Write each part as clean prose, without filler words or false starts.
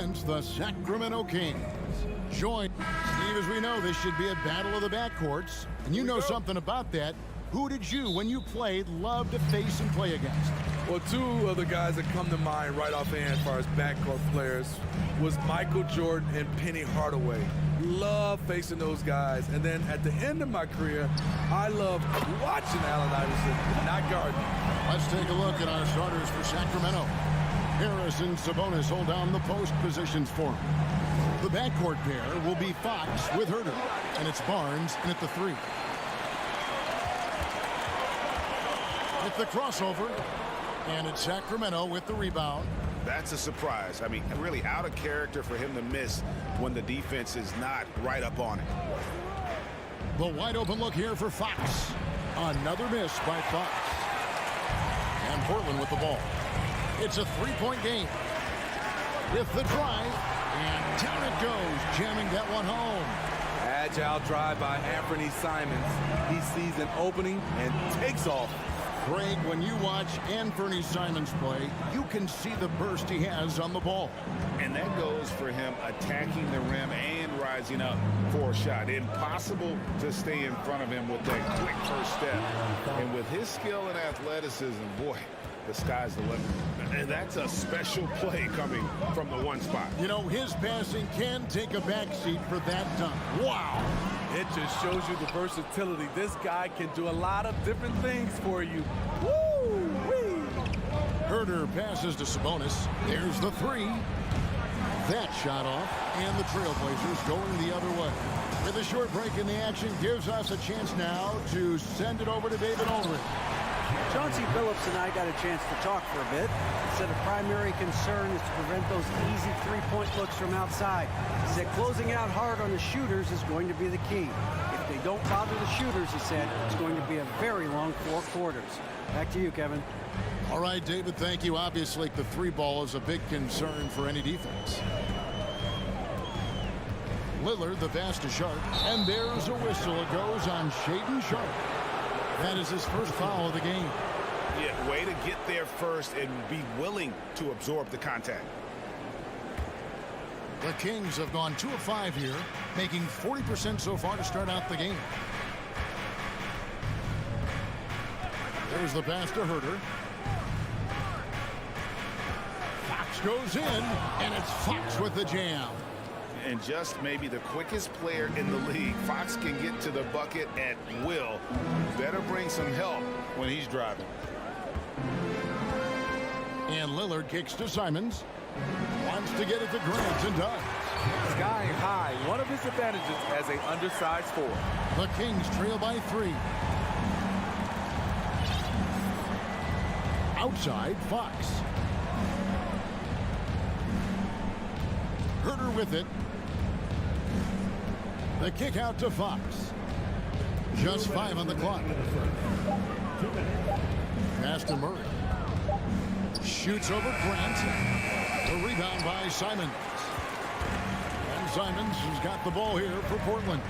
against the Sacramento Kings. Join Steve, as we know, this should be a battle of the backcourts. And you know something about that. Who did you, when you played, love to face and play against? Well, two of the guys that come to mind right offhand as far as backcourt players was Michael Jordan and Penny Hardaway. Love facing those guys. And then at the end of my career, I loved watching Allen Iverson, not guarding. Let's take a look at our starters for Sacramento. Harris and Sabonis hold down the post positions for him. The backcourt pair will be Fox with Herter, and it's Barnes in at the 3. With the crossover, and it's Sacramento with the rebound. That's a surprise. I mean, really out of character for him to miss when the defense is not right up on it. The wide open look here for Fox. Another miss by Fox. And Portland with the ball. It's a 3-point game. With the drive, and down it goes, jamming that one home. Agile drive by Anthony Simons. He sees an opening and takes off. Greg, when you watch Anthony Simons play, you can see the burst he has on the ball. And that goes for him attacking the rim and rising up for a shot. Impossible to stay in front of him with that quick first step. And with his skill and athleticism, boy, the sky's the limit. And that's a special play coming from the one spot. You know, his passing can take a backseat for that dunk. Wow! It just shows you the versatility. This guy can do a lot of different things for you. Woo-wee! Herter passes to Sabonis. There's the 3. That shot off, and the Trailblazers going the other way. With a short break in the action, gives us a chance now to send it over to David Aldridge. Chauncey Billups and I got a chance to talk for a bit. He said a primary concern is to prevent those easy three-point looks from outside. He said closing out hard on the shooters is going to be the key. If they don't bother the shooters, he said, it's going to be a very long 4 quarters. Back to you, Kevin. All right, David, thank you. Obviously, the 3 ball is a big concern for any defense. Lillard, the pass to Sharp, and there's a whistle. It goes on Shaedon Sharp. That is his first foul of the game. Yeah, way to get there first and be willing to absorb the contact. The Kings have gone 2 of 5 here, making 40% so far to start out the game. There's the pass to Herter. Fox goes in, and it's Fox with the jam. And just maybe the quickest player in the league. Fox can get to the bucket at will. Better bring some help when he's driving. And Lillard kicks to Simons. Wants to get it to Grant and does. Sky high, one of his advantages as an undersized 4. The Kings trail by 3. Outside, Fox. Herter with it. The kick out to Fox. Just 5 on the clock. Pass to Murray. Shoots over Grant. The rebound by Simons. And Simons has got the ball here for Portland.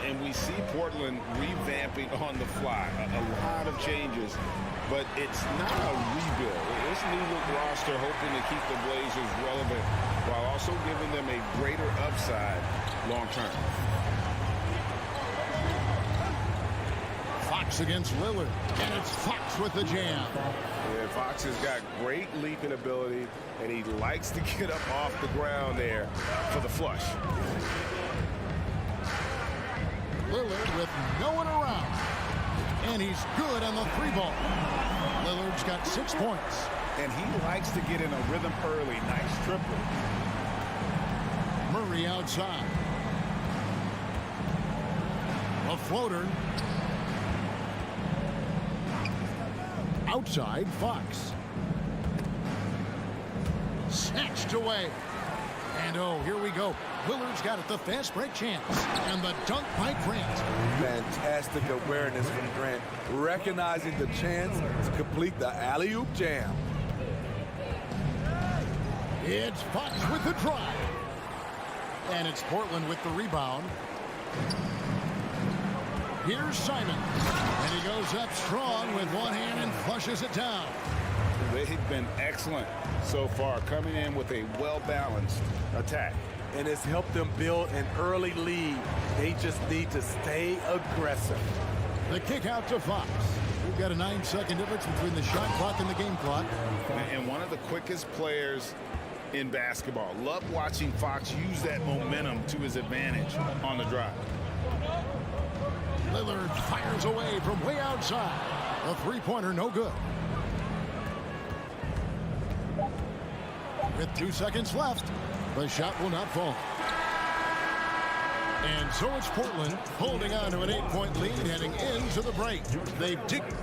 And we see Portland revamping on the fly. A lot of changes, but it's not a rebuild. It's a new look roster hoping to keep the Blazers relevant while also giving them a greater upside long term. Fox against Lillard, and it's Fox with the jam. Yeah, Fox has got great leaping ability, and he likes to get up off the ground there for the flush. Lillard with no one around, and he's good on the 3 ball. Lillard's got 6 points. And he likes to get in a rhythm early. Nice triple. Murray outside. A floater. Outside, Fox. Snatched away. And oh, here we go. Willard's got it, the fast break chance. And the dunk by Grant. Fantastic awareness from Grant, recognizing the chance to complete the alley-oop jam. It's Fox with the drive. And it's Portland with the rebound. Here's Simon. And he goes up strong with one hand and flushes it down. They've been excellent so far, coming in with a well-balanced attack. And it's helped them build an early lead. They just need to stay aggressive. The kick out to Fox. We've got a 9-second difference between the shot clock and the game clock. And one of the quickest players in basketball. Love watching Fox use that momentum to his advantage on the drive. Lillard fires away from way outside. A three-pointer, no good. With 2 seconds left, the shot will not fall. And so it's Portland holding on to an 8-point lead heading into the break. They've digged.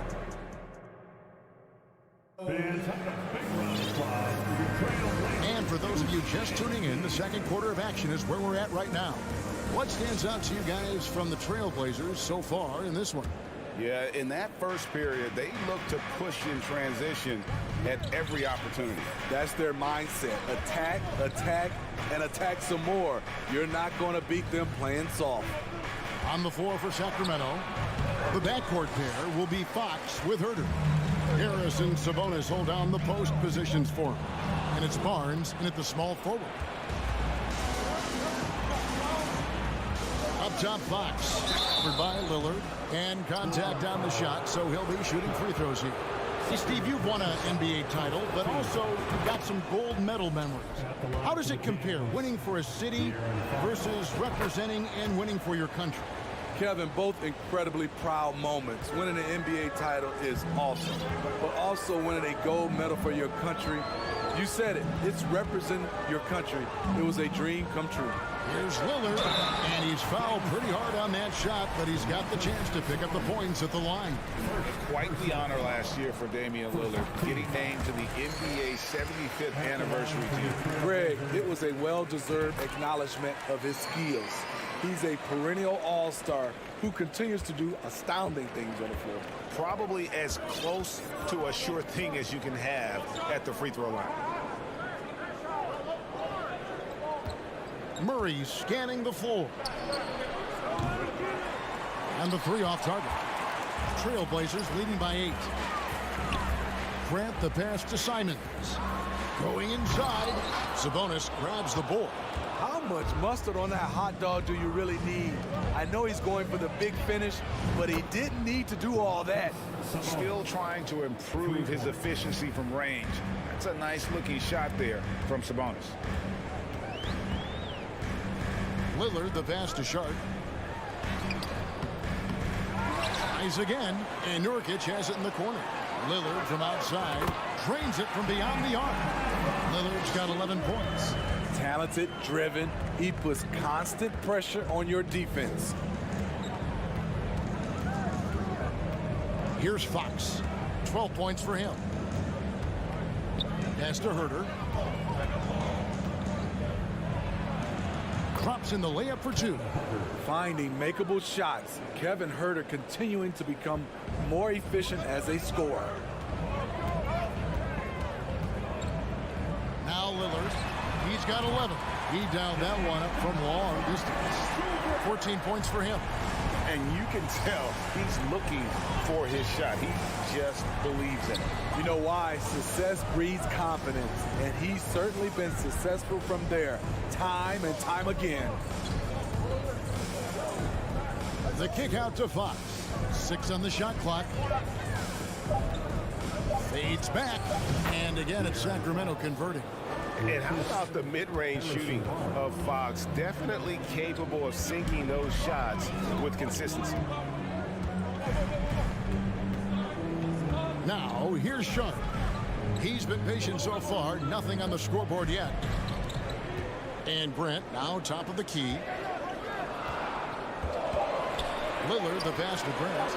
And for those of you just tuning in, the second quarter of action is where we're at right now. What stands out to you guys from the Trailblazers so far in this one? Yeah, in that first period, they looked to push in transition at every opportunity. That's their mindset. Attack, attack, and attack some more. You're not going to beat them playing soft. On the floor for Sacramento, the backcourt pair will be Fox with Herter. Harris and Sabonis hold down the post positions for him. And it's Barnes in at the small forward. Up top, Fox, covered by Lillard, and contact on the shot, so he'll be shooting free throws here. Hey, Steve, you've won an NBA title, but also you've got some gold medal memories. How does it compare, winning for a city versus representing and winning for your country? Kevin, both incredibly proud moments. Winning an NBA title is awesome, but also winning a gold medal for your country, you said it, it's representing your country. It was a dream come true. Here's Lillard, and he's fouled pretty hard on that shot, but he's got the chance to pick up the points at the line. Quite the honor last year for Damian Lillard, getting named to the NBA 75th anniversary team. Greg, it was a well-deserved acknowledgement of his skills. He's a perennial all-star who continues to do astounding things on the floor. Probably as close to a sure thing as you can have at the free throw line. Murray scanning the floor. And the three off target. Trailblazers leading by 8. Grant the pass to Simons. Going inside. Sabonis grabs the board. How much mustard on that hot dog do you really need? I know he's going for the big finish, but he didn't need to do all that. Still trying to improve his efficiency from range. That's a nice looking shot there from Sabonis. Lillard, the pass to Sharp. Eyes again, and Nurkic has it in the corner. Lillard from outside, drains it from beyond the arc. Lillard's got 11 points. Talented, driven, he puts constant pressure on your defense. Here's Fox, 12 points for him. Pass to Herter. Drops in the layup for 2. Finding makeable shots. Kevin Herter continuing to become more efficient as a scorer. Now Lillard, he's got 11. He dialed that one up from long distance. 14 points for him. And you can tell he's looking for his shot. He just believes in it. You know why? Success breeds confidence, and he's certainly been successful from there, time and time again. The kick out to Fox. 6 on the shot clock. Fades back, and again it's Sacramento converting. And how about the mid-range shooting of Fox? Definitely capable of sinking those shots with consistency. Now, here's Sharp. He's been patient so far. Nothing on the scoreboard yet. And Brent now top of the key. Lillard, the pass to Brent.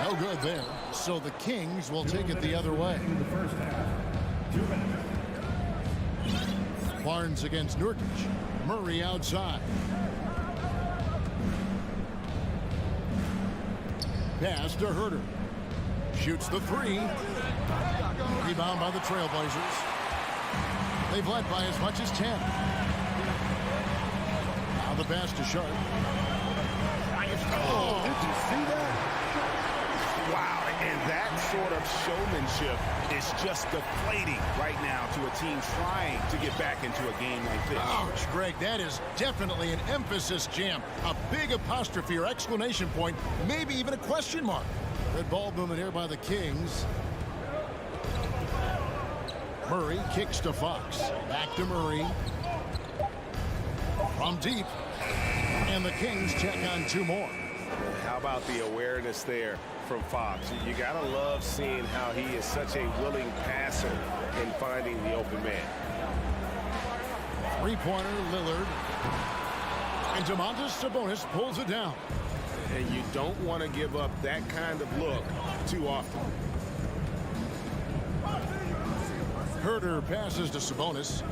No good there. So the Kings will take it the other way. Barnes against Nurkic. Murray outside. Pass to Herter. Shoots the 3. Rebound by the Trailblazers. They've led by as much as 10. Now the pass to Sharp. Oh, did you see that? Wow, and That sort of showmanship is just deflating right now to a team trying to get back into a game like this. Ouch, Greg, that is definitely an emphasis jam. A big apostrophe or exclamation point, maybe even a question mark. Red ball movement here by the Kings. Murray kicks to Fox. Back to Murray. From deep. And the Kings check on 2 more. How about the awareness there from Fox? You got to love seeing how he is such a willing passer in finding the open man. Three-pointer, Lillard. And Domantas Sabonis pulls it down. And you don't want to give up that kind of look too often. Herter passes to Sabonis.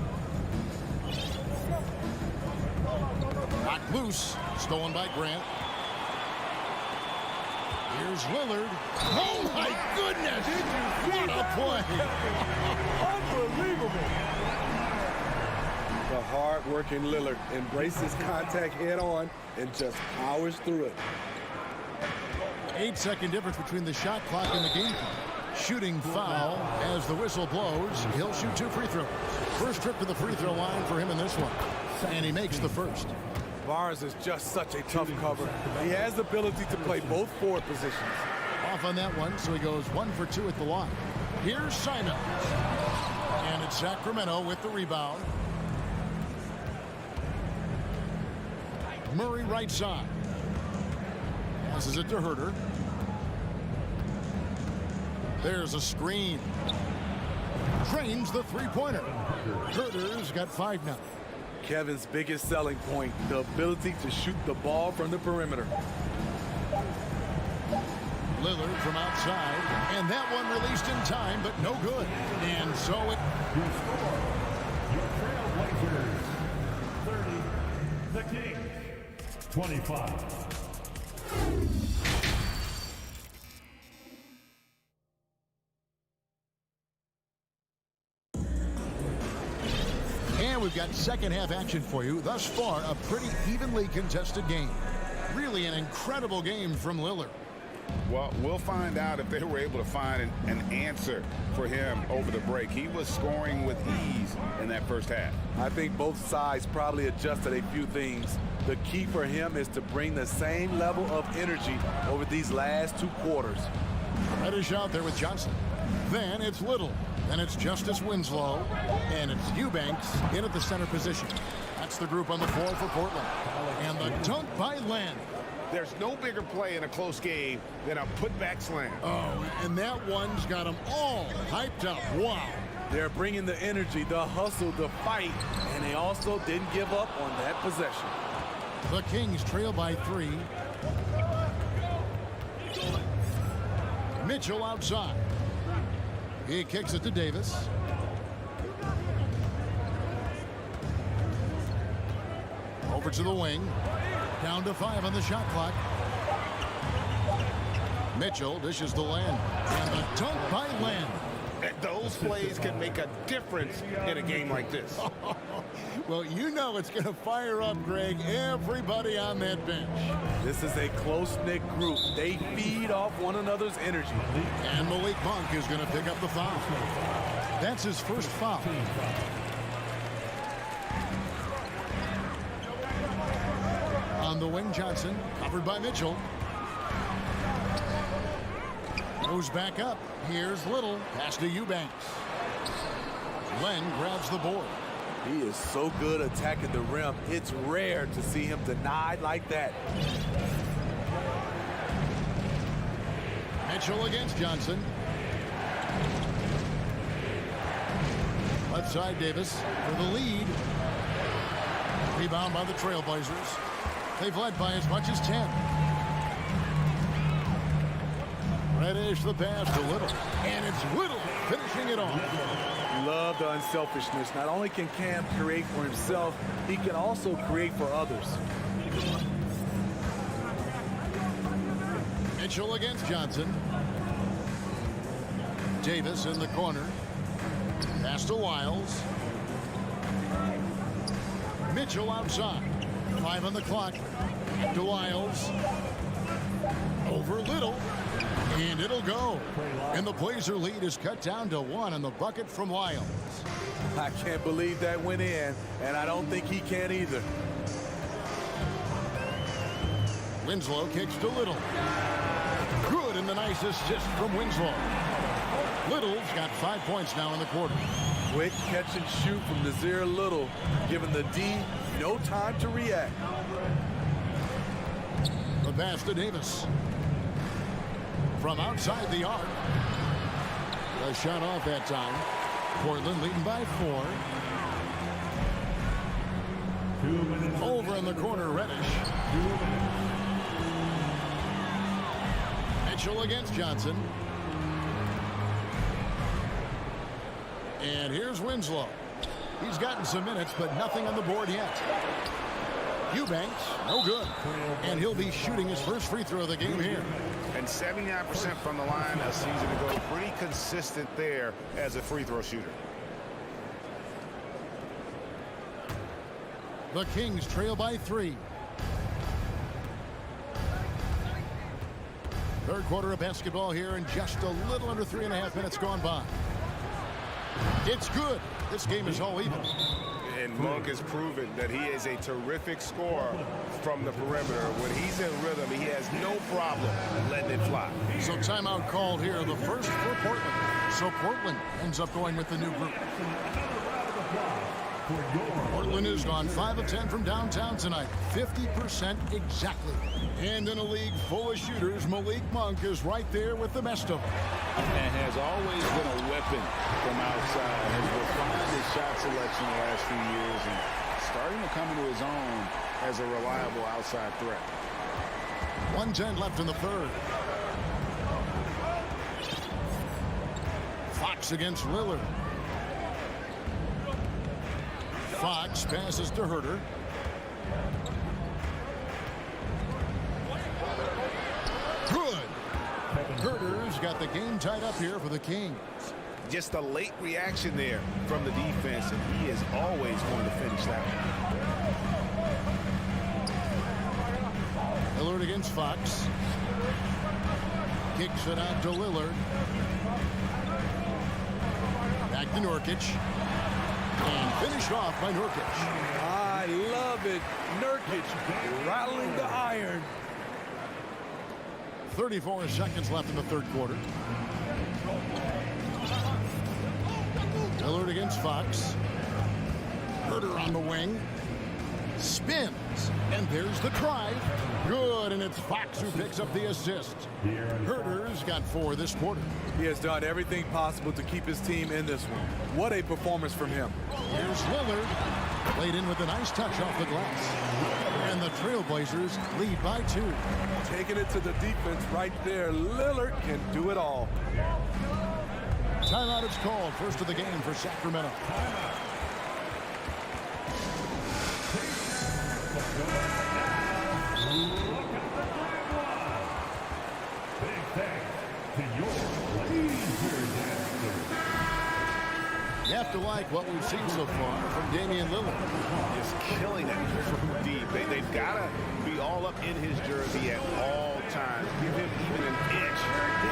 Knocked loose. Stolen by Grant. Here's Lillard. Oh, my goodness! What a play! Unbelievable. The hard-working Lillard embraces contact head-on and just powers through it. 8-second difference between the shot clock and the game clock. Shooting foul as the whistle blows. He'll shoot 2 free throws. First trip to the free throw line for him in this one. And he makes the first. Barnes is just such a tough cover. He has the ability to play both forward positions. Off on that one, so he goes 1 for 2 at the line. Here's Simons. And it's Sacramento with the rebound. Murray right side. Passes it to Herter. There's a screen. Drains the three-pointer. Herter's got 5 now. Kevin's biggest selling point, the ability to shoot the ball from the perimeter. Lillard from outside, and that one released in time, but no good. And so it... Your Blazers, 30. The Kings, 25. And we've got second half action for you. Thus far, a pretty evenly contested game. Really an incredible game from Lillard. Well, we'll find out if they were able to find an answer for him over the break. He was scoring with ease in that first half. I think both sides probably adjusted a few things. The key for him is to bring the same level of energy over these last 2 quarters. Reddish out there with Johnson. Then it's Little. Then it's Justice Winslow. And it's Eubanks in at the center position. That's the group on the floor for Portland. And the dunk by Len. There's no bigger play in a close game than a putback slam. Oh, and that one's got them all hyped up. Wow. They're bringing the energy, the hustle, the fight, and they also didn't give up on that possession. The Kings trail by 3. Mitchell outside. He kicks it to Davis. Over to the wing. Down to 5 on the shot clock. Mitchell dishes to Len. And the dunk by Len. Those plays can make a difference in a game like this. Well, you know it's going to fire up, Greg, everybody on that bench. This is a close-knit group. They feed off one another's energy. And Malik Monk is going to pick up the foul. That's his first foul. On the wing, Johnson, covered by Mitchell. Goes back up. Here's Little. Pass to Eubanks. Len grabs the board. He is so good attacking the rim. It's rare to see him denied like that. Mitchell against Johnson. Left side, Davis for the lead. Rebound by the Trailblazers. They've led by as much as 10. Reddish the pass to Little. And it's Little finishing it off. Love the unselfishness. Not only can Cam create for himself, he can also create for others. Mitchell against Johnson. Davis in the corner. Pass to Wiles. Mitchell outside. 5 on the clock. To Wiles. Over Little. And it'll go. And the Blazer lead is cut down to 1 on the bucket from Lyles. I can't believe that went in, and I don't think he can either. Winslow kicks to Little. Good, and the nice assist from Winslow. Little's got 5 points now in the quarter. Quick catch and shoot from Nazir Little, giving the D no time to react. The pass to Davis. From outside the arc. The shot off that time. Portland leading by 4. Over in the corner, Reddish. Mitchell against Johnson. And here's Winslow. He's gotten some minutes, but nothing on the board yet. Eubanks, no good. And he'll be shooting his first free throw of the game here. And 79% from the line a season ago. Pretty consistent there as a free throw shooter. The Kings trail by 3. Third quarter of basketball here, and just a little under 3.5 minutes gone by. It's good. This game is all even. And Monk has proven that he is a terrific scorer from the perimeter. When he's in rhythm, he has no problem letting it fly. So timeout called here, the first for Portland. So Portland ends up going with the new group. Portland has gone 5 of 10 from downtown tonight. 50% exactly. And in a league full of shooters, Malik Monk is right there with the best of them. And has always been a weapon from outside. Has refined his shot selection the last few years and starting to come into his own as a reliable outside threat. 1:10 left in the third. Fox against Lillard. Fox passes to Herter. Good. Herter's got the game tied up here for the Kings. Just a late reaction there from the defense, and he is always going to finish that one. Lillard against Fox. Kicks it out to Lillard. Back to Nurkic. And finished off by Nurkic. I love it. Nurkic rattling the iron. 34 seconds left in the third quarter. Lillard against Fox. Herter on the wing. Spins. And there's the drive. Good, and it's Fox who picks up the assist. Herter's got 4 this quarter. He has done everything possible to keep his team in this one. What a performance from him. Here's Lillard. Played in with a nice touch off the glass. And the Trailblazers lead by 2. Taking it to the defense right there. Lillard can do it all. Timeout is called. First of the game for Sacramento. You have to like what we've seen so far from Damian Lillard. Just killing it from deep. They've got to be all up in his jersey at all times. Give him even an inch.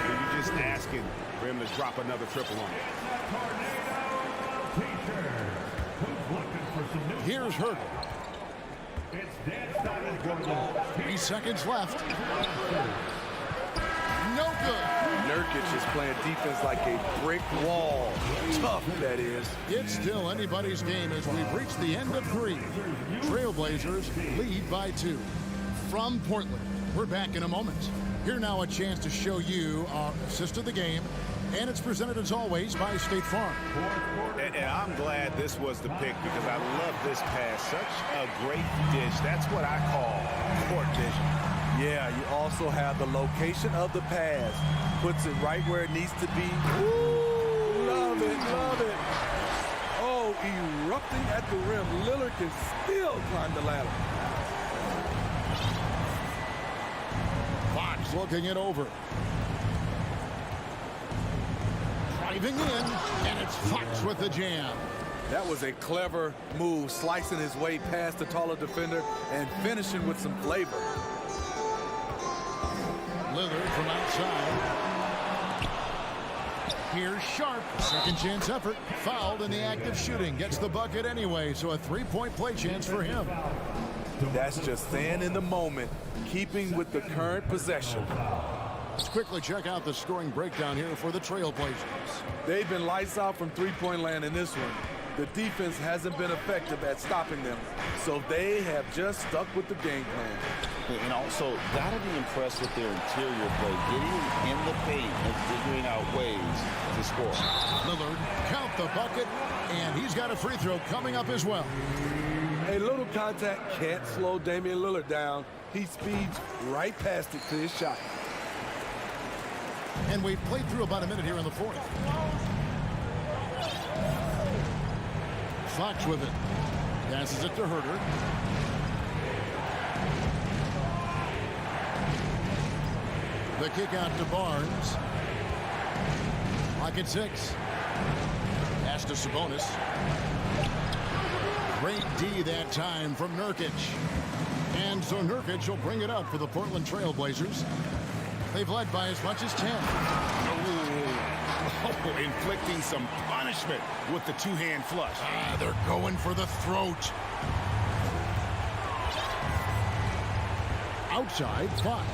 You're just asking for him to drop another triple on you. Here's Herter. 3 seconds left. No good. Nurkic is playing defense like a brick wall. Tough, that is. It's still anybody's game as we've reached the end of 3. Trailblazers lead by 2. From Portland, we're back in a moment. Here now a chance to show you our assist of the game, and it's presented as always by State Farm. And I'm glad this was the pick because I love this pass. Such a great dish. That's what I call court vision. Yeah, you also have the location of the pass. Puts it right where it needs to be. Ooh, love it, love it. Oh, erupting at the rim. Lillard can still climb the ladder. Fox looking it over. Driving in, and it's Fox with the jam. That was a clever move, slicing his way past the taller defender and finishing with some flavor. Lillard from outside. Here's Sharp. Second chance effort. Fouled in the act of shooting. Gets the bucket anyway, so a three-point play chance for him. That's just staying in the moment, keeping with the current possession. Let's quickly check out the scoring breakdown here for the Trailblazers. They've been lights out from three-point land in this one. The defense hasn't been effective at stopping them, so they have just stuck with the game plan. And also, got to be impressed with their interior play, getting in the paint and figuring out ways to score. Lillard, count the bucket, and he's got a free throw coming up as well. A little contact can't slow Damian Lillard down. He speeds right past it to his shot. And we've played through about a minute here in the fourth. Fox with it. Passes it to Herter. The kick out to Barnes. Lock at 6. Pass to Sabonis. Great D that time from Nurkic. And so Nurkic will bring it up for the Portland Trailblazers. They've led by as much as 10. Oh, inflicting some punishment with the two-hand flush. They're going for the throat. Outside, Fox.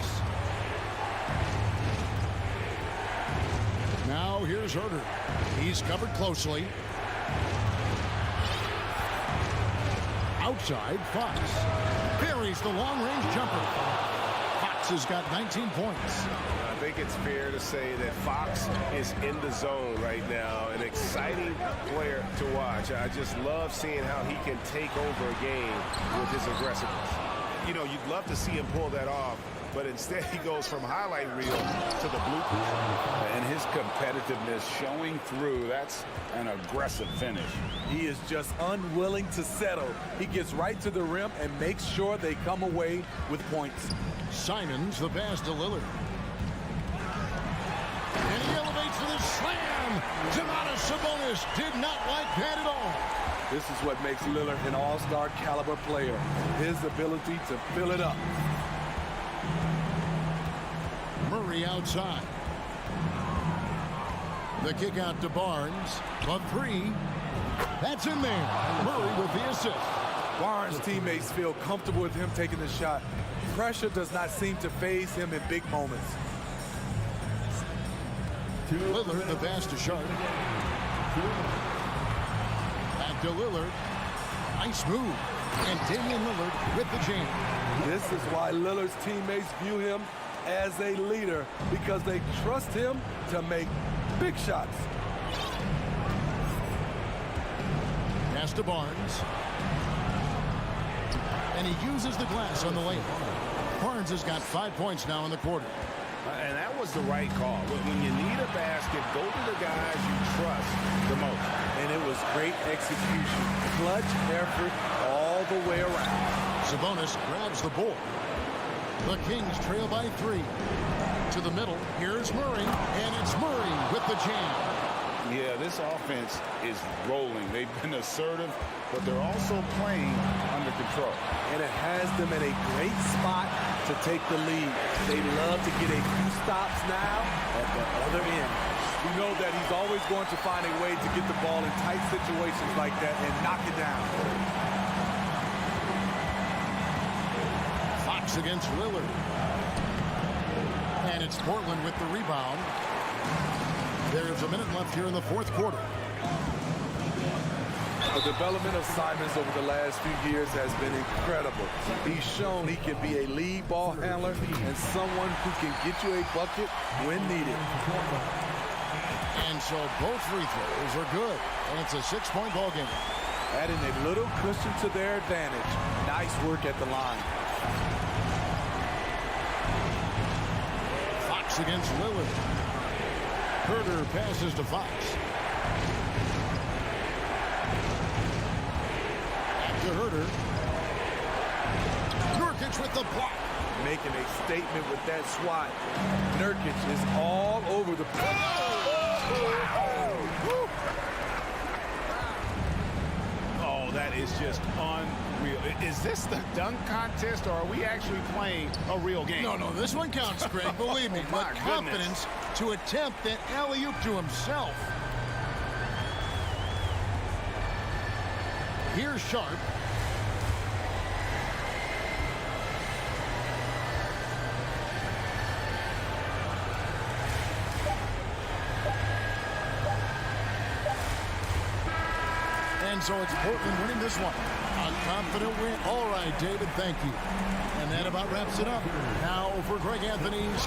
Now here's Herter. He's covered closely. Outside, Fox. Buries the long-range jumper. Fox has got 19 points. I think it's fair to say that Fox is in the zone right now. An exciting player to watch. I just love seeing how he can take over a game with his aggressiveness. You know, you'd love to see him pull that off, but instead he goes from highlight reel to the bloopers. And his competitiveness showing through. That's an aggressive finish. He is just unwilling to settle. He gets right to the rim and makes sure they come away with points. Simons the pass to Lillard. And he elevates for the slam. Domantas Sabonis did not like that at all. This is what makes Lillard an all-star caliber player. His ability to fill it up. Murray outside. The kick out to Barnes. A three. That's in there. Murray with the assist. Barnes' teammates feel comfortable with him taking the shot. Pressure does not seem to faze him in big moments. Lillard the pass to Sharp. Back to Lillard. Nice move. And Damian Lillard with the jam. This is why Lillard's teammates view him as a leader, because they trust him to make big shots. Pass to Barnes. And he uses the glass on the lane. Barnes has got 5 points now in the quarter. And that was the right call. When you need a basket, go to the guys you trust the most. And it was great execution. Clutch effort all the way around. Sabonis grabs the board. The Kings trail by 3. To the middle, here's Murray, and it's Murray with the jam. Yeah, this offense is rolling. They've been assertive, but they're also playing under control. And it has them in a great spot to take the lead. They love to get a few stops now at the other end. We know that he's always going to find a way to get the ball in tight situations like that and knock it down. Fox against Lillard. And it's Portland with the rebound. There's a minute left here in the fourth quarter. The development of Simons over the last few years has been incredible. He's shown he can be a lead ball handler and someone who can get you a bucket when needed. And so both free throws are good. And it's a 6-point ball game. Adding a little cushion to their advantage. Nice work at the line. Fox against Lillard. Herter passes to Fox. Back to Herter. Nurkic with the block. Making a statement with that swat. Nurkic is all over the place. Oh, that is just unreal. Is this the dunk contest, or are we actually playing a real game? No, this one counts, Greg. Believe me. My But confidence to attempt that alley-oop to himself. Here's Sharp. And so it's Portland winning this one. A confident win. All right, David, thank you. And that about wraps it up. Now for Greg Anthony's.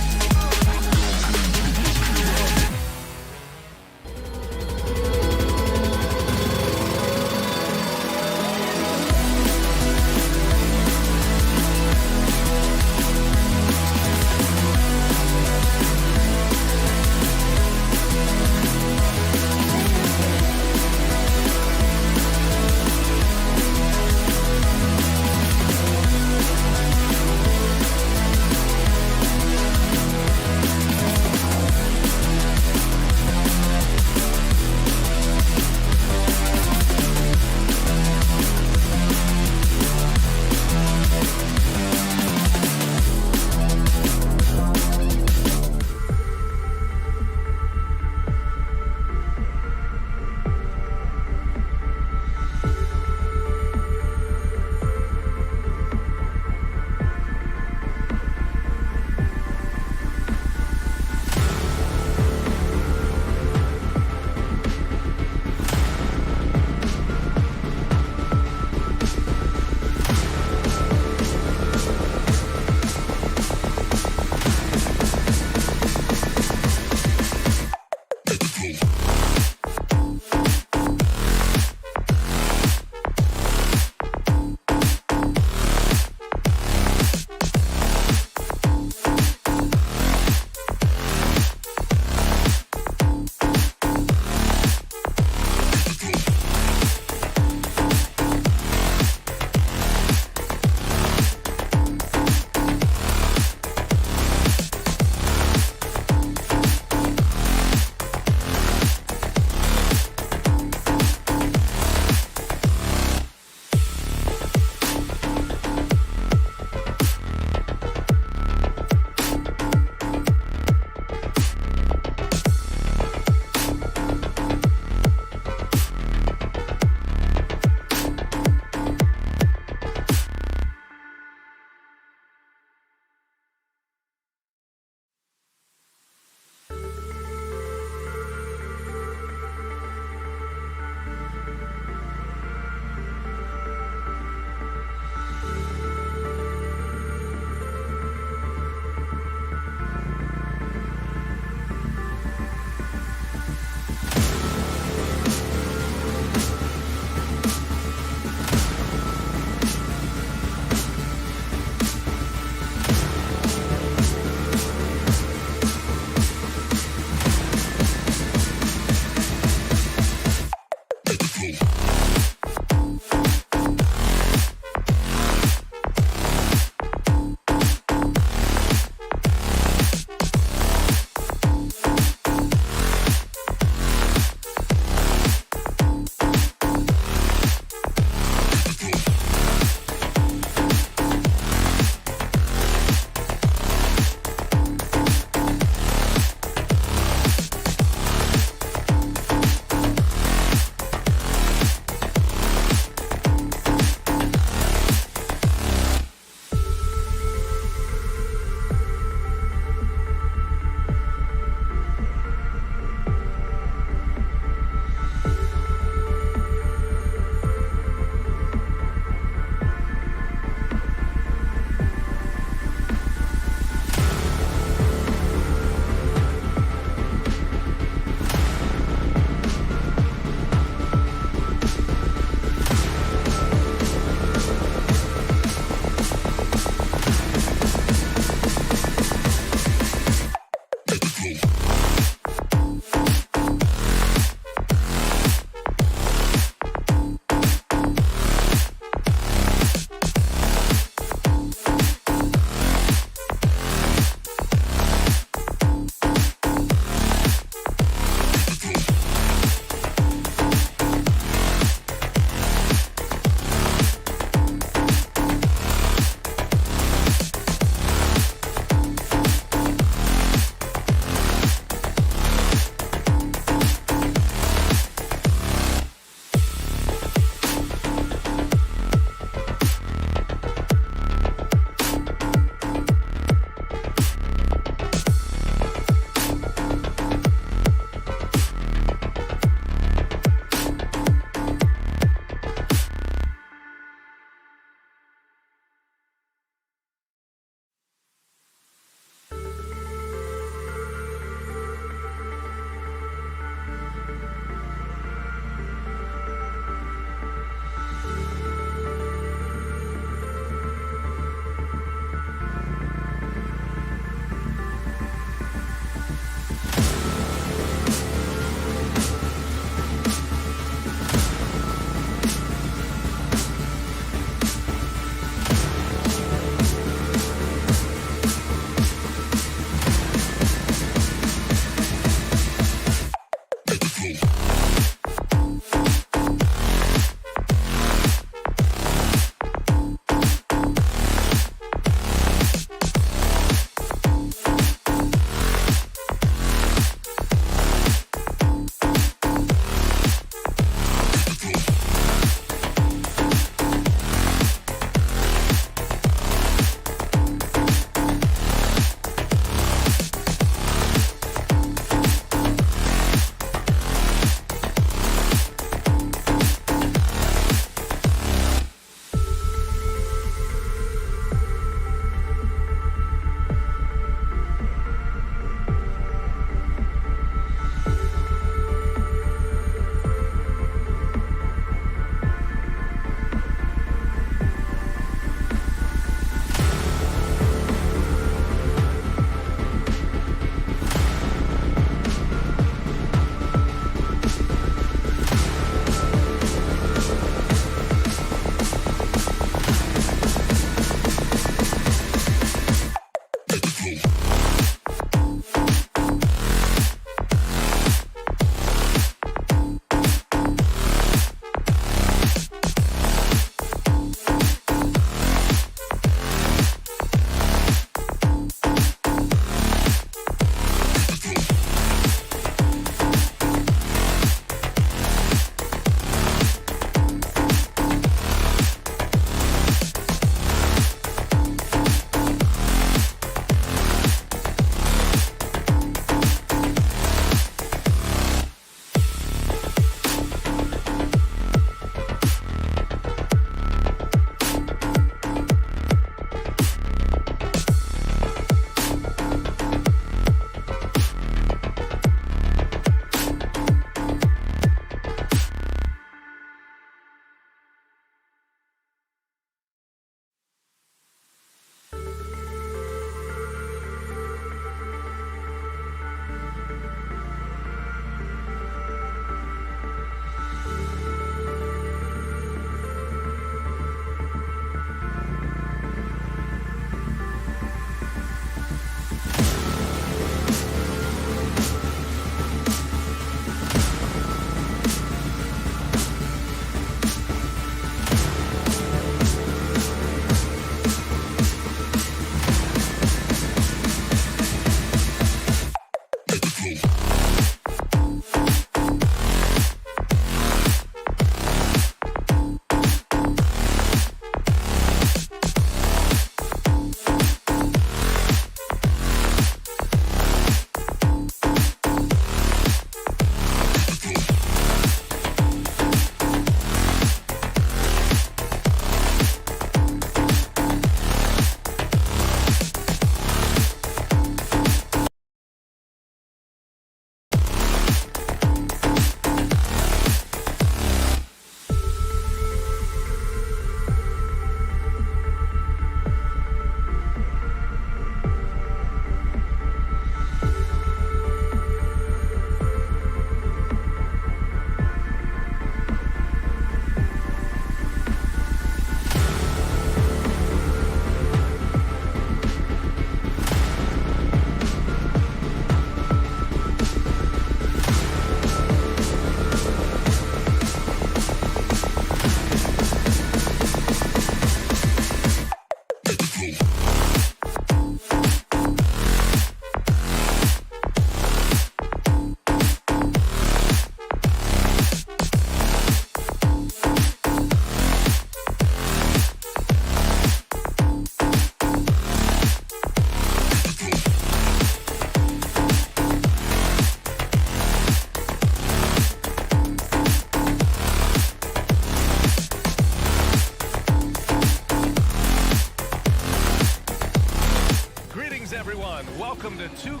everyone. Welcome to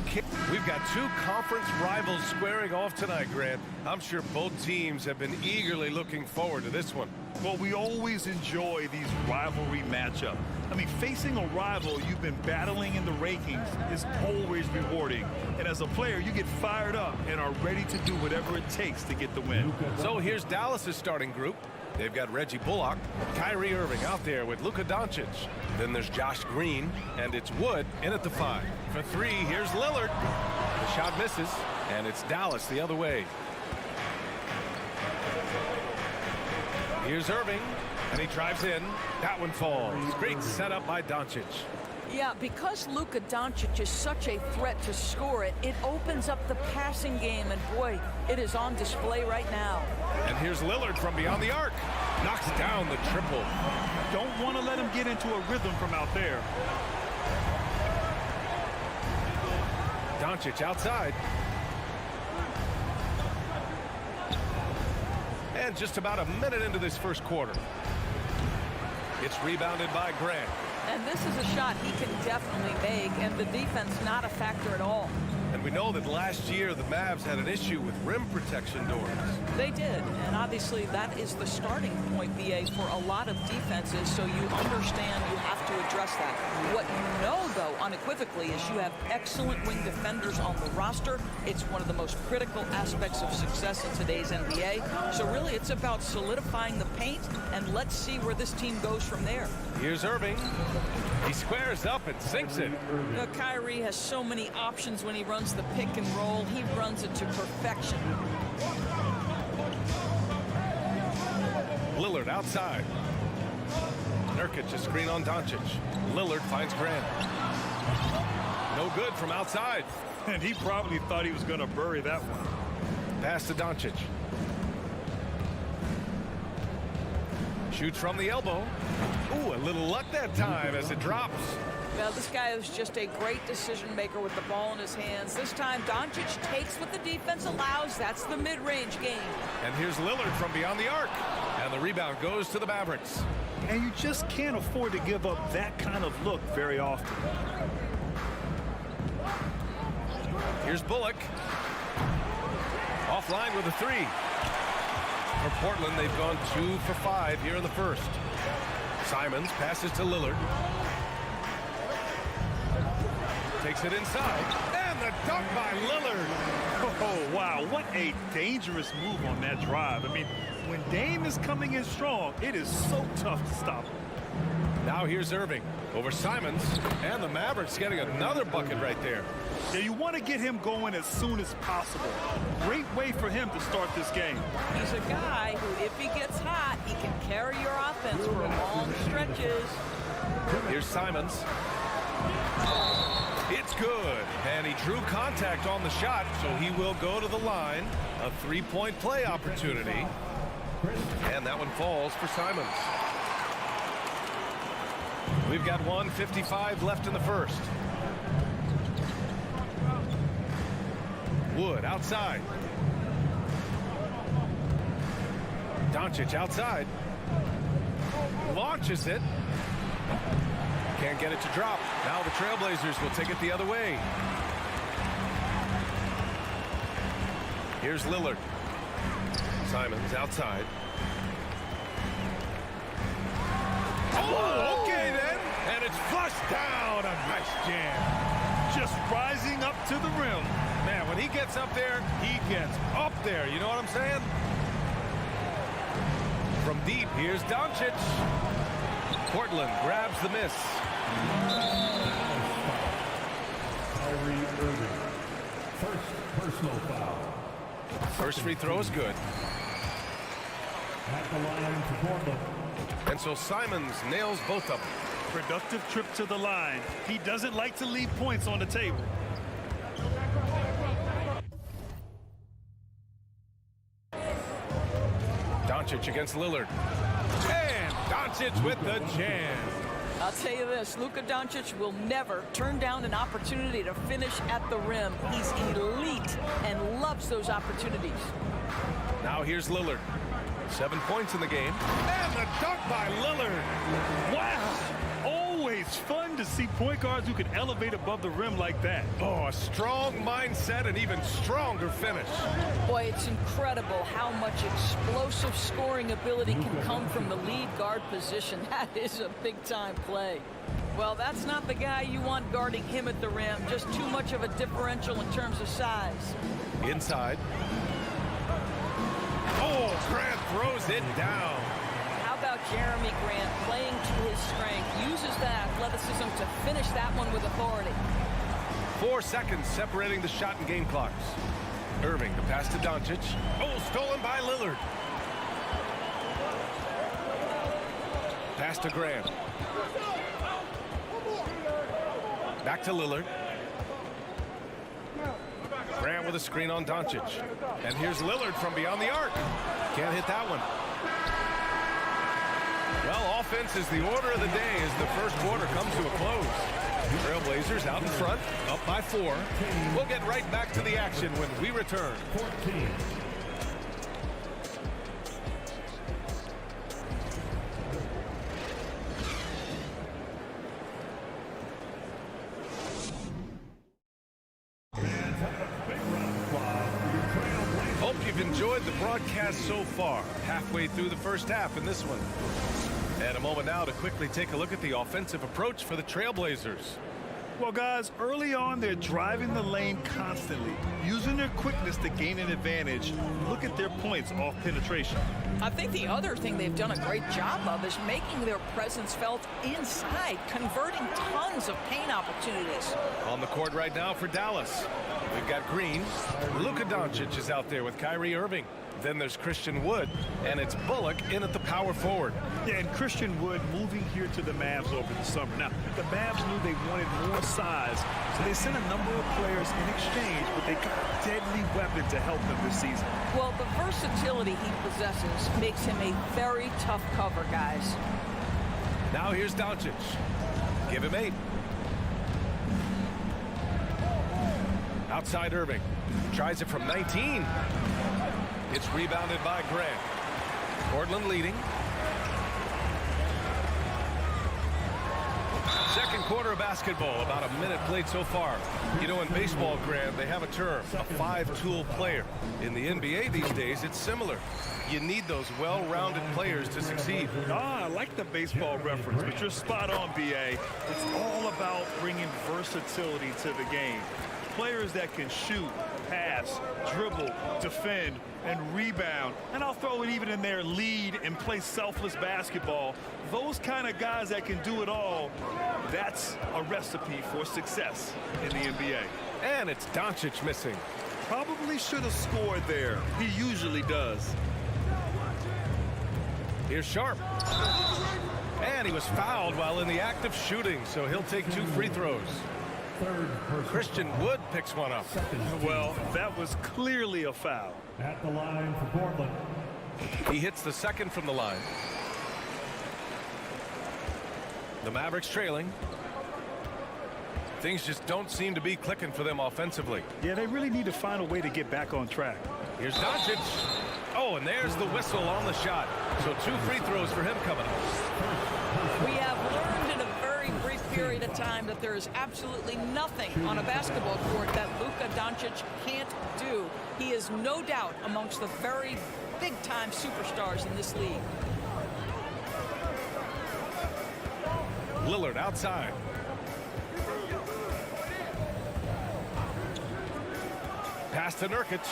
We've got two conference rivals squaring off tonight, Grant. I'm sure both teams have been eagerly looking forward to this one. Well, we always enjoy these rivalry matchups. I mean, facing a rival you've been battling in the rankings is always rewarding. And as a player, you get fired up and are ready to do whatever it takes to get the win. So here's Dallas's starting group. They've got Reggie Bullock, Kyrie Irving out there with Luka Doncic. Then there's Josh Green, and it's Wood in at the 5. For 3, here's Lillard. The shot misses, and it's Dallas the other way. Here's Irving, and he drives in. That one falls. Great setup by Doncic. Yeah, because Luka Doncic is such a threat to score it, it opens up the passing game, and boy, it is on display right now. And here's Lillard from beyond the arc. Knocks down the triple. Don't want to let him get into a rhythm from out there. Doncic outside. And just about a minute into this first quarter. It's rebounded by Grant. And this is a shot he can definitely make, and the defense not a factor at all. And we know that last year the Mavs had an issue with rim protection doors. They did, and obviously that is the starting point, BA, for a lot of defenses, so you understand you have to address that. What you know, though, unequivocally, is you have excellent wing defenders on the roster. It's one of the most critical aspects of success in today's NBA. So really, it's about solidifying the paint, and let's see where this team goes from there. Here's Irving. He squares up and sinks it. Kyrie has so many options when he runs the pick and roll. He runs it to perfection. Lillard outside. Nurkic a screen on Doncic. Lillard finds Grant. No good from outside. And he probably thought he was going to bury that one. Pass to Doncic. Shoots from the elbow. Ooh, a little luck that time as it drops. Now, this guy is just a great decision maker with the ball in his hands. This time, Doncic takes what the defense allows. That's the mid-range game. And here's Lillard from beyond the arc. And the rebound goes to the Mavericks. And you just can't afford to give up that kind of look very often. Here's Bullock. Offline with a 3. For Portland, they've gone 2 for 5 here in the first. Simons passes to Lillard. Takes it inside. And the dunk by Lillard. Oh, wow. What a dangerous move on that drive. I mean, when Dame is coming in strong, it is so tough to stop him. Now here's Irving over Simons. And the Mavericks getting another bucket right there. Yeah, you want to get him going as soon as possible. Great way for him to start this game. He's a guy who, if he gets hot, he can carry your offense for long stretches. Here's Simons. It's good. And he drew contact on the shot, so he will go to the line. A 3-point play opportunity. And that one falls for Simons. We've got 1:55 left in the first. Wood outside. Doncic outside. Launches it. Can't get it to drop. Now the Trailblazers will take it the other way. Here's Lillard. Simons outside. Oh, okay then. And it's flushed down. A nice jam. Just rising up to the rim. Man, when he gets up there, he gets up there. You know what I'm saying? From deep, here's Doncic. Portland grabs the miss. Kyrie Irving. First personal foul. First free throw is good. At the line for Portland. And so Simons nails both of them. Productive trip to the line. He doesn't like to leave points on the table. Doncic against Lillard. And Doncic with the jam. I'll tell you this, Luka Doncic will never turn down an opportunity to finish at the rim. He's elite and loves those opportunities. Now here's Lillard. 7 points in the game. And the dunk by Lillard. Wow! Always It's fun to see point guards who can elevate above the rim like that. Oh, a strong mindset and even stronger finish. Boy, it's incredible how much explosive scoring ability can come from the lead guard position. That is a big-time play. Well, that's not the guy you want guarding him at the rim. Just too much of a differential in terms of size. Inside. Oh, Grant throws it down. How about Jeremy Grant playing to his strength, uses that athleticism to finish that one with authority. 4 seconds separating the shot and game clocks. Irving, the pass to Doncic. Oh, stolen by Lillard. Pass to Grant. Back to Lillard. Grant with a screen on Doncic. And here's Lillard from beyond the arc. Can't hit that one. Well, offense is the order of the day as the first quarter comes to a close. Trailblazers out in front, up by 4. We'll get right back to the action when we return. Hope you've enjoyed the broadcast so far. Halfway through the first half in this one. And a moment now to quickly take a look at the offensive approach for the Trailblazers. Well, guys, early on, they're driving the lane constantly, using their quickness to gain an advantage. Look at their points off penetration. I think the other thing they've done a great job of is making their presence felt inside, converting tons of paint opportunities. On the court right now for Dallas, we've got Green. Luka Doncic is out there with Kyrie Irving. Then there's Christian Wood, and it's Bullock in at the power forward. Yeah, and Christian Wood moving here to the Mavs over the summer. Now, the Mavs knew they wanted more size, so they sent a number of players in exchange, but they got a deadly weapon to help them this season. Well, the versatility he possesses makes him a very tough cover, guys. Now here's Doncic. Give him 8. Outside Irving. Tries it from 19. It's rebounded by Grant. Portland leading. Second quarter of basketball, about a minute played so far. You know, in baseball, Grant, they have a term, a 5-tool player. In the NBA these days, it's similar. You need those well-rounded players to succeed. I like the baseball reference, but you're spot on, BA. It's all about bringing versatility to the game. Players that can shoot, pass, dribble, defend, and rebound. And I'll throw it even in there, lead and play selfless basketball. Those kind of guys that can do it all, that's a recipe for success in the NBA. And it's Doncic missing. Probably should have scored there. He usually does. Here's Sharp. And he was fouled while in the act of shooting, so he'll take 2 free throws. Christian Wood picks one up. Well, that was clearly a foul. At the line for Portland. He hits the second from the line. The Mavericks trailing. Things just don't seem to be clicking for them offensively. Yeah, they really need to find a way to get back on track. Here's Doncic. Oh, and there's the whistle on the shot. So 2 free throws for him coming up. We have learned in a very brief period of time that there is absolutely nothing on a basketball court that Luka Doncic can't do. He is no doubt amongst the very big-time superstars in this league. Lillard outside. Pass to Nurkic.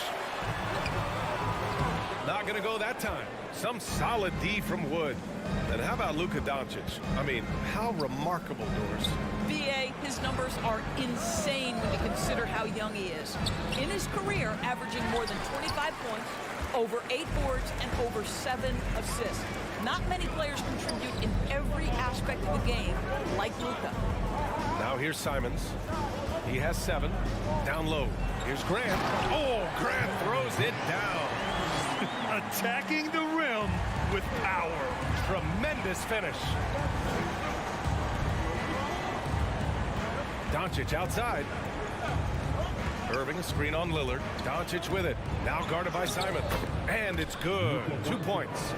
Not going to go that time. Some solid D from Wood. And how about Luka Doncic? I mean, how remarkable, Doris. BA, his numbers are insane when you consider how young he is. In his career, averaging more than 25 points, over 8 boards, and over 7 assists. Not many players contribute in every aspect of the game like Luka. Now here's Simons. He has 7. Down low. Here's Grant. Oh, Grant throws it down. Attacking the rim with power. Tremendous finish. Doncic outside. Irving a screen on Lillard. Doncic with it. Now guarded by Simons. And it's good. 2 points.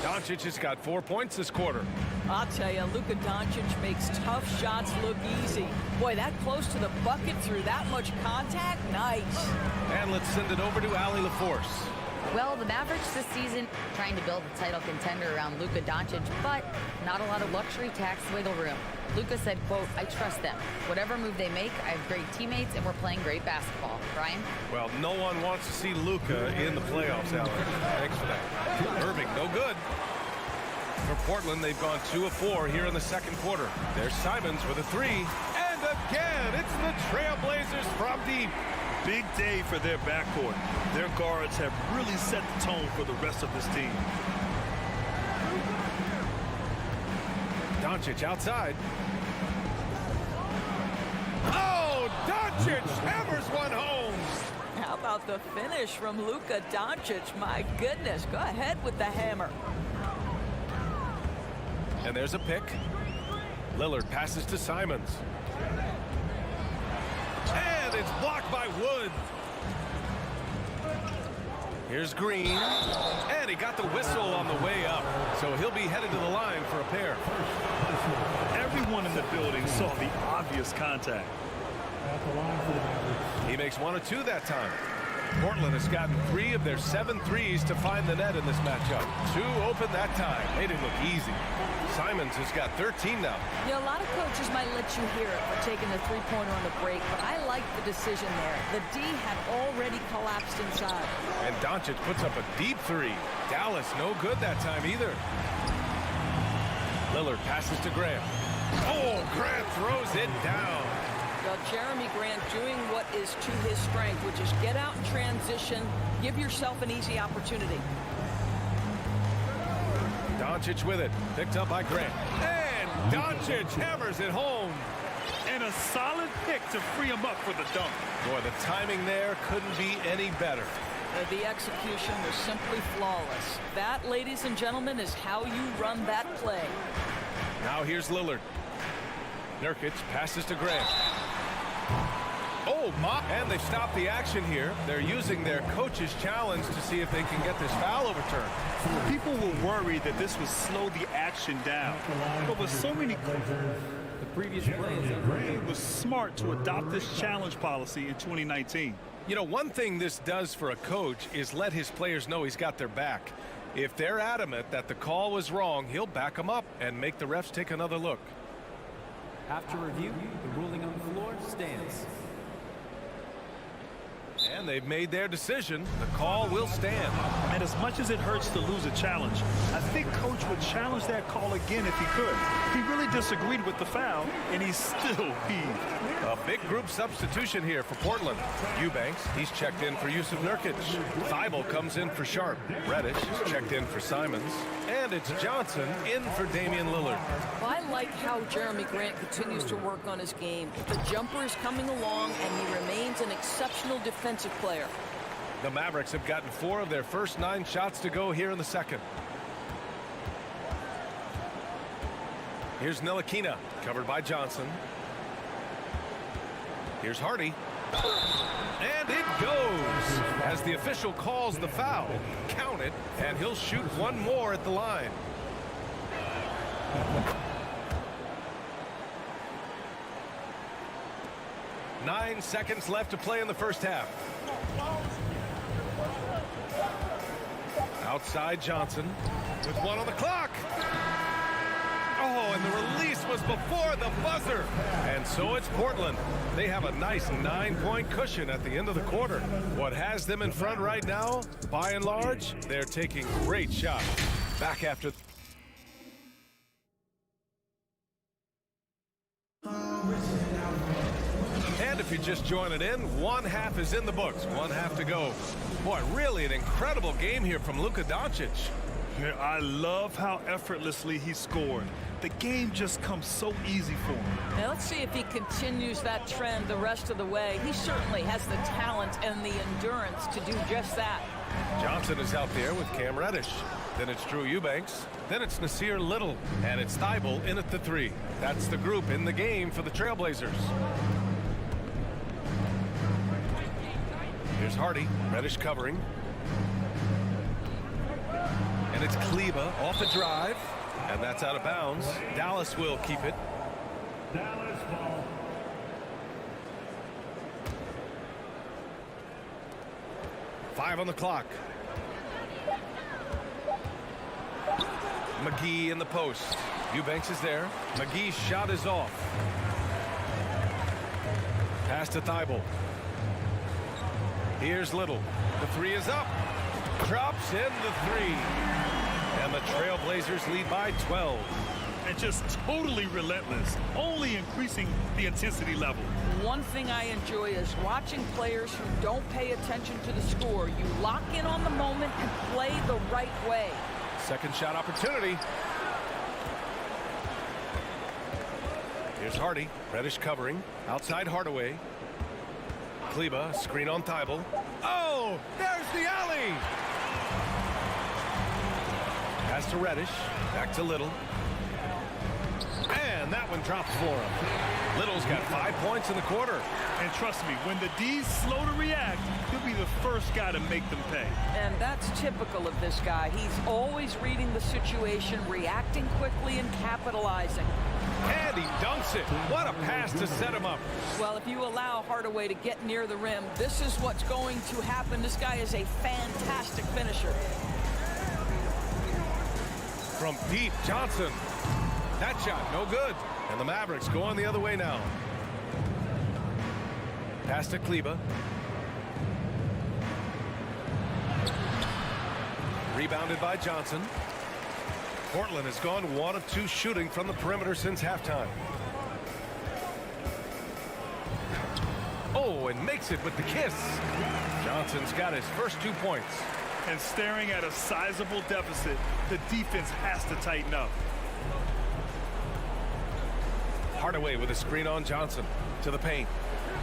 Doncic has got 4 points this quarter. I'll tell you, Luka Doncic makes tough shots look easy. Boy, that close to the bucket through that much contact, nice. And let's send it over to Allie LaForce. Well, the Mavericks this season trying to build a title contender around Luka Doncic, but not a lot of luxury tax wiggle room. Luka said, quote, "I trust them. Whatever move they make, I have great teammates and we're playing great basketball." Brian? Well, no one wants to see Luka in the playoffs, Allie. Thanks for that. Irving, no good. For Portland, they've gone 2 of 4 here in the second quarter. There's Simons with a 3. And again, it's the Trailblazers from deep. Big day for their backcourt. Their guards have really set the tone for the rest of this team. Doncic outside. Oh, Doncic hammers one home. How about the finish from Luka Doncic? My goodness, go ahead with the hammer. And there's a pick. Lillard passes to Simons. And it's blocked by Wood. Here's Green. And he got the whistle on the way up. So he'll be headed to the line for a pair. Everyone in the building saw the obvious contact. At the line for the Mavericks. He makes 1 of 2 that time. Portland has gotten 3 of their 7 threes to find the net in this matchup. 2 open that time. Made it look easy. Simons has got 13 now. Yeah, a lot of coaches might let you hear it for taking the three-pointer on the break, but I like the decision there. The D had already collapsed inside. And Doncic puts up a deep 3. Dallas no good that time either. Lillard passes to Grant. Oh, Grant throws it down. Well, Jeremy Grant doing what is to his strength, which is get out in transition, give yourself an easy opportunity. Doncic with it, picked up by Grant. And Doncic hammers it home. And a solid pick to free him up for the dunk. Boy, the timing there couldn't be any better. The execution was simply flawless. That, ladies and gentlemen, is how you run that play. Now here's Lillard. Nurkic passes to Grant. Oh, my. And they stop the action here. They're using their coach's challenge to see if they can get this foul overturned. People were worried that this would slow the action down. But with so many... The previous plays, it was smart to adopt this challenge policy in 2019. You know, one thing this does for a coach is let his players know he's got their back. If they're adamant that the call was wrong, he'll back them up and make the refs take another look. After review, the ruling on the floor stands. And they've made their decision. The call will stand. And as much as it hurts to lose a challenge, I think Coach would challenge that call again if he could. He really disagreed with the foul, and he still heaved. A big group substitution here for Portland. Eubanks, he's checked in for Yusuf Nurkic. Thibault comes in for Sharp. Reddish is checked in for Simons. And it's Johnson in for Damian Lillard. Well, I like how Jeremy Grant continues to work on his game. The jumper is coming along, and he remains an exceptional defensive player. The Mavericks have gotten 4 of their first 9 shots to go here in the second. Here's Ntilikina, covered by Johnson. Here's Hardy. And it goes. As the official calls the foul, count it, and he'll shoot 1 more at the line. Nine seconds left to play in the first half. Outside Johnson with 1 on the clock. Oh, and the release was before the buzzer. And so it's Portland. They have a nice 9-point cushion at the end of the quarter. What has them in front right now, by and large, they're taking great shots. Back after... And if you're just joining in, 1 half is in the books. 1 half to go. Boy, really an incredible game here from Luka Doncic. I love how effortlessly he scored. The game just comes so easy for him. Now let's see if he continues that trend the rest of the way. He certainly has the talent and the endurance to do just that. Johnson is out there with Cam Reddish. Then it's Drew Eubanks. Then it's Nasir Little. And it's Thibault in at the 3. That's the group in the game for the Trailblazers. Here's Hardy. Reddish covering. And it's Kleber off the drive. And that's out of bounds. Dallas will keep it. Dallas ball. 5 on the clock. McGee in the post. Eubanks is there. McGee's shot is off. Pass to Thibault. Here's Little. The three is up. Drops in the three. And the Trailblazers lead by 12. And just totally relentless, only increasing the intensity level. One thing I enjoy is watching players who don't pay attention to the score. You lock in on the moment and play the right way. Second shot opportunity. Here's Hardy. Reddish covering. Outside Hardaway. Kleber, screen on Thibault. Oh, there's the alley. Pass to Reddish. Back to Little. And that one drops for him. Little's got 5 points in the quarter. And trust me, when the D's slow to react, he'll be the first guy to make them pay. And that's typical of this guy. He's always reading the situation, reacting quickly, and capitalizing. And he dunks it. What a pass to set him up. Well, if you allow Hardaway to get near the rim, this is what's going to happen. This guy is a fantastic finisher. From deep, Johnson. That shot, no good. And the Mavericks going the other way now. Pass to Kleber. Rebounded by Johnson. Portland has gone 1 of 2 shooting from the perimeter since halftime. Oh, and makes it with the kiss. Johnson's got his first 2 points. And staring at a sizable deficit, the defense has to tighten up. Hardaway with a screen on Johnson to the paint.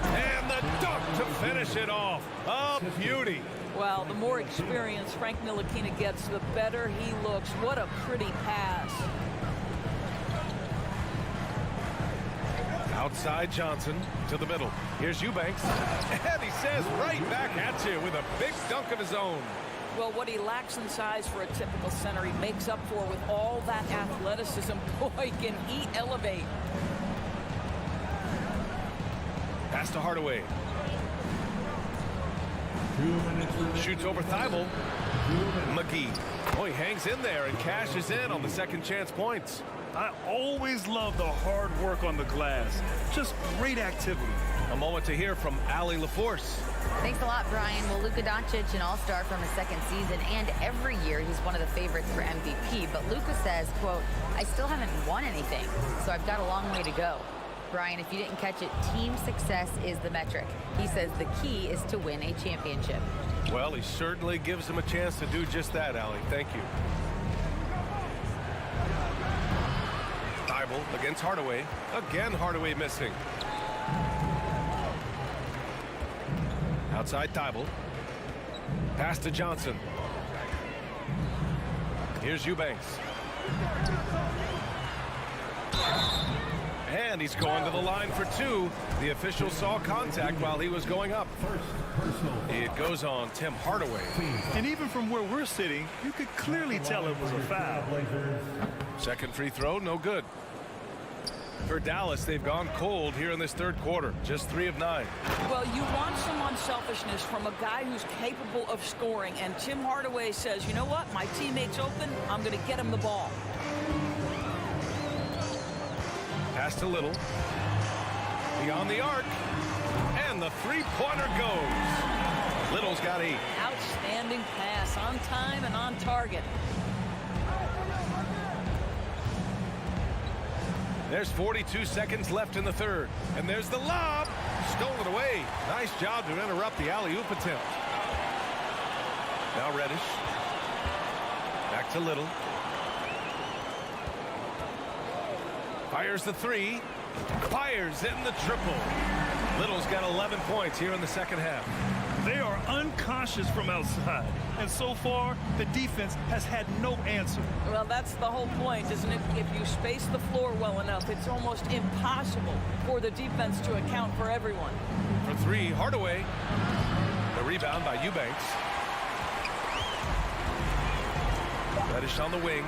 And the dunk to finish it off. A beauty. Well, the more experience Frank Ntilikina gets, the better he looks. What a pretty pass. Outside Johnson to the middle. Here's Eubanks. And he says right back at you with a big dunk of his own. Well, what he lacks in size for a typical center, he makes up for with all that athleticism. Boy, can he elevate. Pass to Hardaway. Shoots over Thibault. McGee. Oh, he hangs in there and cashes in on the second chance points. I always love the hard work on the glass. Just great activity. A moment to hear from Allie LaForce. Thanks a lot, Brian. Well, Luka Doncic, an all-star from his second season, and every year he's one of the favorites for MVP. But Luka says, quote, I still haven't won anything, so I've got a long way to go. Brian, if you didn't catch it, team success is the metric. He says the key is to win a championship. Well, he certainly gives him a chance to do just that, Allie. Thank you. Thibault against Hardaway. Again, Hardaway missing. Outside Thibault. Pass to Johnson. Here's Eubanks. And he's going to the line for 2. The official saw contact while he was going up. It goes on Tim Hardaway. And even from where we're sitting, you could clearly tell it was a foul. Second free throw, no good. For Dallas, they've gone cold here in this third quarter. Just 3 of 9. Well, you want some unselfishness from a guy who's capable of scoring. And Tim Hardaway says, you know what? My teammate's open. I'm going to get him the ball. Pass to Little. Beyond the arc. And the three-pointer goes. Little's got 8. Outstanding pass, on time and on target. There's 42 seconds left in the third. And there's the lob. Stolen away. Nice job to interrupt the alley-oop attempt. Now Reddish. Back to Little. Fires the 3. Fires in the triple. Little's got 11 points here in the second half. They are unconscious from outside. And so far, the defense has had no answer. Well, that's the whole point, isn't it? If you space the floor well enough, it's almost impossible for the defense to account for everyone. For 3, Hardaway. The rebound by Eubanks. Reddish on the wing.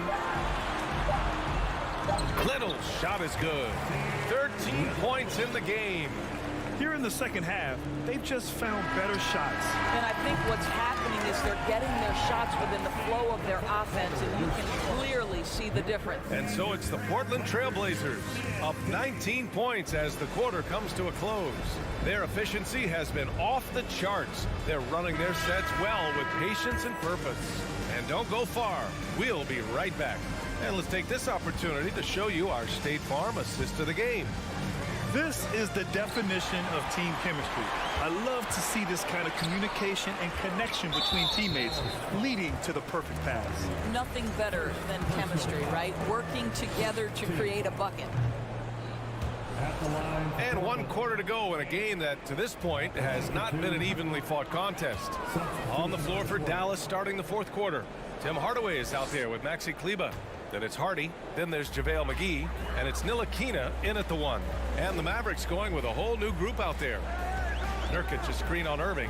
Little shot is good. 13 points in the game. Here in the second half, they've just found better shots. And I think what's happening is they're getting their shots within the flow of their offense, and you can clearly see the difference. And so it's the Portland Trailblazers up 19 points as the quarter comes to a close. Their efficiency has been off the charts. They're running their sets well with patience and purpose. And don't go far. We'll be right back. And let's take this opportunity to show you our State Farm assist of the game. This is the definition of team chemistry. I love to see this kind of communication and connection between teammates leading to the perfect pass. Nothing better than chemistry, right? Working together to create a bucket. And 1 quarter to go in a game that, to this point, has not been an evenly fought contest. On the floor for Dallas starting the 4th quarter. Tim Hardaway is out there with Maxi Kleber. Then it's Hardy. Then there's JaVale McGee. And it's Ntilikina in at the 1. And the Mavericks going with a whole new group out there. Nurkic, a screen on Irving.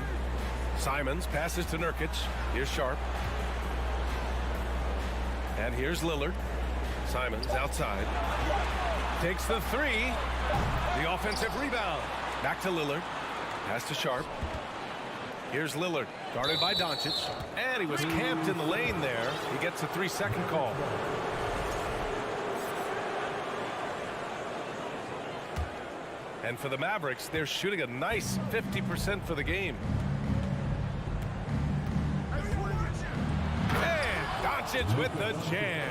Simons passes to Nurkic. Here's Sharp. And here's Lillard. Simons outside. Takes the 3. The offensive rebound. Back to Lillard. Pass to Sharp. Here's Lillard, guarded by Doncic. And he was camped in the lane there. He gets a 3-second call. And for the Mavericks, they're shooting a nice 50% for the game. And Doncic with the jam.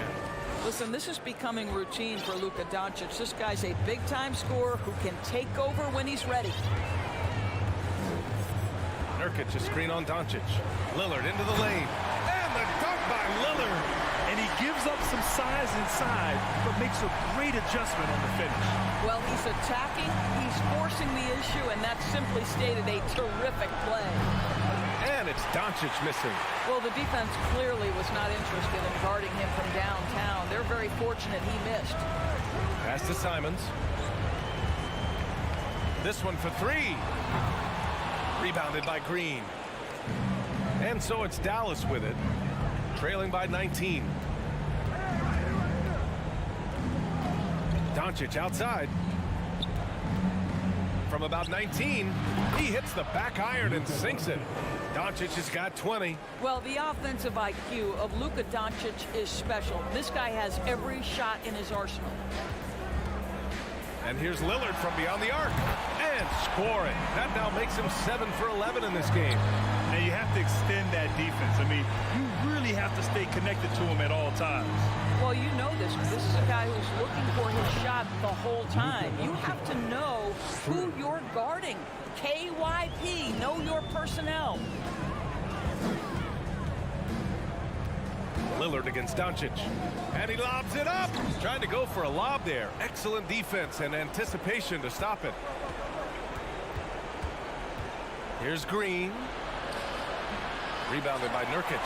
Listen, this is becoming routine for Luka Doncic. This guy's a big-time scorer who can take over when he's ready. Nurkic, a screen on Doncic. Lillard into the lane. And the dunk by Lillard. And he gives up some size inside, but makes a great adjustment on the finish. Well, he's attacking, he's forcing the issue, and that's simply stated a terrific play. And it's Doncic missing. Well, the defense clearly was not interested in guarding him from downtown. They're very fortunate he missed. Pass to Simons. This one for 3. Rebounded by Green. And so it's Dallas with it, trailing by 19. Doncic outside. From about 19, he hits the back iron and sinks it. Doncic has got 20. Well, the offensive IQ of Luka Doncic is special. This guy has every shot in his arsenal. And here's Lillard from beyond the arc. And scoring. That now makes him 7 for 11 in this game. Now you have to extend that defense. I mean, you really have to stay connected to him at all times. Well, you know this. This is a guy who's looking for his shot the whole time. You have to know who you're guarding. KYP, know your personnel. Lillard against Doncic. And he lobs it up. Trying to go for a lob there. Excellent defense and anticipation to stop it. Here's Green. Rebounded by Nurkic.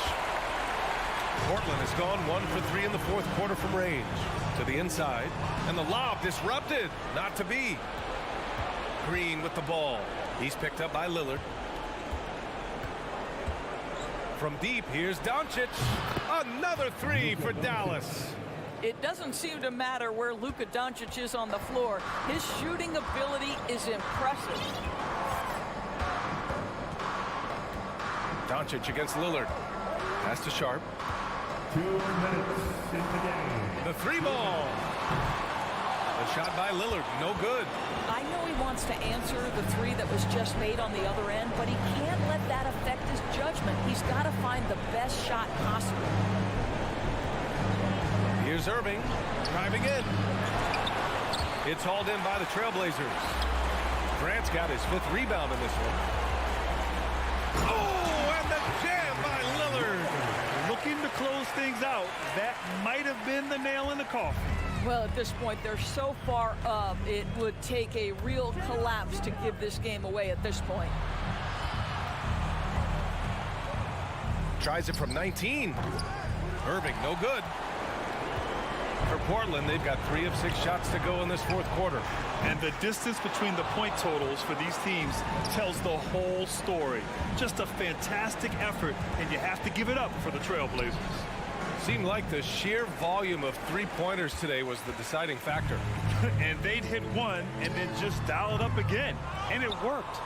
Portland has gone 1 for 3 in the 4th quarter from range. To the inside. And the lob disrupted. Not to be. Green with the ball. He's picked up by Lillard. From deep, here's Doncic. Another 3 for Dallas. It doesn't seem to matter where Luka Doncic is on the floor. His shooting ability is impressive. Doncic against Lillard. Pass to Sharp. 2 minutes in the game. The 3 ball. A shot by Lillard. No good. I know he wants to answer the 3 that was just made on the other end, but he can't let that affect his judgment. He's got to find the best shot possible. Here's Irving driving in. It's hauled in by the Trailblazers. Grant's got his 5th rebound in this one. Oh, and the jam by Lillard. Looking to close things out. That might have been the nail in the coffin. Well, at this point, they're so far up, it would take a real collapse to give this game away at this point. Tries it from 19. Irving, no good. For Portland, they've got 3 of 6 shots to go in this 4th quarter. And the distance between the point totals for these teams tells the whole story. Just a fantastic effort, and you have to give it up for the Trailblazers. Seemed like the sheer volume of three-pointers today was the deciding factor. And they'd hit one and then just dial it up again. And it worked.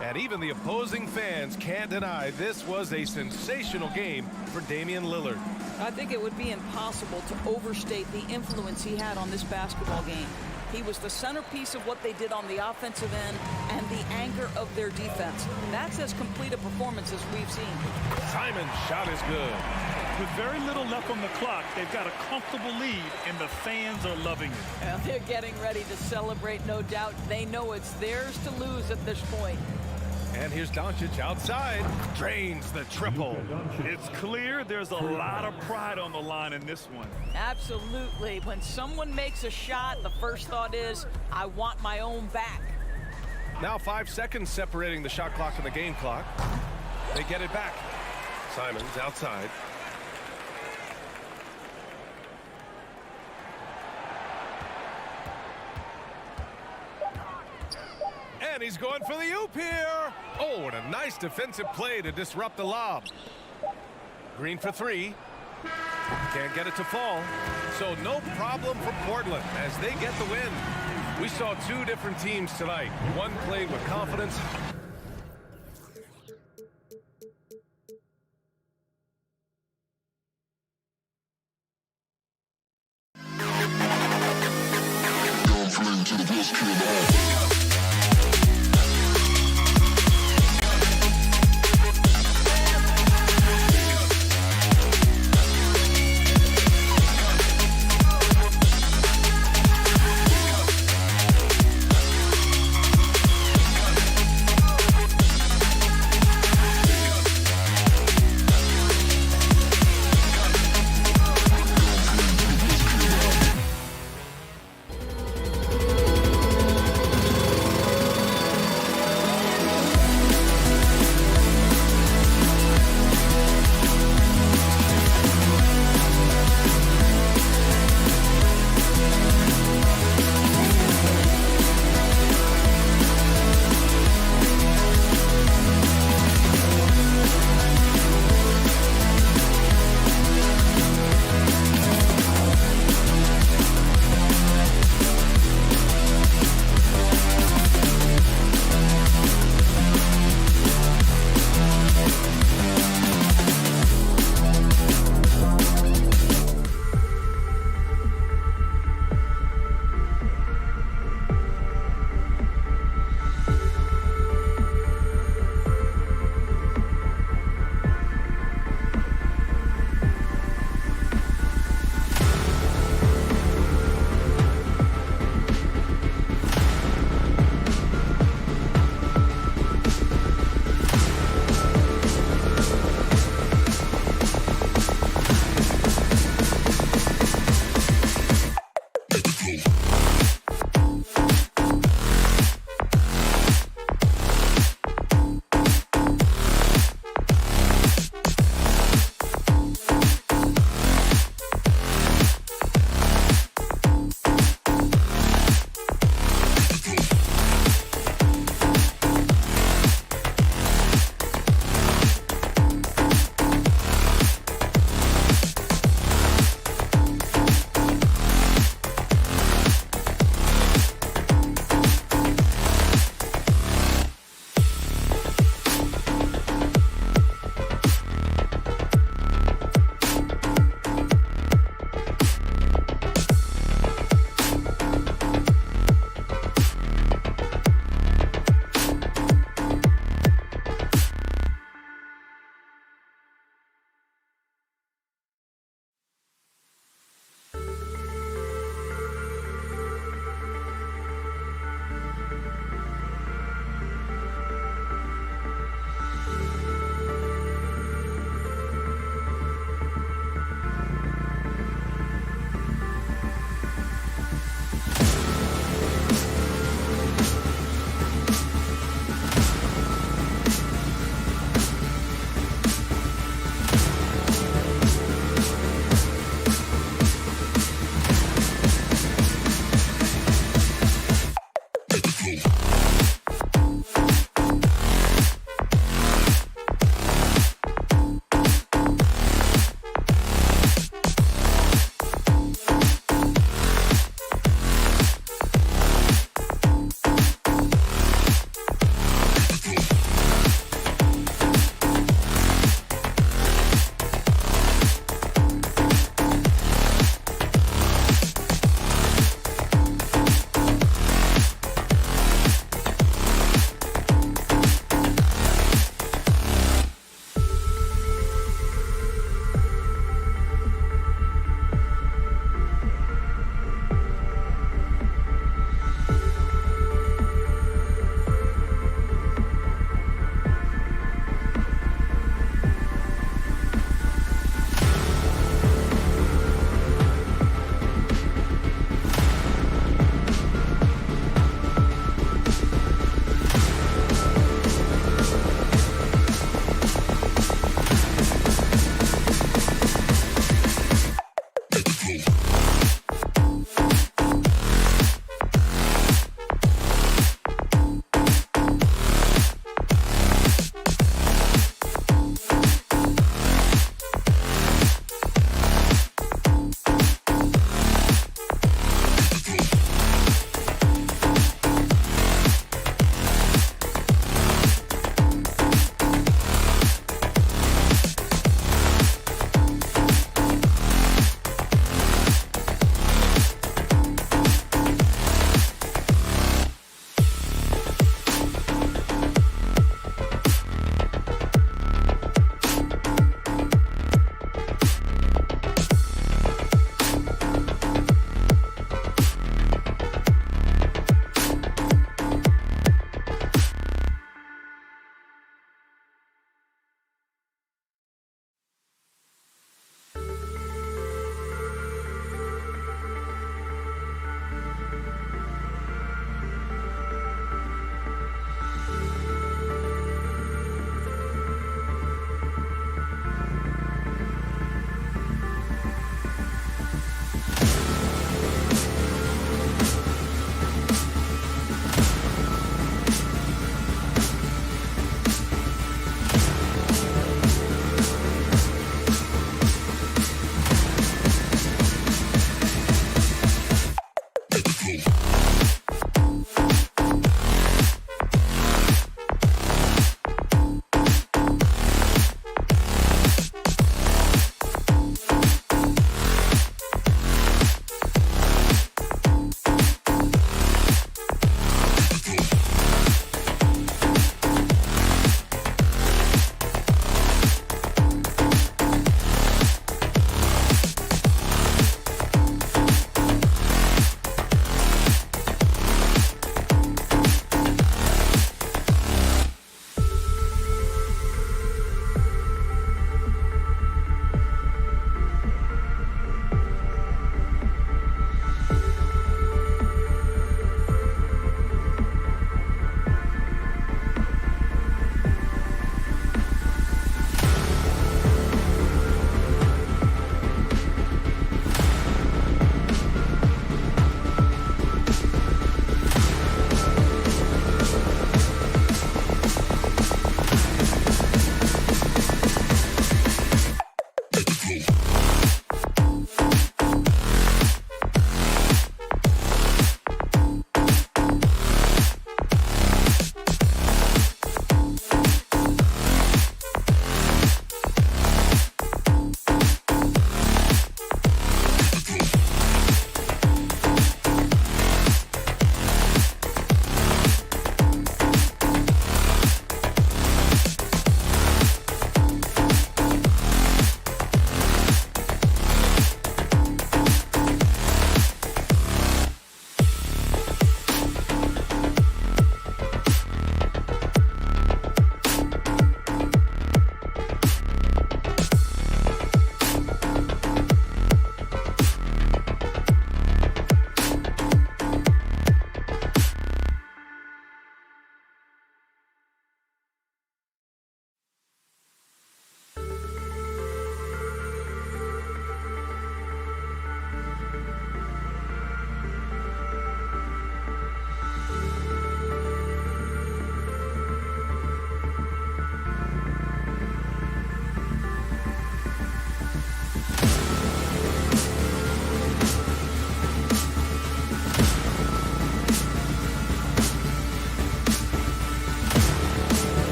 And even the opposing fans can't deny this was a sensational game for Damian Lillard. I think it would be impossible to overstate the influence he had on this basketball game. He was the centerpiece of what they did on the offensive end and the anchor of their defense. That's as complete a performance as we've seen. Simon's shot is good. With very little left on the clock, they've got a comfortable lead, and the fans are loving it. And they're getting ready to celebrate, no doubt. They know it's theirs to lose at this point. And here's Doncic outside. Drains the triple. It's clear there's a lot of pride on the line in this one. Absolutely. When someone makes a shot, the first thought is, I want my own back. Now 5 seconds separating the shot clock and the game clock. They get it back. Simon's outside. And he's going for the oop here. Oh, and a nice defensive play to disrupt the lob. Green for three. Can't get it to fall. So no problem for Portland as they get the win. We saw two different teams tonight. One played with confidence.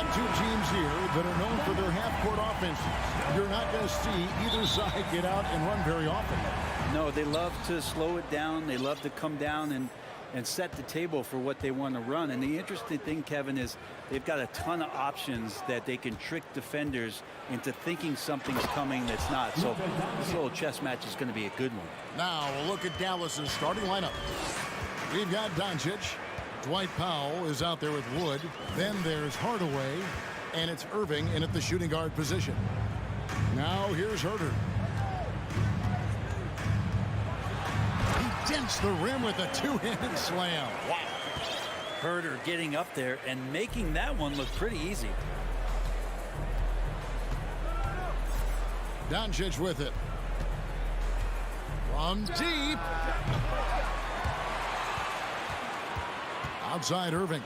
got two teams here that are known for their half-court offenses. You're not going to see either side get out and run very often. No, they love to slow it down. They love to come down and set the table for what they want to run. And the interesting thing, Kevin, is they've got a ton of options that they can trick defenders into thinking something's coming that's not. So this little chess match is going to be a good one. Now we'll look at Dallas's starting lineup. We've got Doncic. Dwight Powell is out there with Wood. Then there's Hardaway. And it's Irving in at the shooting guard position. Now here's Herter. He dents the rim with a two-handed slam. Wow. Herter getting up there and making that one look pretty easy. Doncic with it. From deep. Outside Irving.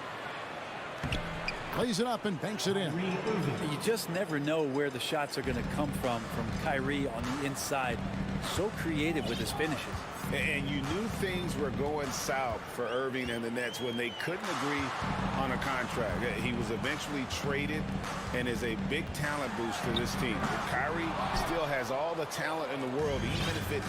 Lays it up and banks it in. You just never know where the shots are going to come from Kyrie on the inside. So creative with his finishes. And you knew things were going south for Irving and the Nets when they couldn't agree on a contract. He was eventually traded and is a big talent boost to this team. Kyrie still has all the talent in the world, even if it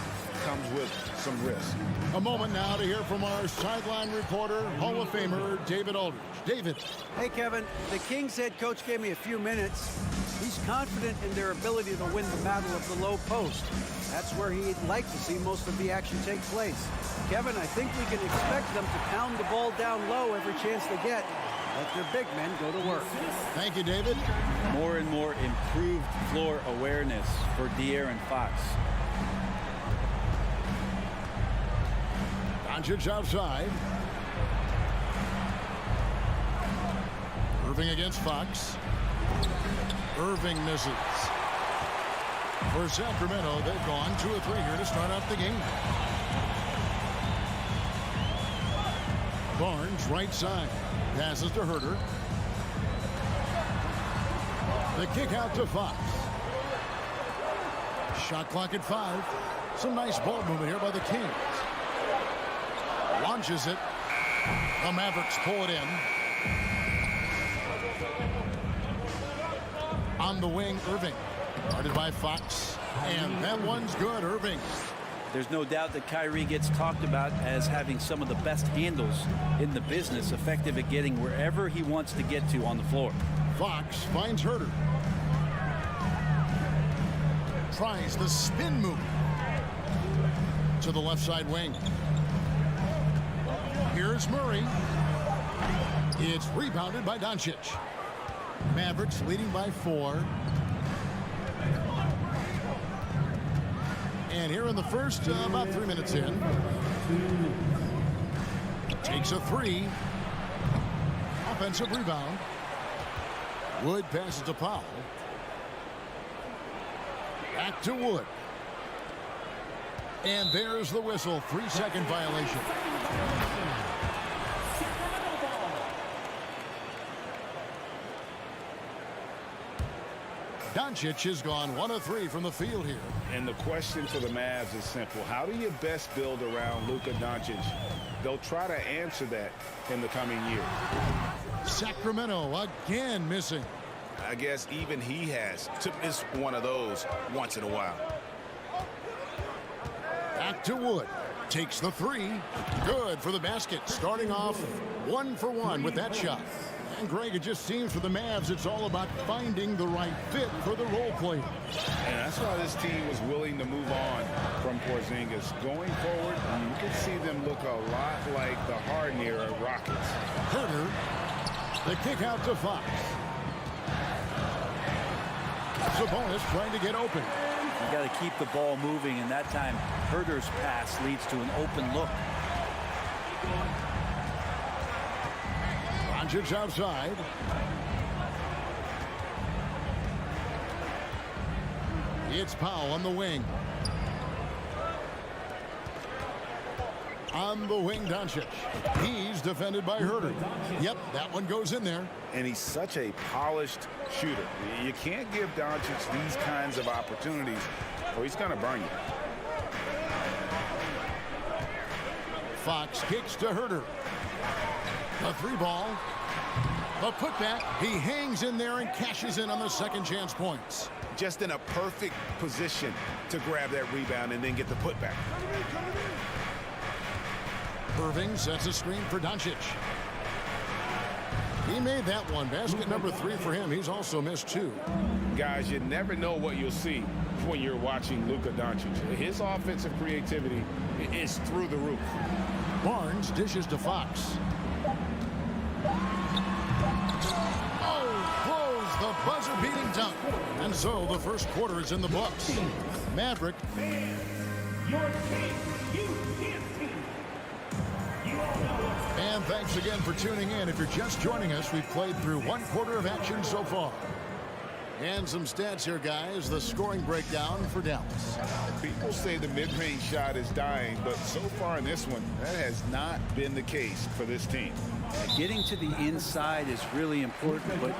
comes with some risk. A moment now to hear from our sideline reporter, Hall of Famer David Aldridge. David. Hey, Kevin. The Kings head coach gave me a few minutes. He's confident in their ability to win the battle of the low post. That's where he'd like to see most of the action take place. Kevin, I think we can expect them to pound the ball down low every chance they get. Let their big men go to work. Thank you, David. More and more improved floor awareness for De'Aaron Fox. Doncic outside. Irving against Fox. Irving misses. For Sacramento, they've gone 2 of 3 here to start out the game. Barnes right side. Passes to Herter. The kick out to Fox. Shot clock at 5. Some nice ball movement here by the Kings. Launches it. The Mavericks pull it in. On the wing, Irving. Guarded by Fox. And that one's good, Irving. There's no doubt that Kyrie gets talked about as having some of the best handles in the business, effective at getting wherever he wants to get to on the floor. Fox finds Herter. Tries the spin move to the left side wing. Here's Murray. It's rebounded by Doncic. Mavericks leading by 4. And here in the first, about 3 minutes in. Takes a 3. Offensive rebound. Wood passes to Powell. Back to Wood. And there's the whistle. 3-second violation. Doncic has gone 1 of 3 from the field here. And the question for the Mavs is simple. How do you best build around Luka Doncic? They'll try to answer that in the coming year. Sacramento again missing. I guess even he has to miss one of those once in a while. Back to Wood. Takes the 3. Good for the basket. Starting off 1 for 1 with that shot. And Greg, it just seems for the Mavs, it's all about finding the right fit for the role player. And that's why this team was willing to move on from Porzingis. Going forward, you can see them look a lot like the Harden era Rockets. Herter, the kick out to Fox. Sabonis trying to get open. You got to keep the ball moving, and that time Herter's pass leads to an open look. Doncic outside. It's Powell on the wing. On the wing, Doncic. He's defended by Herter. Yep, that one goes in there. And he's such a polished shooter. You can't give Doncic these kinds of opportunities or he's going to burn you. Fox kicks to Herter. The 3 ball. The putback, he hangs in there and cashes in on the second chance points. Just in a perfect position to grab that rebound and then get the putback. Irving sets a screen for Doncic. He made that one. Basket number 3 for him. He's also missed 2. Guys, you never know what you'll see when you're watching Luka Doncic. His offensive creativity is through the roof. Barnes dishes to Fox. Oh, throws the buzzer-beating dunk. And so the first quarter is in the books. Maverick. And thanks again for tuning in. If you're just joining us, we've played through 1 quarter of action so far. And some stats here, guys. The scoring breakdown for Dallas. People say the mid-range shot is dying, but so far in this one, that has not been the case for this team. Getting to the inside is really important, but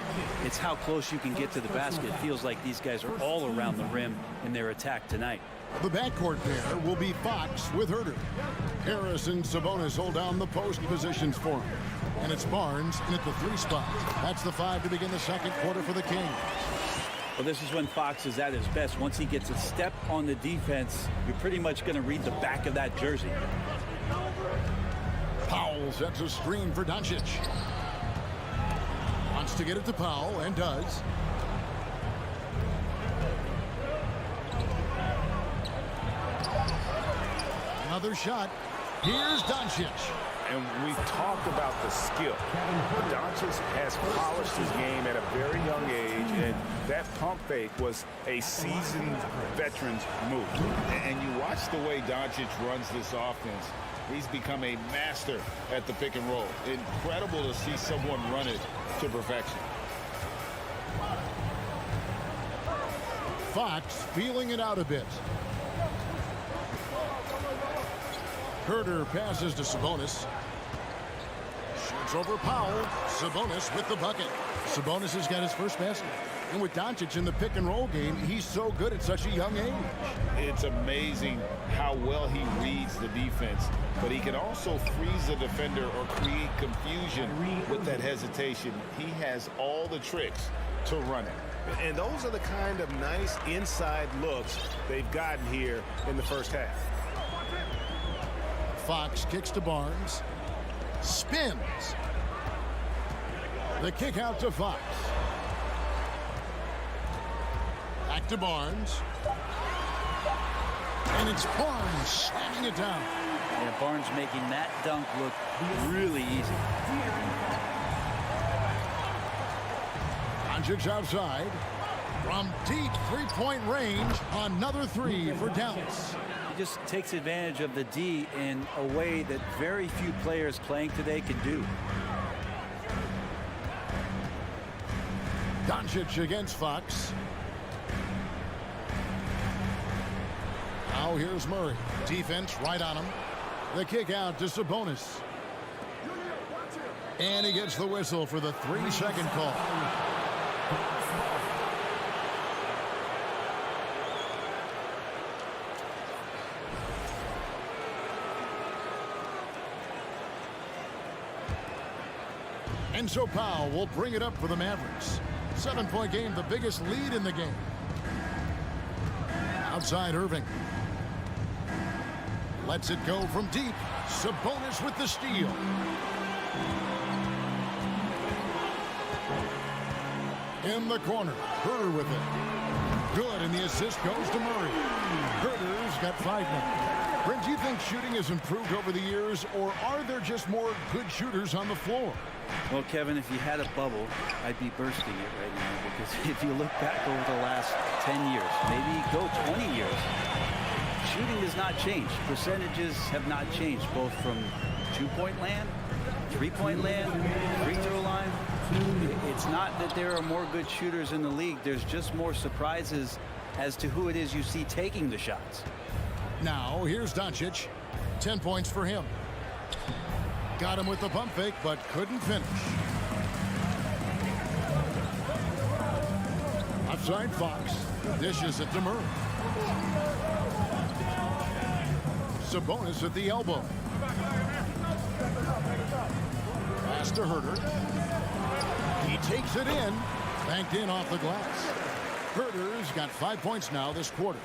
it's how close you can get to the basket. It feels like these guys are all around the rim in their attack tonight. The backcourt pair will be Fox with Herter. Harris and Sabonis hold down the post positions for him. And it's Barnes in at the 3 spot. That's the 5 to begin the second quarter for the Kings. Well, this is when Fox is at his best. Once he gets a step on the defense, you're pretty much going to read the back of that jersey. Powell sets a screen for Doncic. Wants to get it to Powell and does. Another shot. Here's Doncic. And we've talked about the skill. Doncic has polished his game at a very young age, and that pump fake was a seasoned veteran's move. And you watch the way Doncic runs this offense. He's become a master at the pick and roll. Incredible to see someone run it to perfection. Fox feeling it out a bit. Herter passes to Sabonis. Shoots over Powell. Sabonis with the bucket. Sabonis has got his first basket. And with Doncic in the pick and roll game, he's so good at such a young age. It's amazing how well he reads the defense, but he can also freeze the defender or create confusion with that hesitation. He has all the tricks to run it. And those are the kind of nice inside looks they've gotten here in the first half. Fox kicks to Barnes. Spins. The kick out to Fox. Back to Barnes. And it's Barnes slamming it down. And Barnes making that dunk look really easy. Doncic outside. From deep three-point range, another 3 for Dallas. Just takes advantage of the D in a way that very few players playing today can do. Doncic against Fox. Now here's Murray. Defense right on him. The kick out to Sabonis. And he gets the whistle for the 3-second call. And so Powell will bring it up for the Mavericks. 7-point game, the biggest lead in the game. Outside Irving. Lets it go from deep. Sabonis with the steal. In the corner. Herter with it. Good, and the assist goes to Murray. Herter's got 5 now. Brent, do you think shooting has improved over the years, or are there just more good shooters on the floor? Well, Kevin, if you had a bubble, I'd be bursting it right now, because if you look back over the last 10 years, maybe go 20 years, shooting has not changed. Percentages have not changed, both from 2-point land, 3-point land, free throw line. It's not that there are more good shooters in the league. There's just more surprises as to who it is you see taking the shots. Now, here's Doncic. 10 points for him. Got him with the pump fake, but couldn't finish. Outside Fox. Dishes it to Murray. Sabonis at the elbow. Pass to Herter. He takes it in. Banked in off the glass. Herter's got 5 points now this quarter.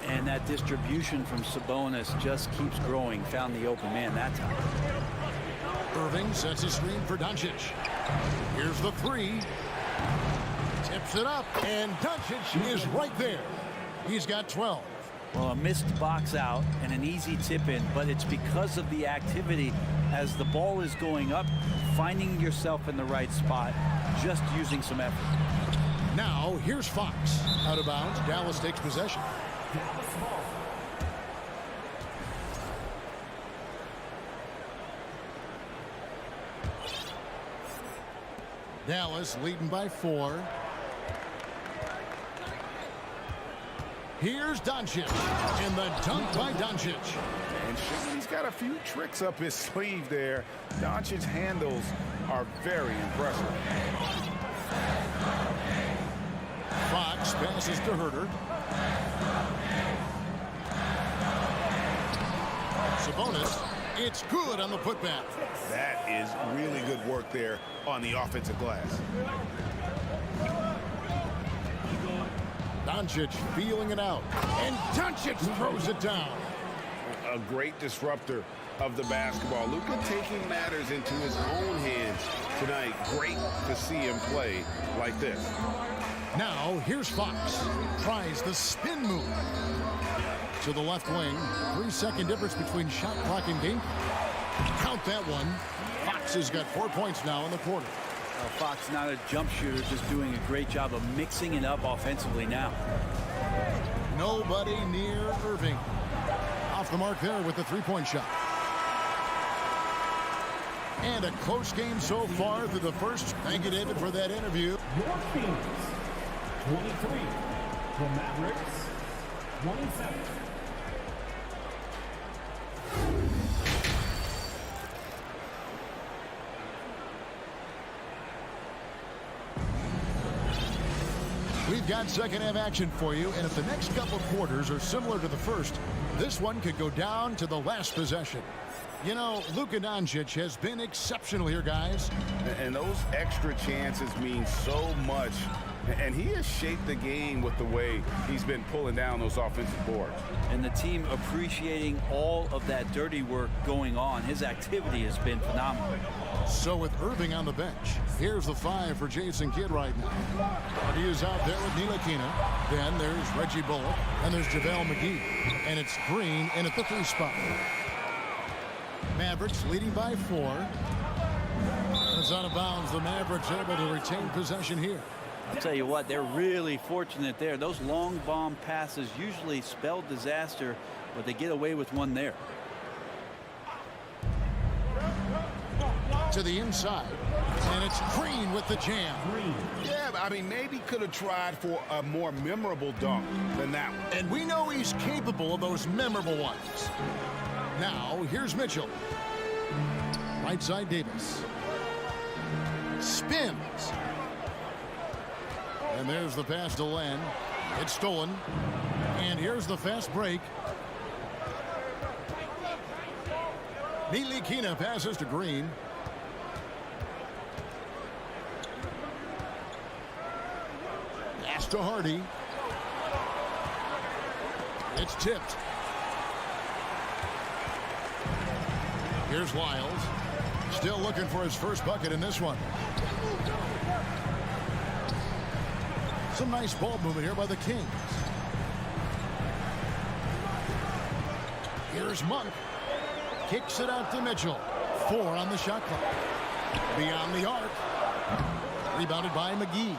And that distribution from Sabonis just keeps growing. Found the open man that time. Irving sets a screen for Doncic. Here's the three. Tips it up, and Doncic is right there. He's got 12. Well, a missed box out and an easy tip in, but it's because of the activity as the ball is going up, finding yourself in the right spot, just using some effort. Now, here's Fox. Out of bounds, Dallas takes possession. Dallas leading by 4. Here's Doncic, and the dunk by Doncic. And he's got a few tricks up his sleeve there. Doncic's handles are very impressive. Fox passes to Herter. Sabonis, it's good on the putback. That is really good work there on the offensive glass. Doncic feeling it out, and Doncic throws it down. A great disruptor of the basketball. Luka taking matters into his own hands tonight. Great to see him play like this. Now, here's Fox. Tries the spin move. To the left wing. 3-second difference between shot clock and game. Count that one. Fox has got 4 points now in the quarter. Fox, not a jump shooter, just doing a great job of mixing it up offensively now. Nobody near Irving. Off the mark there with the three-point shot. And a close game so far through the first. Thank you, David, for that interview. Your Phoenix, 23. The Mavericks, 27. We've got second half action for you, and if the next couple quarters are similar to the first, this one could go down to the last possession. You know, Luka Doncic has been exceptional here, guys. And those extra chances mean so much. And he has shaped the game with the way he's been pulling down those offensive boards. And the team appreciating all of that dirty work going on. His activity has been phenomenal. So with Irving on the bench, here's the 5 for Jason Kidd right now. He is out there with Ntilikina. Then there's Reggie Bullock. And there's JaVale McGee. And it's Green in at the 3 spot. Mavericks leading by 4. It's out of bounds. The Mavericks able to retain possession here. I'll tell you what, they're really fortunate there. Those long bomb passes usually spell disaster, but they get away with one there. To the inside, and it's Green with the jam. Yeah, I mean, maybe could have tried for a more memorable dunk than that one. And we know he's capable of those memorable ones. Now, here's Mitchell. Right side, Davis. Spins. And there's the pass to Len. It's stolen. And here's the fast break. Ntilikina passes to Green. Pass to Hardy. It's tipped. Here's Lyles. Still looking for his first bucket in this one. Some nice ball movement here by the Kings. Here's Monk. Kicks it out to Mitchell. 4 on the shot clock. Beyond the arc. Rebounded by McGee.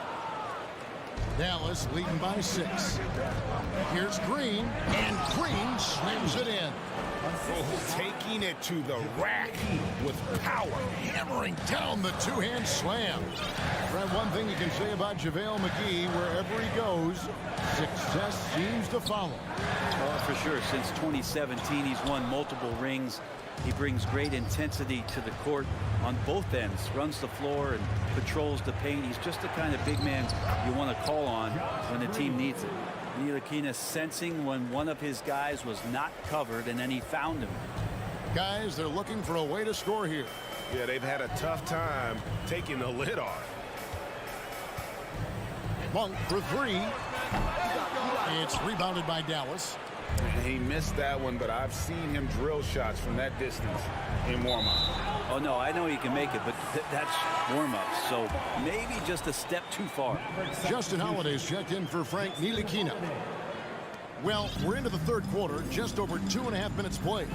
Dallas leading by 6. Here's Green, and Green slams it in. Taking it to the rack with power. Hammering down the two-hand slam. Fred, one thing you can say about JaVale McGee, wherever he goes, success seems to follow. Well, for sure. Since 2017, he's won multiple rings. He brings great intensity to the court on both ends. Runs the floor and patrols the paint. He's just the kind of big man you want to call on when the team needs it. Ntilikina sensing when one of his guys was not covered, and then he found him. Guys, they're looking for a way to score here. Yeah, they've had a tough time taking the lid off. Monk for three. It's rebounded by Dallas. He missed that one, but I've seen him drill shots from that distance in warm-up. Oh, no, I know he can make it, but that's warm-up, so maybe just a step too far. Justin Holiday's checked in for Frank Ntilikina. Well, we're into the third quarter, just over 2.5 minutes played.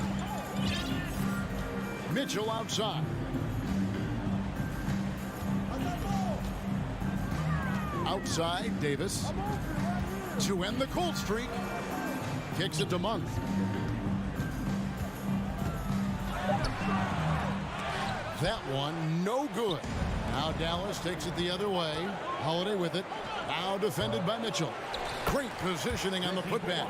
Mitchell outside. Outside, Davis. To end the cold streak. Kicks it to Monk. That one, no good. Now Dallas takes it the other way. Holiday with it. Now defended by Mitchell. Great positioning on the putback.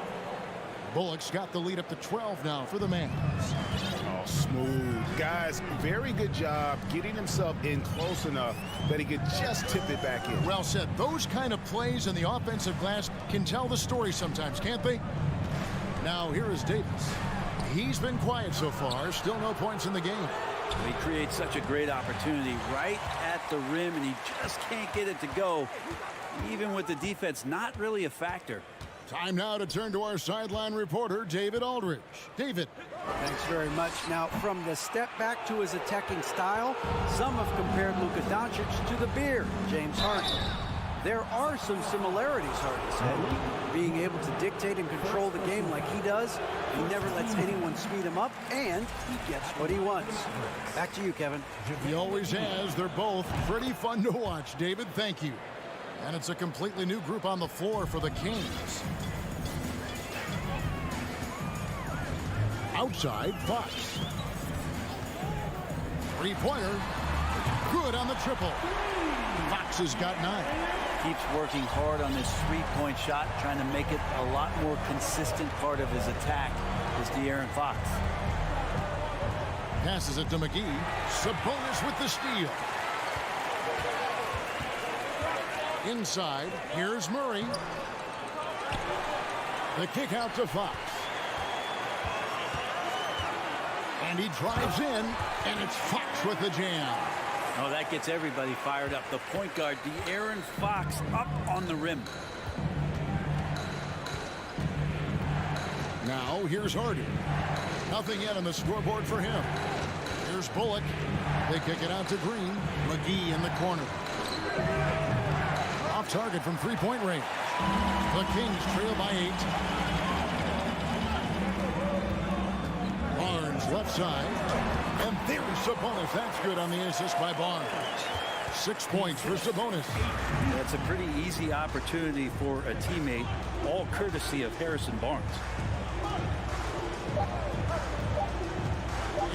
Bullock's got the lead up to 12 now for the Mavs. Oh, smooth. Guys, very good job getting himself in close enough that he could just tip it back in. Well said. Those kind of plays in the offensive glass can tell the story sometimes, can't they? Now here is Davis. He's been quiet so far. Still no points in the game. He creates such a great opportunity right at the rim, and he just can't get it to go. Even with the defense not really a factor. Time now to turn to our sideline reporter, David Aldridge. David. Thanks very much. Now, from the step back to his attacking style, some have compared Luka Doncic to the Beard, James Harden. There are some similarities, Harden said. Being able to dictate and control the game like he does, he never lets anyone speed him up, and he gets what he wants. Back to you, Kevin. He always has. They're both pretty fun to watch, David. Thank you. And it's a completely new group on the floor for the Kings. Outside, Fox. Three-pointer. Good on the triple. Fox has got 9. Keeps working hard on this three-point shot, trying to make it a lot more consistent part of his attack is De'Aaron Fox. Passes it to McGee. Sabonis with the steal. Inside, here's Murray. The kick out to Fox. And he drives in, and it's Fox with the jam. Oh, that gets everybody fired up. The point guard, De'Aaron Fox, up on the rim. Now, here's Harden. Nothing yet on the scoreboard for him. Here's Bullock. They kick it out to Green. McGee in the corner. Off target from three-point range. The Kings trail by 8. Barnes left side. And there's Sabonis. That's good on the assist by Barnes. 6 points for Sabonis. That's a pretty easy opportunity for a teammate, all courtesy of Harrison Barnes.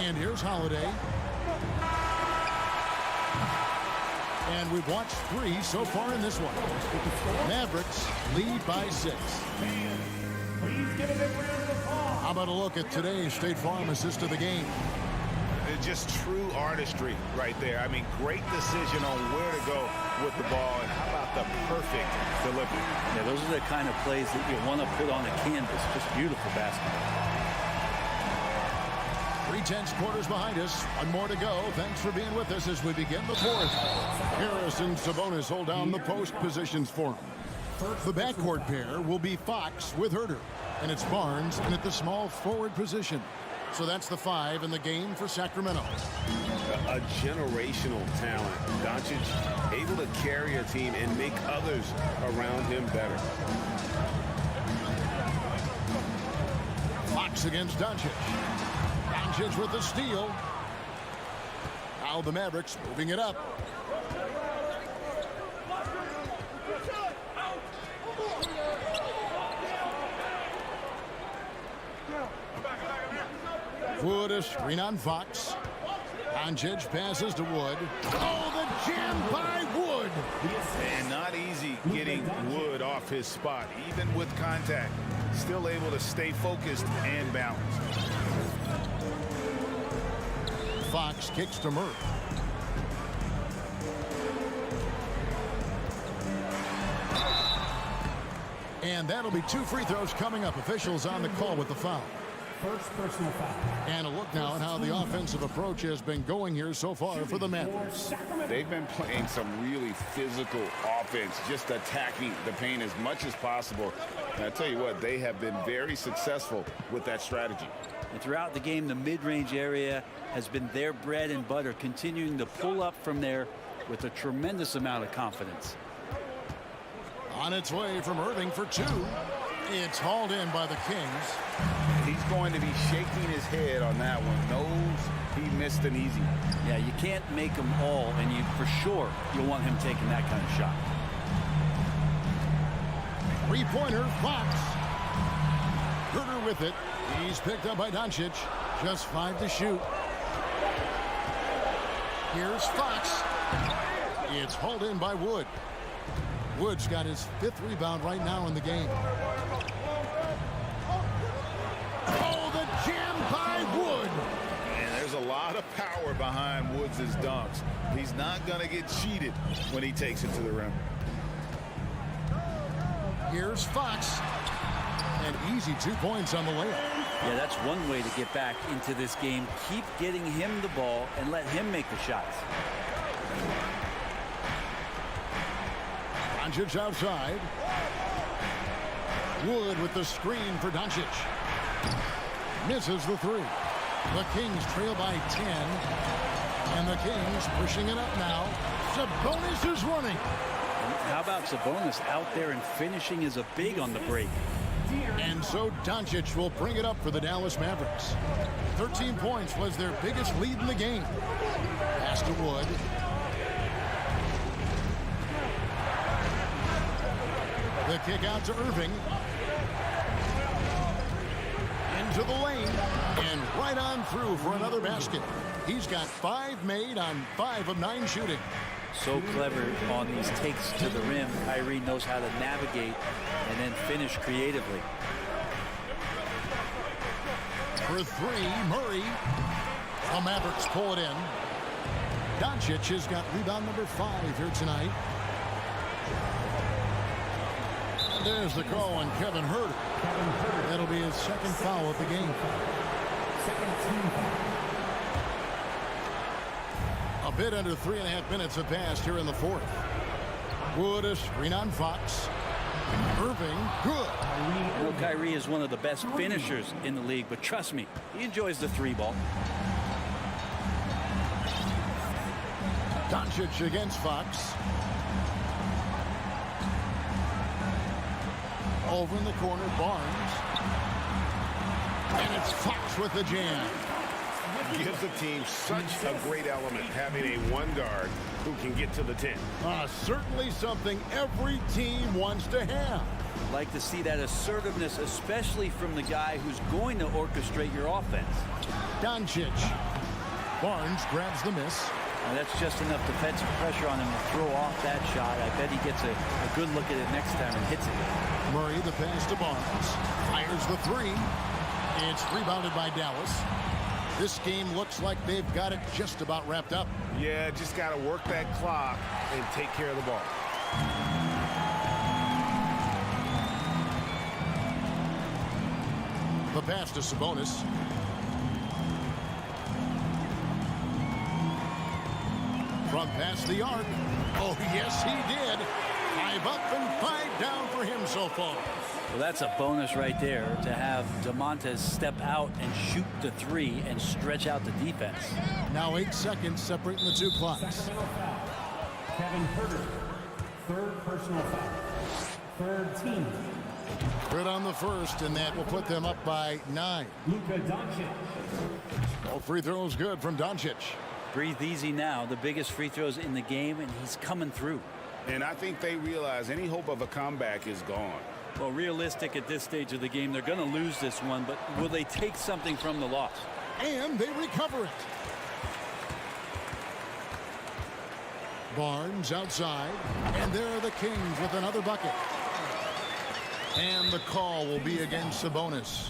And here's Holiday. And we've watched 3 so far in this one. Mavericks lead by 6. How about a look at today's State Farm assist of the game? Just true artistry right there. I mean, great decision on where to go with the ball, and how about the perfect delivery? Yeah, those are the kind of plays that you want to put on the canvas. Just beautiful basketball. 3/10 quarters behind us. One more to go. Thanks for being with us as we begin the fourth. Harris and Sabonis hold down the post positions for him. The backcourt pair will be Fox with Herter, and it's Barnes in at the small forward position. So that's the 5 in the game for Sacramento. A generational talent. Doncic able to carry a team and make others around him better. Fox against Doncic. Doncic with the steal. Now the Mavericks moving it up. Wood a screen on Fox. Doncic passes to Wood. Oh, the jam by Wood. And not easy getting Wood off his spot, even with contact. Still able to stay focused and balanced. Fox kicks to Murray. And that'll be 2 free throws coming up. Officials on the call with the foul. First personal foul. And a look now at how the offensive approach has been going here so far for the Mavericks. They've been playing some really physical offense, just attacking the paint as much as possible. And I tell you what, they have been very successful with that strategy. And throughout the game, the mid-range area has been their bread and butter, continuing to pull up from there with a tremendous amount of confidence. On its way from Irving for two. It's hauled in by the Kings. He's going to be shaking his head on that one. Knows he missed an easy. Yeah, you can't make them all, and you for sure you'll want him taking that kind of shot. Three-pointer, Fox. Herter with it. He's picked up by Doncic. Just 5 to shoot. Here's Fox. It's hauled in by Wood. Wood's got his 5th rebound right now in the game. Oh, the jam by Wood. And there's a lot of power behind Woods' dunks. He's not going to get cheated when he takes it to the rim. Here's Fox. And easy 2 points on the layup. Yeah, that's one way to get back into this game. Keep getting him the ball and let him make the shots. Doncic outside. Wood with the screen for Doncic. Misses the three. The Kings trail by 10. And the Kings pushing it up now. Sabonis is running. How about Sabonis out there and finishing as a big on the break? And so Doncic will bring it up for the Dallas Mavericks. 13 points was their biggest lead in the game. Pass to Wood. The kick out to Irving. Into the lane. And right on through for another basket. He's got 5 made on 5 of 9 shooting. So clever on these takes to the rim. Kyrie knows how to navigate and then finish creatively. For 3, Murray. The Mavericks pull it in. Doncic has got rebound number 5 here tonight. There's the call on Kevin Herter. That'll be his 2nd foul of the game. A bit under 3.5 minutes have passed here in the 4th. Wood is screen on Fox. Irving, good. Well, Kyrie is one of the best finishers in the league, but trust me, he enjoys the 3 ball. Doncic against Fox. Over in the corner, Barnes. And it's Fox with the jam. Gives the team such a great element, having a 1 guard who can get to the 10. Certainly something every team wants to have. Like to see that assertiveness, especially from the guy who's going to orchestrate your offense. Doncic. Barnes grabs the miss. And that's just enough defensive pressure on him to throw off that shot. I bet he gets a good look at it next time and hits it. Murray, the pass to Barnes. Fires the 3. It's rebounded by Dallas. This game looks like they've got it just about wrapped up. Yeah, just got to work that clock and take care of the ball. The pass to Sabonis. From past the arc. Oh, yes, he did. 5 up and 5 down for him so far. Well, that's a bonus right there to have DeMontes step out and shoot the 3 and stretch out the defense. Now 8 seconds separating the 2 clocks. Kevin Herter, 3rd personal foul. 3rd team. Good on the first, and that will put them up by 9. Luka Doncic. All free throws good from Doncic. Breathe easy now. The biggest free throws in the game, and he's coming through. And I think they realize any hope of a comeback is gone. Well, realistic at this stage of the game, they're going to lose this one, but will they take something from the loss? And they recover it. Barnes outside, and there are the Kings with another bucket. And the call will be against Sabonis.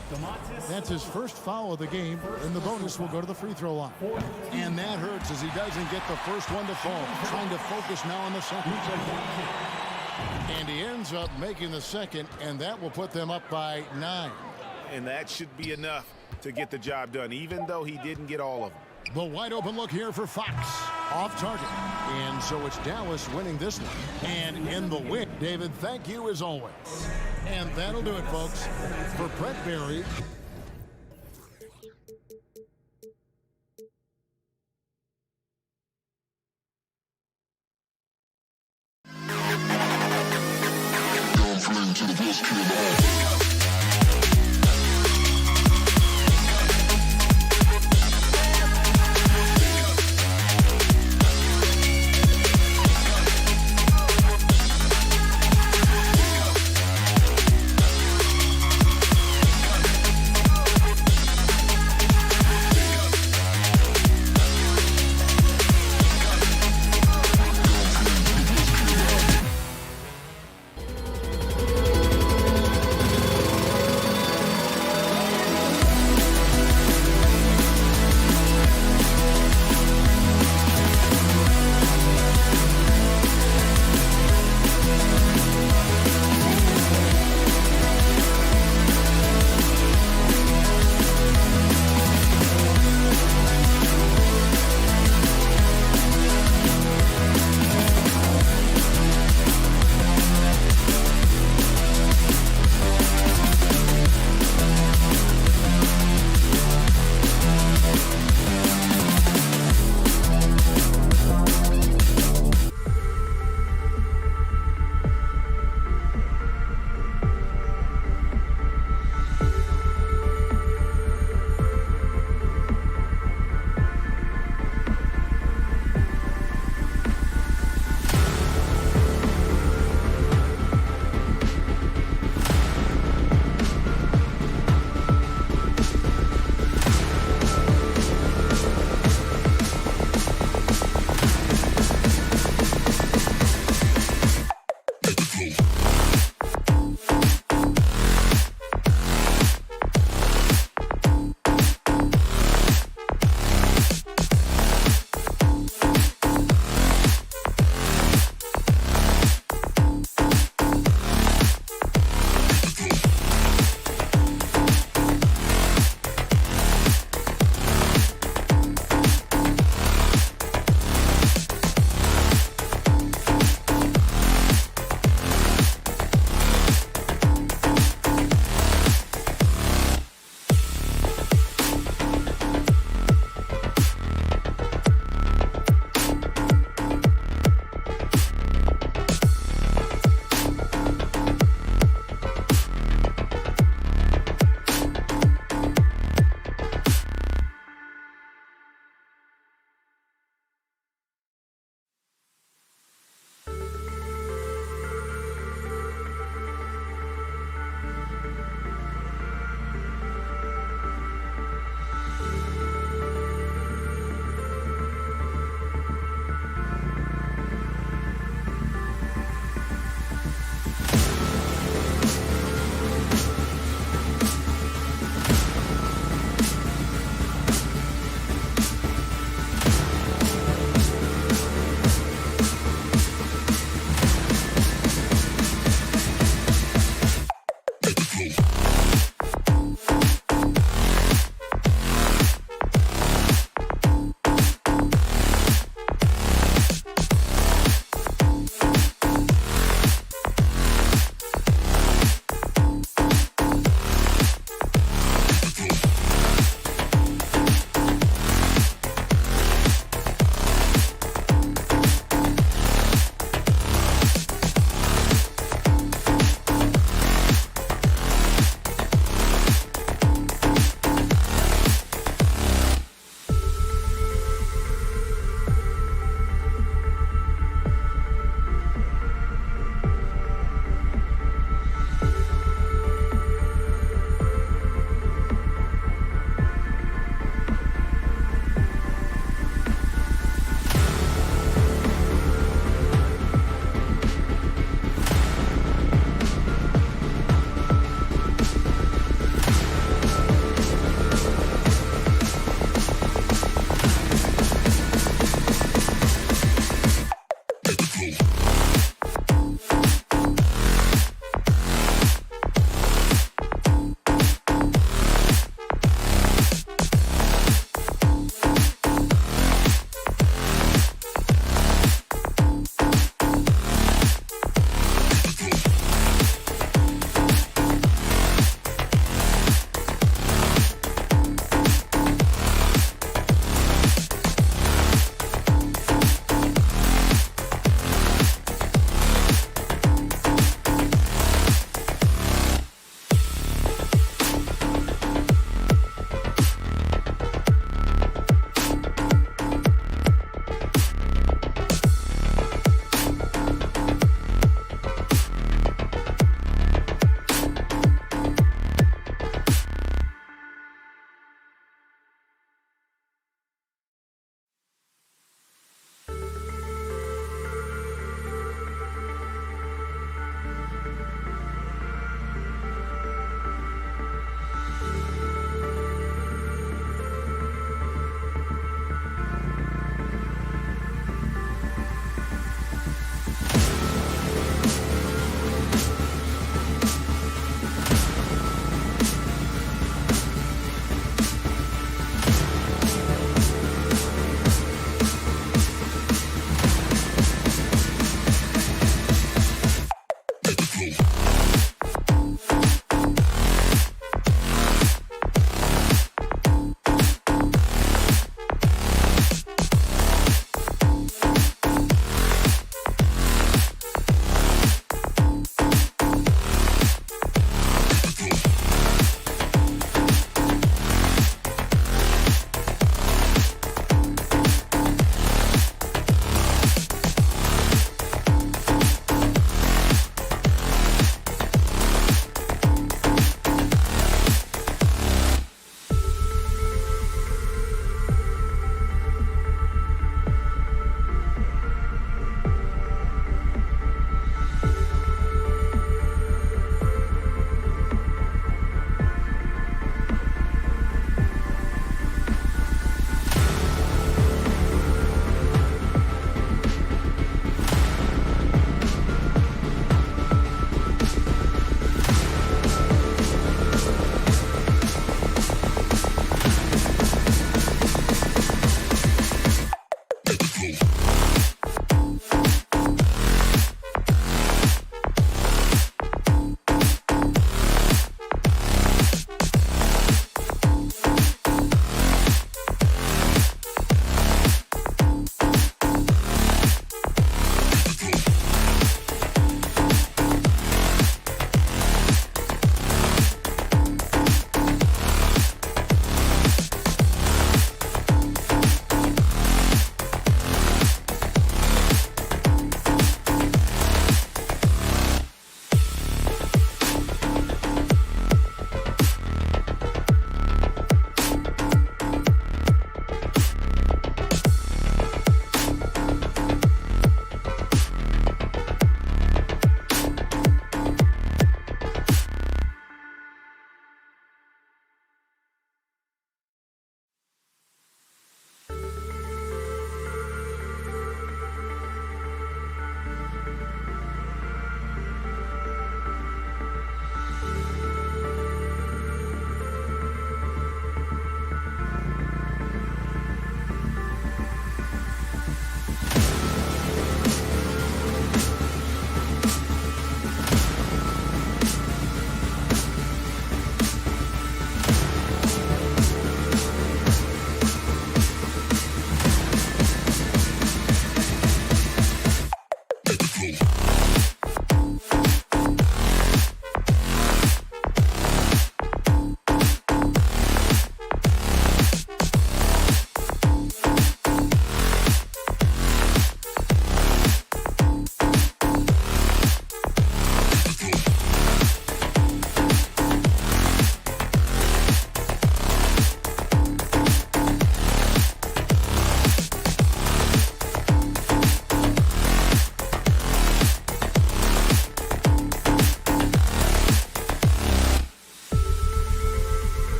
That's his first foul of the game, and the bonus will go to the free throw line. And that hurts as he doesn't get the first one to fall. Trying to focus now on the second. And he ends up making the second, and that will put them up by 9. and that should be enough to get the job done, even though he didn't get all of them. The wide open look here for Fox. Off target. And so it's Dallas winning this one. And in the win, David, thank you as always. And that'll do it, folks. For Brett Berry.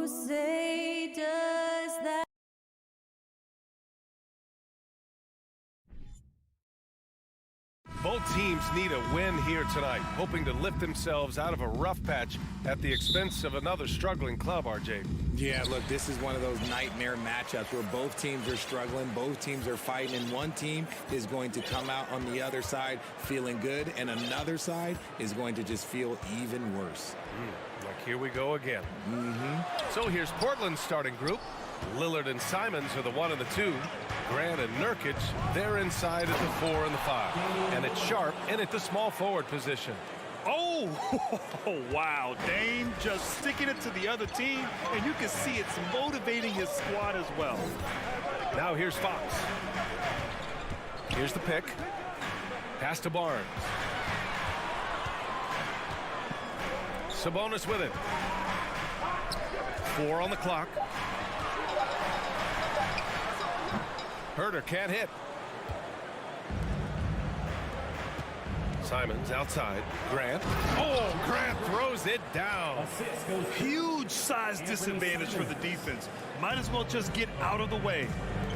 Who say does that? Both teams need a win here tonight, hoping to lift themselves out of a rough patch at the expense of another struggling club, RJ. Yeah, look, this is one of those nightmare matchups where both teams are struggling, both teams are fighting, and one team is going to come out on the other side feeling good, and another side is going to just feel even worse. Like here we go again. So here's Portland's starting group. Lillard and Simons are the 1 and the 2. Grant and Nurkic, they're inside at the 4 and the 5. And it's Sharp in at the small forward position. Oh, wow. Dame just sticking it to the other team, and you can see it's motivating his squad as well. Now here's Fox. Here's the pick. Pass to Barnes. Sabonis with it. 4 on the clock. Herter can't hit. Simons outside. Grant. Oh, Grant throws it down. Huge size disadvantage for the defense. Might as well just get out of the way.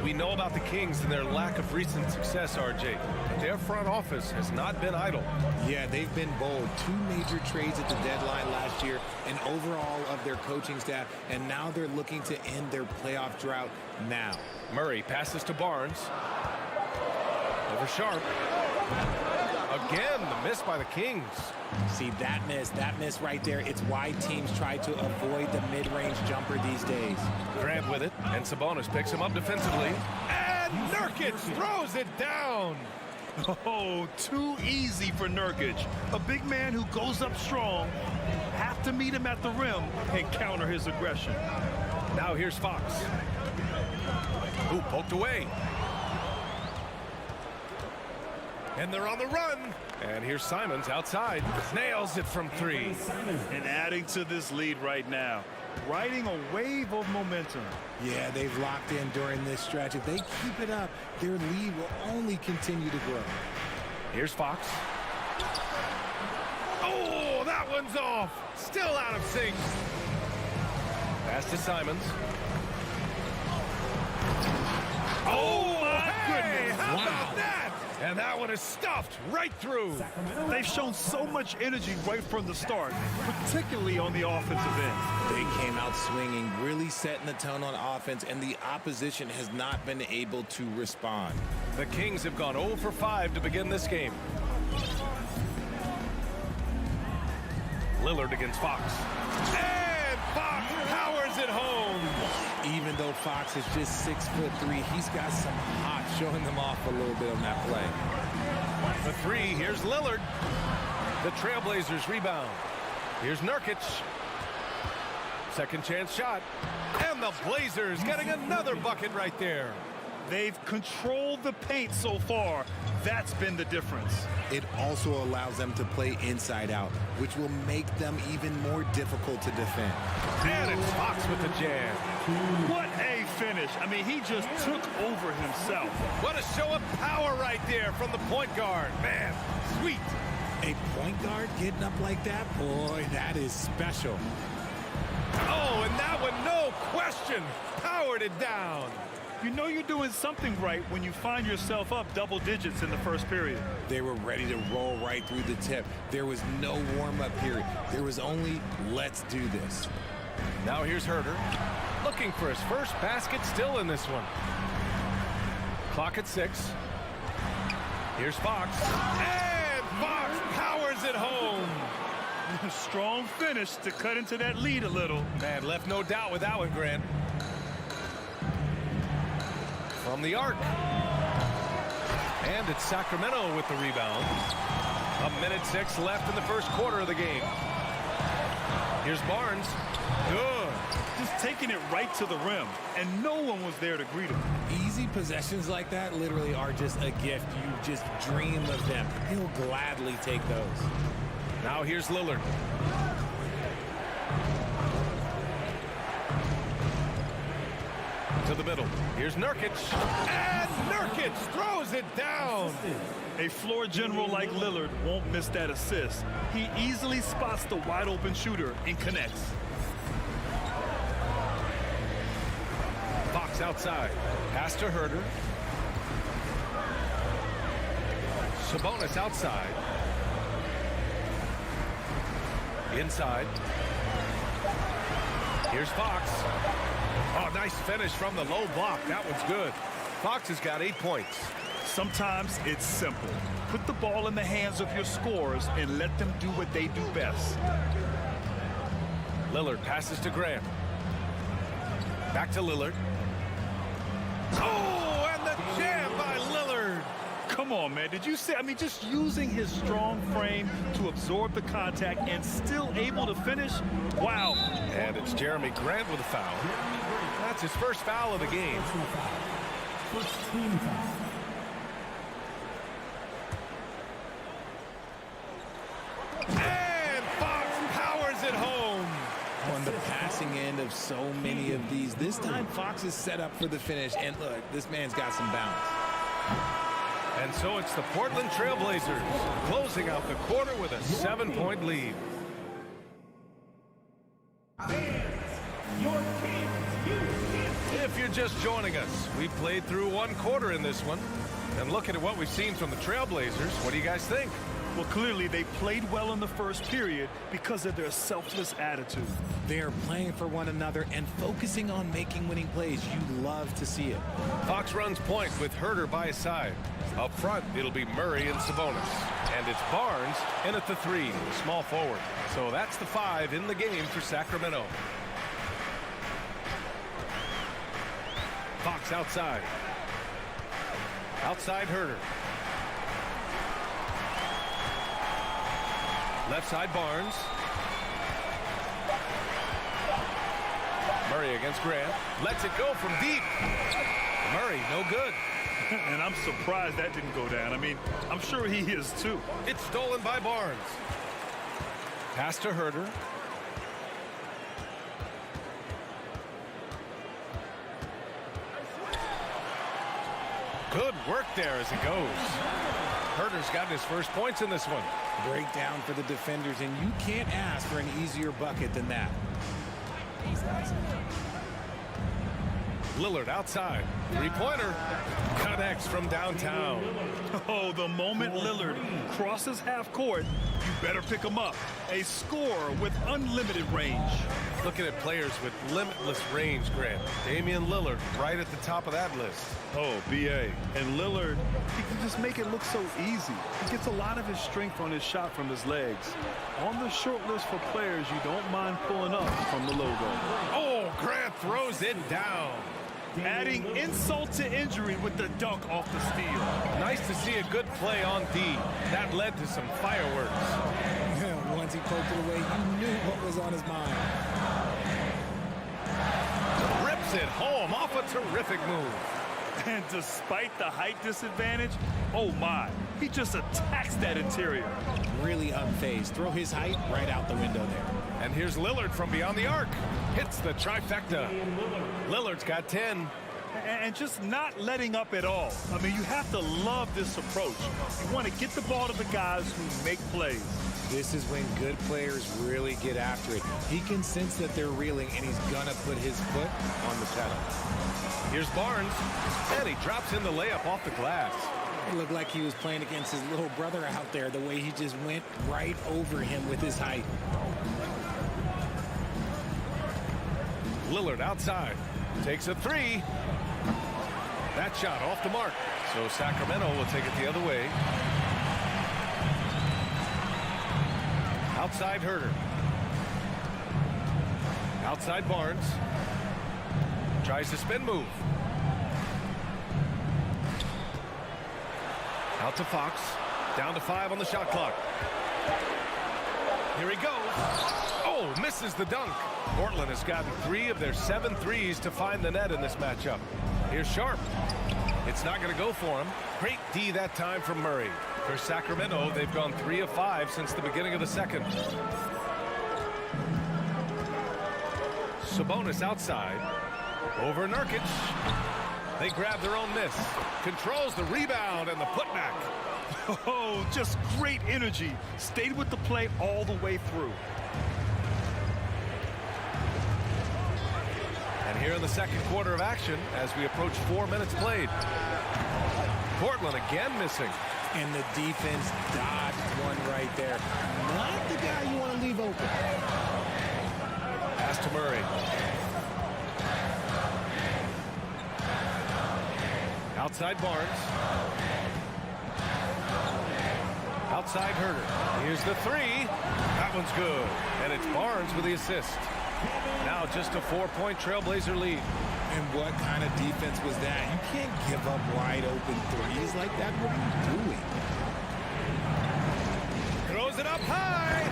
We know about the Kings and their lack of recent success, RJ. Their front office has not been idle. Yeah, they've been bold. 2 major trades at the deadline last year, and overall of their coaching staff, and now they're looking to end their playoff drought now. Murray passes to Barnes. Over Sharp. Again, the miss by the Kings. See, that miss right there, it's why teams try to avoid the mid-range jumper these days. Grant with it, and Sabonis picks him up defensively. And Nurkic throws it down. Oh, too easy for Nurkic. A big man who goes up strong. Have to meet him at the rim and counter his aggression. Now here's Fox. Ooh, poked away. And they're on the run. And here's Simons outside. Nails it from 3. And adding to this lead right now. Riding a wave of momentum. Yeah, they've locked in during this stretch. If they keep it up, their lead will only continue to grow. Here's Fox. Oh, that one's off. Still out of sync. Pass to Simons. Oh, my goodness. How about that? And that one is stuffed right through. They've shown so much energy right from the start, particularly on the offensive end. They came out swinging, really setting the tone on offense, and the opposition has not been able to respond. The Kings have gone 0 for 5 to begin this game. Lillard against Fox. And Fox powers it home. Even though Fox is just 6'3", he's got some hot, showing them off a little bit on that play. The 3, here's Lillard. The Trailblazers rebound. Here's Nurkic. Second chance shot. And the Blazers getting another bucket right there. They've controlled the paint so far. That's been the difference. It also allows them to play inside out, which will make them even more difficult to defend. And it's Fox with the jam. What a finish. I mean, he just took over himself. What a show of power right there from the point guard. Man, sweet. A point guard getting up like that? Boy, that is special. Oh, and that one, no question, powered it down. You know you're doing something right when you find yourself up double digits in the first period. They were ready to roll right through the tip. There was no warm-up period. There was only, let's do this. Now here's Herter, looking for his first basket still in this one. Clock at 6. Here's Fox. And Fox powers it home. Strong finish to cut into that lead a little. Man, left no doubt with that one, Grant. From the arc. And it's Sacramento with the rebound. 1:06 left in the first quarter of the game. Here's Barnes. Good. Just taking it right to the rim, and no one was there to greet him. Easy possessions like that literally are just a gift. You just dream of them. He'll gladly take those. Now here's Lillard. To the middle. Here's Nurkic. And Nurkic throws it down. A floor general like Lillard won't miss that assist. He easily spots the wide open shooter and connects. Fox outside. Pass to Herter. Sabonis outside. Inside. Here's Fox. Oh, nice finish from the low block. That one's good. Fox has got 8 points. Sometimes it's simple. Put the ball in the hands of your scorers and let them do what they do best. Lillard passes to Grant. Back to Lillard. Oh, and the jam by Lillard. Come on, man. Did you see? I mean, just using his strong frame to absorb the contact and still able to finish. Wow. And it's Jeremy Grant with a foul. That's his first foul of the game. And Fox powers it home. On the passing end of so many of these. This time, Fox is set up for the finish. And look, this man's got some bounce. And so it's the Portland Trail Blazers closing out the quarter with a 7-point lead. If you're just joining us, we played through 1 quarter in this one. And looking at what we've seen from the Trailblazers, what do you guys think? Well, clearly they played well in the first period because of their selfless attitude. They're playing for one another and focusing on making winning plays. You love to see it. Fox runs point with Herter by his side. Up front, it'll be Murray and Sabonis. And it's Barnes in at the 3, the small forward. So that's the 5 in the game for Sacramento. Fox outside. Outside Herter. Left side Barnes. Murray against Grant. Lets it go from deep. Murray, no good. And I'm surprised that didn't go down. I mean, I'm sure he is too. It's stolen by Barnes. Pass to Herter. Good work there as it goes. Herter's gotten his first points in this one. Breakdown for the defenders, and you can't ask for an easier bucket than that. Lillard outside. 3-pointer. Connects from downtown. Oh, the moment Lillard crosses half court, you better pick him up. A scorer with unlimited range. Looking at players with limitless range, Grant. Damian Lillard right at the top of that list. Oh, BA. And Lillard, he can just make it look so easy. He gets a lot of his strength on his shot from his legs. On the short list for players you don't mind pulling up from the logo. Oh, Grant throws it down. Adding insult to injury with the dunk off the steal. Nice to see a good play on D. That led to some fireworks. Once he poked it away, you knew what was on his mind. Rips it home off a terrific move. And despite the height disadvantage, oh my, he just attacks that interior. Really unfazed. Throw his height right out the window there. And here's Lillard from beyond the arc. Hits the trifecta. Lillard's got 10. And just not letting up at all. I mean, you have to love this approach. You want to get the ball to the guys who make plays. This is when good players really get after it. He can sense that they're reeling, and he's going to put his foot on the pedal. Here's Barnes, and he drops in the layup off the glass. It looked like he was playing against his little brother out there, the way he just went right over him with his height. Lillard outside, takes a 3. That shot off the mark. So Sacramento will take it the other way. Outside Herter. Outside Barnes. Tries to spin move. Out to Fox. Down to 5 on the shot clock. Here he goes. Oh, misses the dunk. Portland has gotten 3 of their 7 threes to find the net in this matchup. Here's Sharp. It's not going to go for him. Great D that time from Murray. For Sacramento, they've gone 3 of 5 since the beginning of the second. Sabonis outside. Over Nurkic. They grab their own miss. Controls the rebound and the putback. Oh, just great energy. Stayed with the play all the way through. And here in the second quarter of action as we approach 4 minutes played. Portland again missing. And the defense dodged one right there. Not the guy you want to leave open. Pass to Murray. Outside Barnes. Outside Herter. Here's the three. That one's good. And it's Barnes with the assist. Now just a 4-point Trailblazer lead. And what kind of defense was that? You can't give up wide open threes like that. What are you doing? Throws it up high.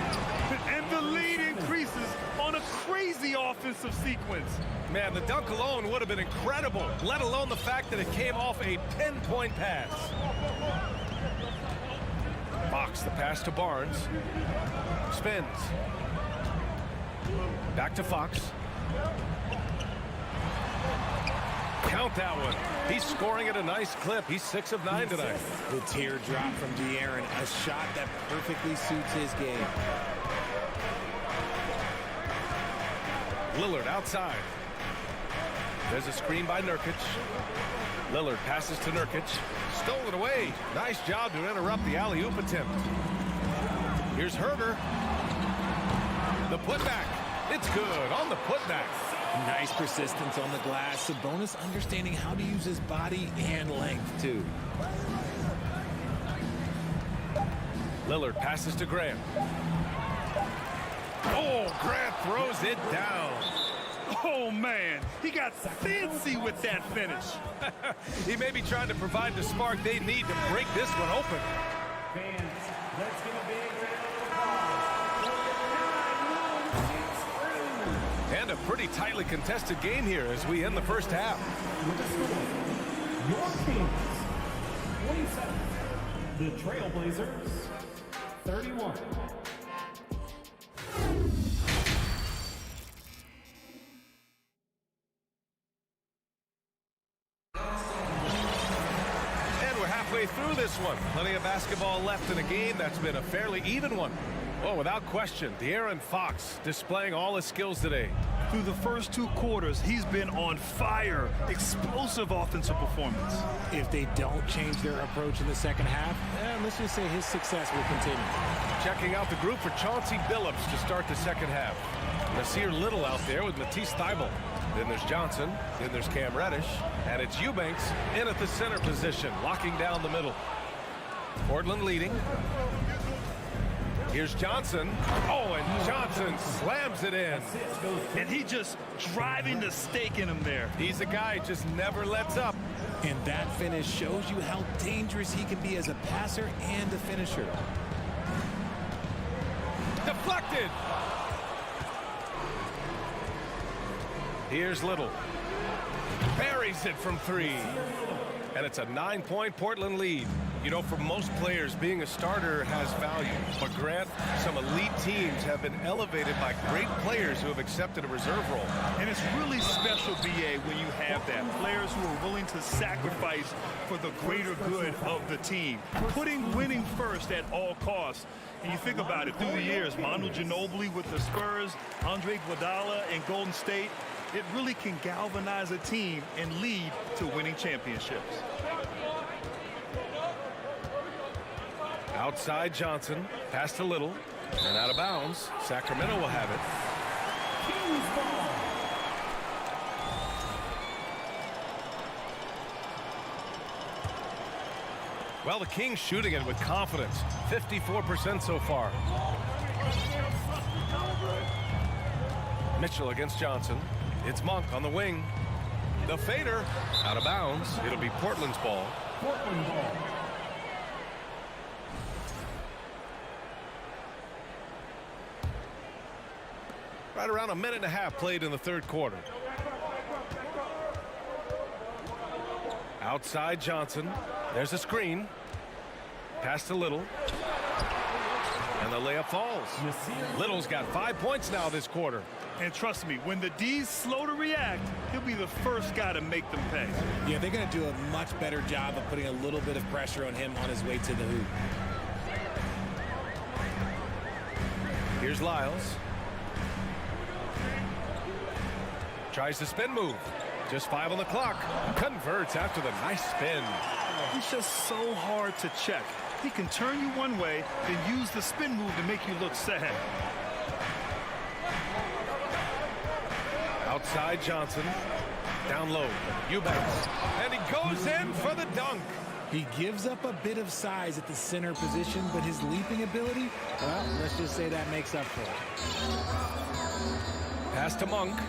And the lead increases on a crazy offensive sequence. Man, the dunk alone would have been incredible, let alone the fact that it came off a pinpoint pass. Fox, the pass to Barnes. Spins. Back to Fox. Count that one. He's scoring at a nice clip. He's 6 of 9 tonight. The teardrop from De'Aaron, a shot that perfectly suits his game. Lillard outside. There's a screen by Nurkic. Lillard passes to Nurkic. Stolen away. Nice job to interrupt the alley-oop attempt. Here's Herter. The putback. It's good on the putback. Nice persistence on the glass. Sabonis understanding how to use his body and length, too. Lillard passes to Grant. Oh, Grant throws it down. Oh, man. He got fancy with that finish. He may be trying to provide the spark they need to break this one open. Fans, let's give a big round of applause. And a pretty tightly contested game here as we end the first half. With the score, your Kings 27, the Trailblazers 31. Through this one. Plenty of basketball left in a game that's been a fairly even one. Well, without question, De'Aaron Fox displaying all his skills today. Through the first 2 quarters, he's been on fire. Explosive offensive performance. If they don't change their approach in the second half, let's just say his success will continue. Checking out the group for Chauncey Billups to start the second half. Nasir Little out there with Matisse Thybulle. Then there's Johnson, then there's Cam Reddish, and it's Eubanks in at the center position, locking down the middle. Portland leading. Here's Johnson. Oh, and Johnson slams it in. And he just driving the stake in him there. He's a guy who just never lets up. And that finish shows you how dangerous he can be as a passer and a finisher. Deflected. Here's Little. Buries it from 3. And it's a 9-point Portland lead. You know, for most players, being a starter has value. But Grant, some elite teams have been elevated by great players who have accepted a reserve role. And it's really special, BA, when you have that. Players who are willing to sacrifice for the greater good of the team. Putting winning first at all costs. And you think about it, through the years, Manu Ginobili with the Spurs, Andre Iguodala in Golden State, it really can galvanize a team and lead to winning championships. Outside Johnson, pass to Little, and out of bounds. Sacramento will have it. Well, the Kings shooting it with confidence. 54% so far. Mitchell against Johnson. It's Monk on the wing. The fader out of bounds. It'll be Portland's ball. Portland ball. Right around a minute and a half played in the third quarter. Outside Johnson. There's a screen. Pass to Little. And the layup falls. Little's got 5 points now this quarter. And trust me, when the D's slow to react, he'll be the first guy to make them pay. Yeah, they're going to do a much better job of putting a little bit of pressure on him on his way to the hoop. Here's Lyles. Tries the spin move. Just 5 on the clock. Converts after the nice spin. He's just so hard to check. He can turn you one way, then use the spin move to make you look sad. Outside Johnson. Down low. Eubanks. And he goes in for the dunk. He gives up a bit of size at the center position, but his leaping ability, well, let's just say that makes up for it. Pass to Monk.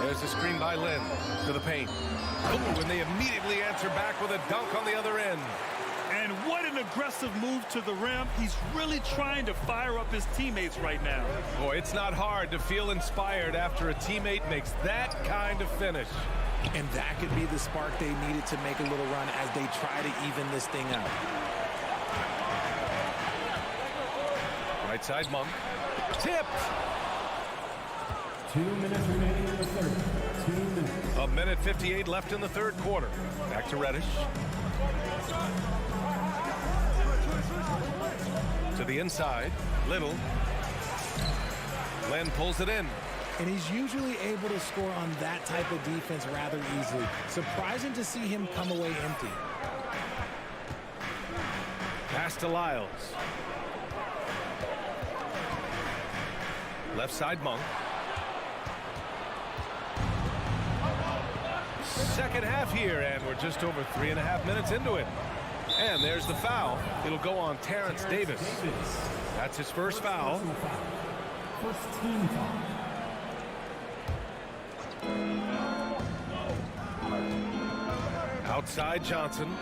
There's the screen by Lynn to the paint. Ooh, and they immediately answer back with a dunk on the other end. And what an aggressive move to the rim. He's really trying to fire up his teammates right now. Boy, it's not hard to feel inspired after a teammate makes that kind of finish. And that could be the spark they needed to make a little run as they try to even this thing up. Right side Monk. Tipped. 2 minutes remaining in the third. 2 minutes. A minute 58 left in the third quarter. Back to Reddish. To the inside. Little. Len pulls it in. And he's usually able to score on that type of defense rather easily. Surprising to see him come away empty. Pass to Lyles. Left side Monk. Second half here, and we're just over 3.5 minutes into it. And there's the foul. It'll go on Terrence Davis. That's his first foul. First team foul. Outside Johnson.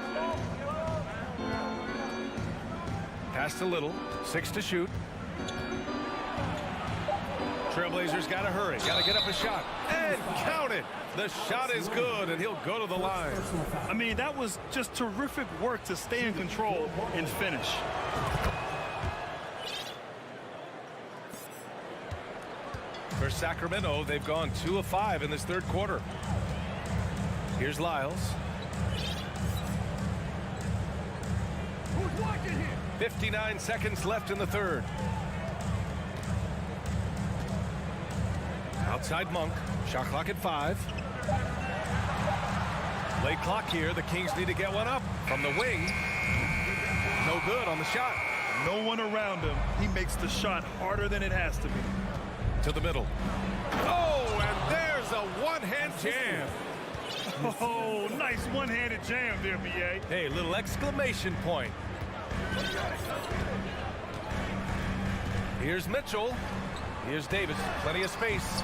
Pass to Little. 6 to shoot. Trailblazers got to hurry. Got to get up a shot. And count it. The shot is good, and he'll go to the line. I mean, that was just terrific work to stay in control and finish. For Sacramento, they've gone 2 of 5 in this third quarter. Here's Lyles. 59 seconds left in the third. Outside Monk. Shot clock at 5. Late clock here. The Kings need to get one up from the wing. No good on the shot. No one around him. He makes the shot harder than it has to be. To the middle. Oh, and there's a one-hand jam. Oh, nice one-handed jam there, B.A. Hey, little exclamation point. Here's Mitchell. Here's Davis. Plenty of space.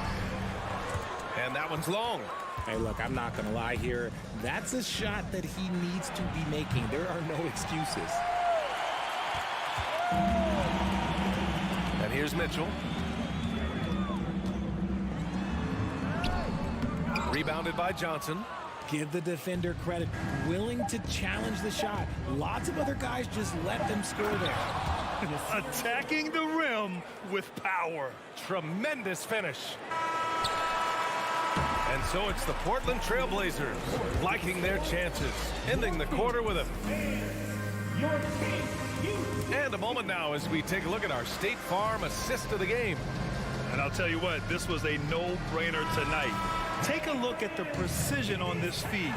And that one's long. Hey, look, I'm not going to lie here. That's a shot that he needs to be making. There are no excuses. And here's Mitchell. Rebounded by Johnson. Give the defender credit. Willing to challenge the shot. Lots of other guys just let them score there. Attacking the rim with power. Tremendous finish. And so it's the Portland Trailblazers liking their chances, ending the quarter with a... And a moment now as we take a look at our State Farm assist of the game. And I'll tell you what, this was a no-brainer tonight. Take a look at the precision on this feed.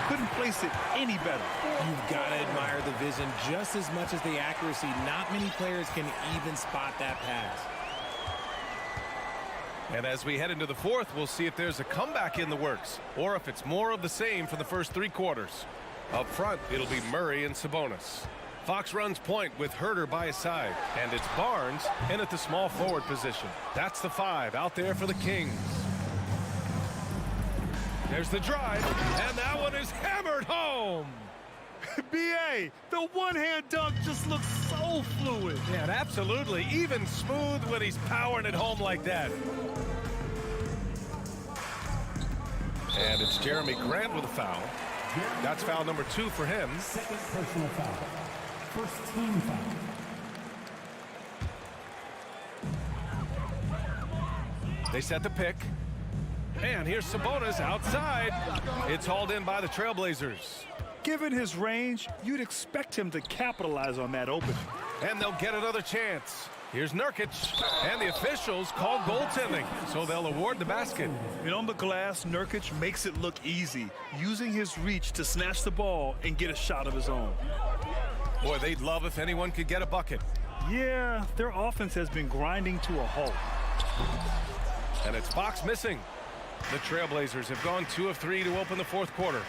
Couldn't place it any better. You've got to admire the vision just as much as the accuracy. Not many players can even spot that pass. And as we head into the fourth, we'll see if there's a comeback in the works or if it's more of the same for the first 3 quarters. Up front, it'll be Murray and Sabonis. Fox runs point with Herter by his side, and it's Barnes in at the small forward position. That's the 5 out there for the Kings. There's the drive, and that one is hammered home. B.A., the one-hand dunk just looks so fluid. Yeah, absolutely. Even smooth when he's powering it home like that. And it's Jeremy Grant with a foul. That's foul number 2 for him. Second personal foul. First team foul. They set the pick. And here's Sabonis outside. It's hauled in by the Trailblazers. Given his range, you'd expect him to capitalize on that opening. And they'll get another chance. Here's Nurkic, and the officials call goaltending, so they'll award the basket. And on the glass, Nurkic makes it look easy, using his reach to snatch the ball and get a shot of his own. Boy, they'd love if anyone could get a bucket. Yeah, their offense has been grinding to a halt. And it's Fox missing. The Trailblazers have gone 2 of 3 to open the fourth quarter.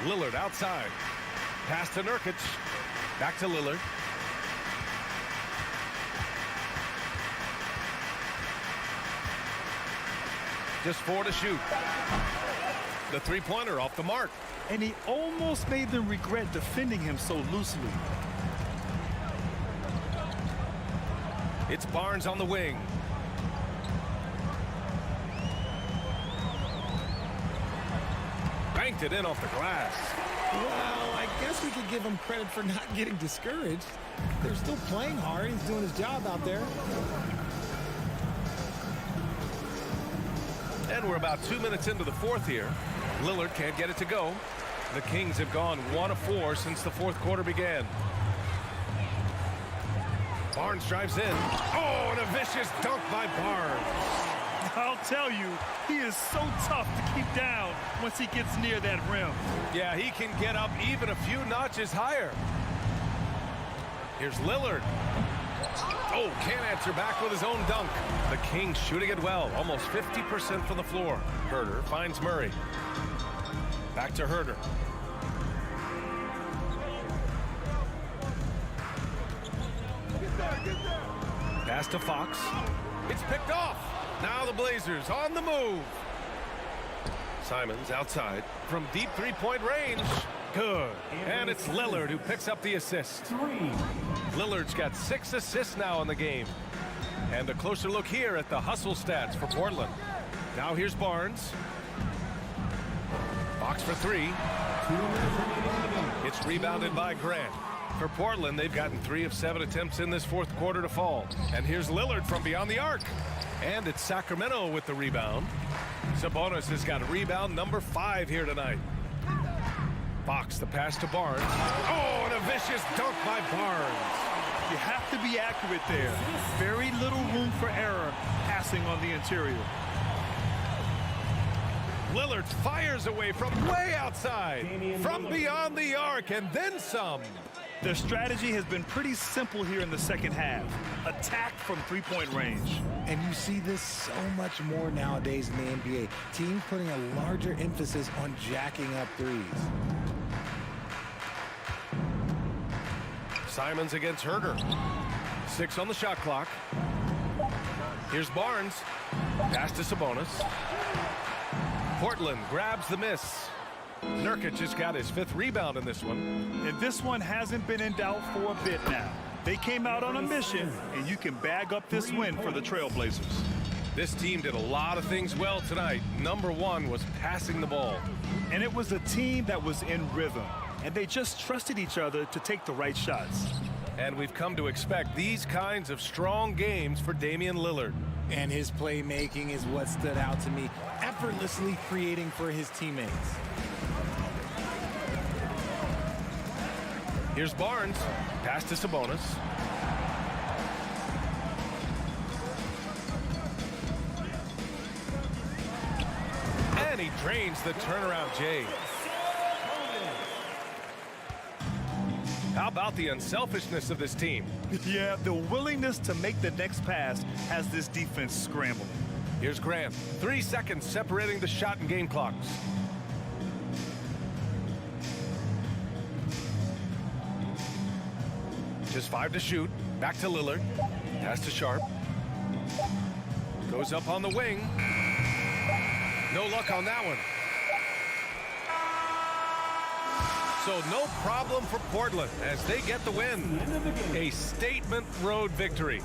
Lillard outside. Pass to Nurkic. Back to Lillard. Just 4 to shoot. The three-pointer off the mark. And he almost made them regret defending him so loosely. It's Barnes on the wing. Banked it in off the glass. Well, I guess we could give him credit for not getting discouraged. They're still playing hard. He's doing his job out there. And we're about 2 minutes into the fourth here. Lillard can't get it to go. The Kings have gone 1 of 4 since the fourth quarter began. Barnes drives in. Oh, and a vicious dunk by Barnes. I'll tell you, he is so tough to keep down once he gets near that rim. Yeah, he can get up even a few notches higher. Here's Lillard. Oh, can't answer back with his own dunk. The Kings shooting it well, almost 50% from the floor. Herter finds Murray. Back to Herter. Pass to Fox. It's picked off. Now the Blazers on the move. Simons outside from deep three-point range. Good. And it's Lillard who picks up the assist. Lillard's got 6 assists now in the game. And a closer look here at the hustle stats for Portland. Now here's Barnes. Fox for 3. It's rebounded by Grant. For Portland, they've gotten 3 of 7 attempts in this fourth quarter to fall. And here's Lillard from beyond the arc. And it's Sacramento with the rebound. Sabonis has got rebound number 5 here tonight. Fox, the pass to Barnes. Oh, and a vicious dunk by Barnes. You have to be accurate there. Very little room for error passing on the interior. Lillard fires away from way outside, from beyond the arc, and then some. Their strategy has been pretty simple here in the second half. Attack from three-point range. And you see this so much more nowadays in the NBA. Teams putting a larger emphasis on jacking up threes. Simons against Herter. 6 on the shot clock. Here's Barnes. Pass to Sabonis. Portland grabs the miss. Nurkic has got his 5th rebound in this one. And this one hasn't been in doubt for a bit now. They came out on a mission, and you can bag up this win for the Trailblazers. This team did a lot of things well tonight. Number 1 was passing the ball. And it was a team that was in rhythm, and they just trusted each other to take the right shots. And we've come to expect these kinds of strong games for Damian Lillard. And his playmaking is what stood out to me, effortlessly creating for his teammates. Here's Barnes. Pass to Sabonis. And he drains the turnaround J. How about the unselfishness of this team? Yeah, the willingness to make the next pass has this defense scrambling. Here's Grant. 3 seconds separating the shot and game clocks. Just 5 to shoot. Back to Lillard. Pass to Sharp. Goes up on the wing. No luck on that one. So no problem for Portland as they get the win. A statement road victory.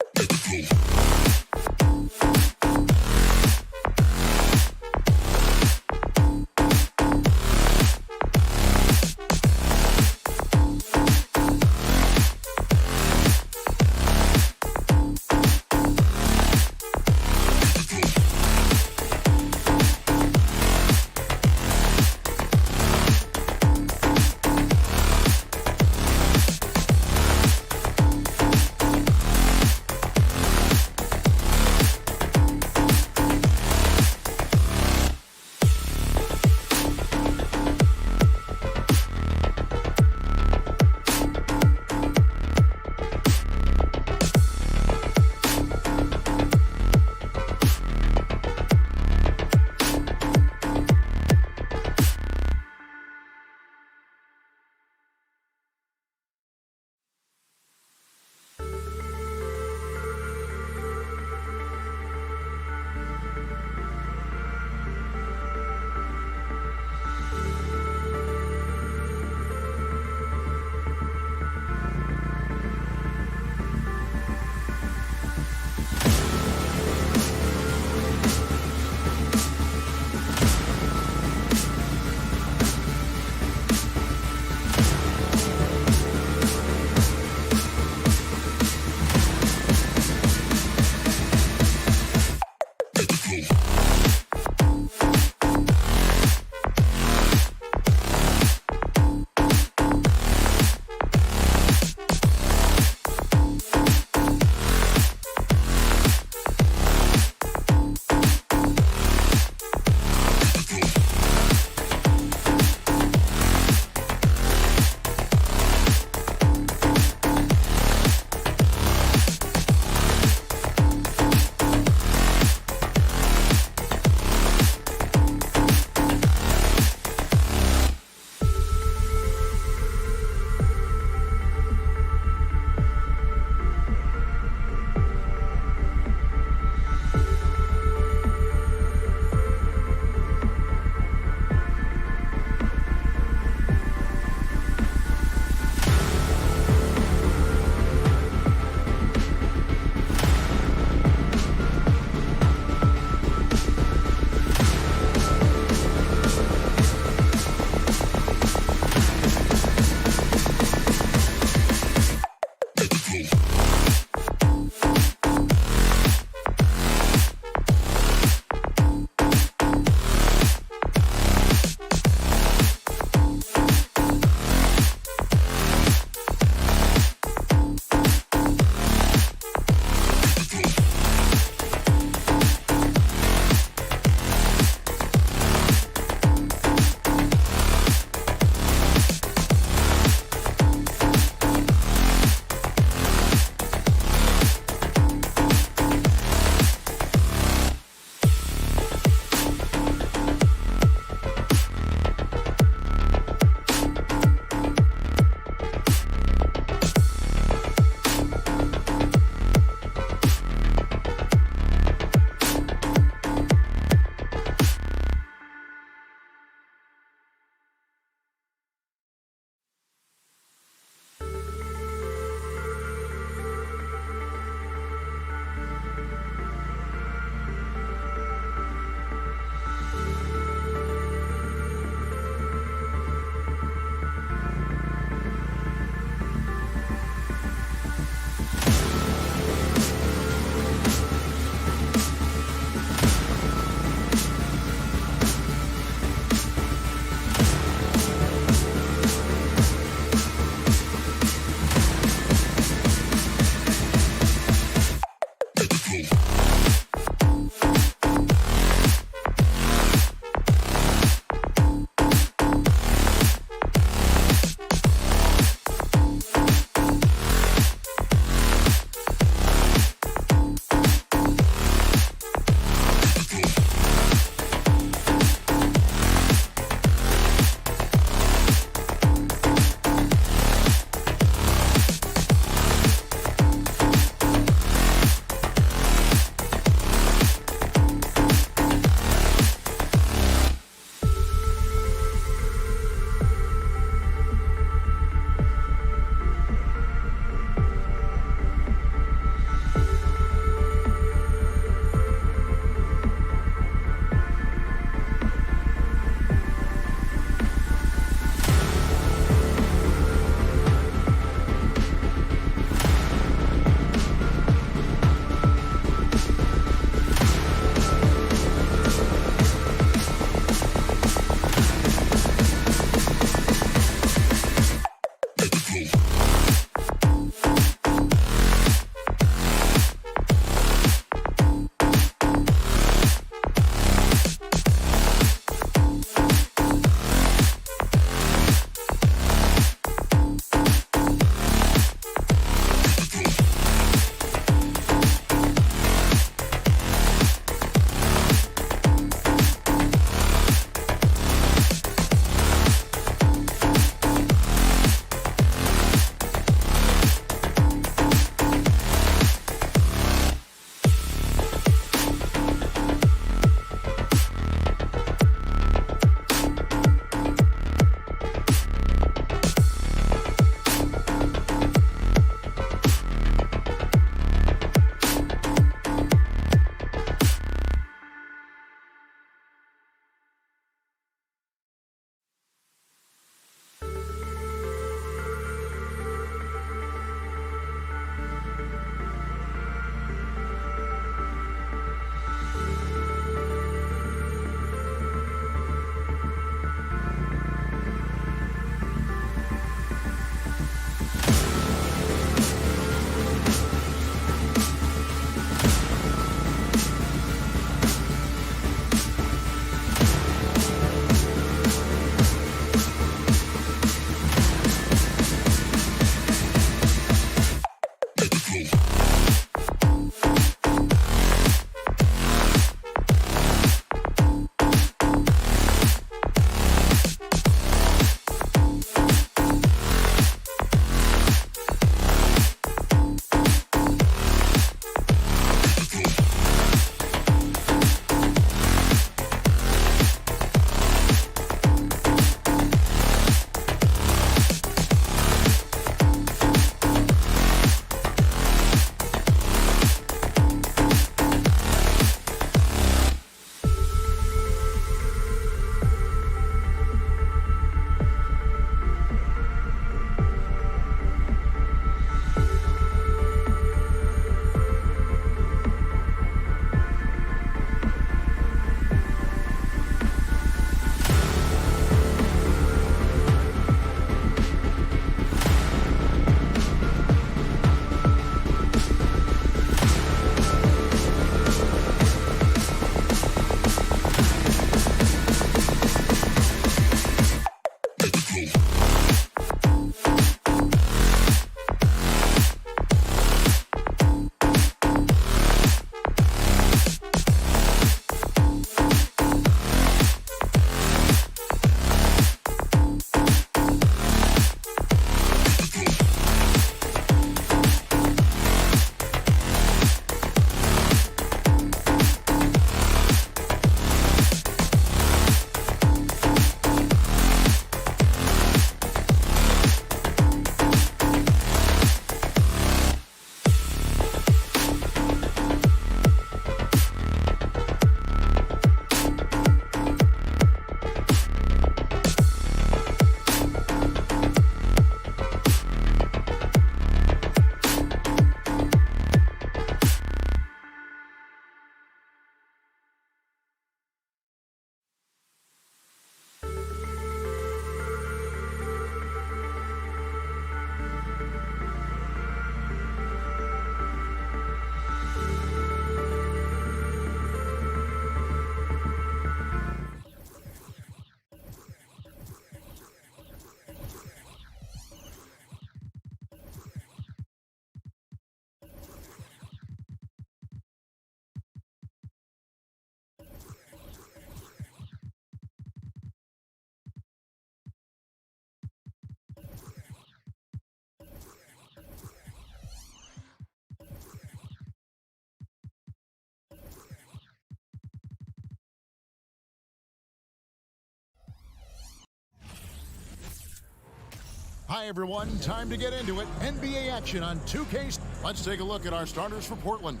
Hi, everyone. Time to get into it. NBA action on 2K. Let's take a look at our starters for Portland.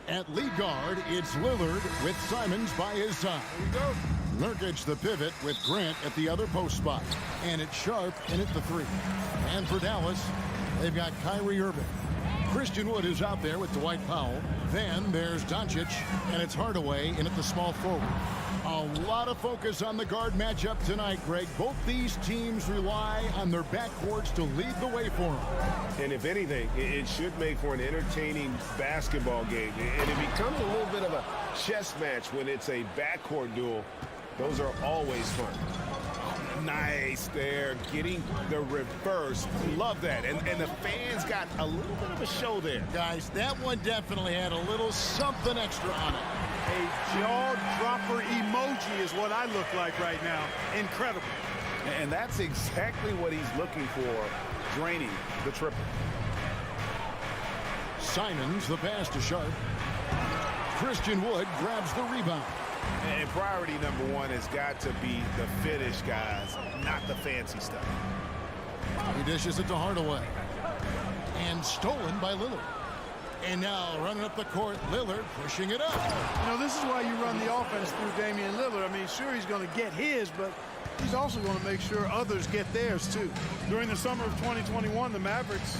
At lead guard, it's Lillard with Simons by his side. Nurkic the pivot with Grant at the other post spot. And it's Sharp in at the 3. And for Dallas, they've got Kyrie Irving. Christian Wood is out there with Dwight Powell. Then there's Doncic, and it's Hardaway in at the small forward. A lot of focus on the guard matchup tonight, Greg. Both these teams rely on their backcourts to lead the way for them. And if anything, it should make for an entertaining basketball game. And it becomes a little bit of a chess match when it's a backcourt duel. Those are always fun. Nice there, getting the reverse. Love that. And the fans got a little bit of a show there. Guys, that one definitely had a little something extra on it. A jaw-dropper emoji is what I look like right now. Incredible. And that's exactly what he's looking for, draining the triple. Simons, the pass to Sharp. Christian Wood grabs the rebound. And priority number one has got to be the finish, guys, not the fancy stuff. He dishes it to Hardaway. And stolen by Lillard. And now running up the court, Lillard pushing it up. You know, this is why you run the offense through Damian Lillard. I mean, sure, he's going to get his, but he's also going to make sure others get theirs, too. During the summer of 2021, the Mavericks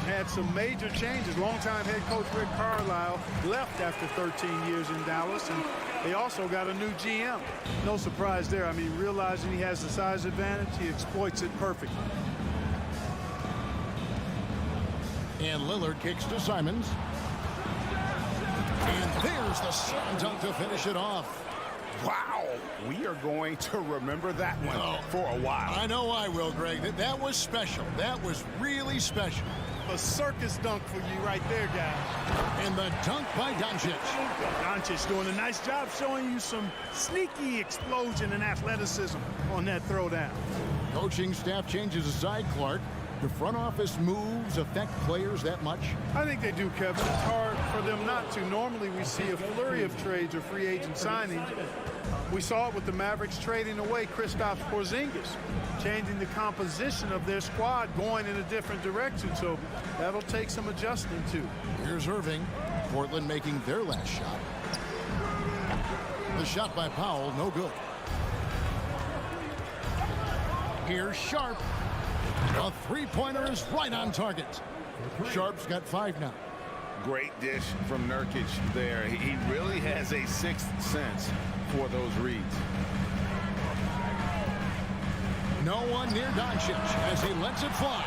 had some major changes. Longtime head coach Rick Carlisle left after 13 years in Dallas, and they also got a new GM. No surprise there. I mean, realizing he has the size advantage, he exploits it perfectly. And Lillard kicks to Simons. And there's the slam dunk to finish it off. Wow, we are going to remember that one for a while. I know I will, Greg. That was special. That was really special. A circus dunk for you right there, guys. And the dunk by Doncic. Doncic doing a nice job showing you some sneaky explosion and athleticism on that throwdown. Coaching staff changes aside, Clark. Do front office moves affect players that much? I think they do, Kevin. It's hard for them not to. Normally we see a flurry of trades or free agent signings. We saw it with the Mavericks trading away Kristaps Porzingis, changing the composition of their squad, going in a different direction. So that'll take some adjusting, too. Here's Irving. Portland making their last shot. The shot by Powell, no good. Here's Sharp. A three-pointer is right on target. Sharp's got 5 now. Great dish from Nurkic there. He really has a sixth sense for those reads. No one near Doncic as he lets it fly.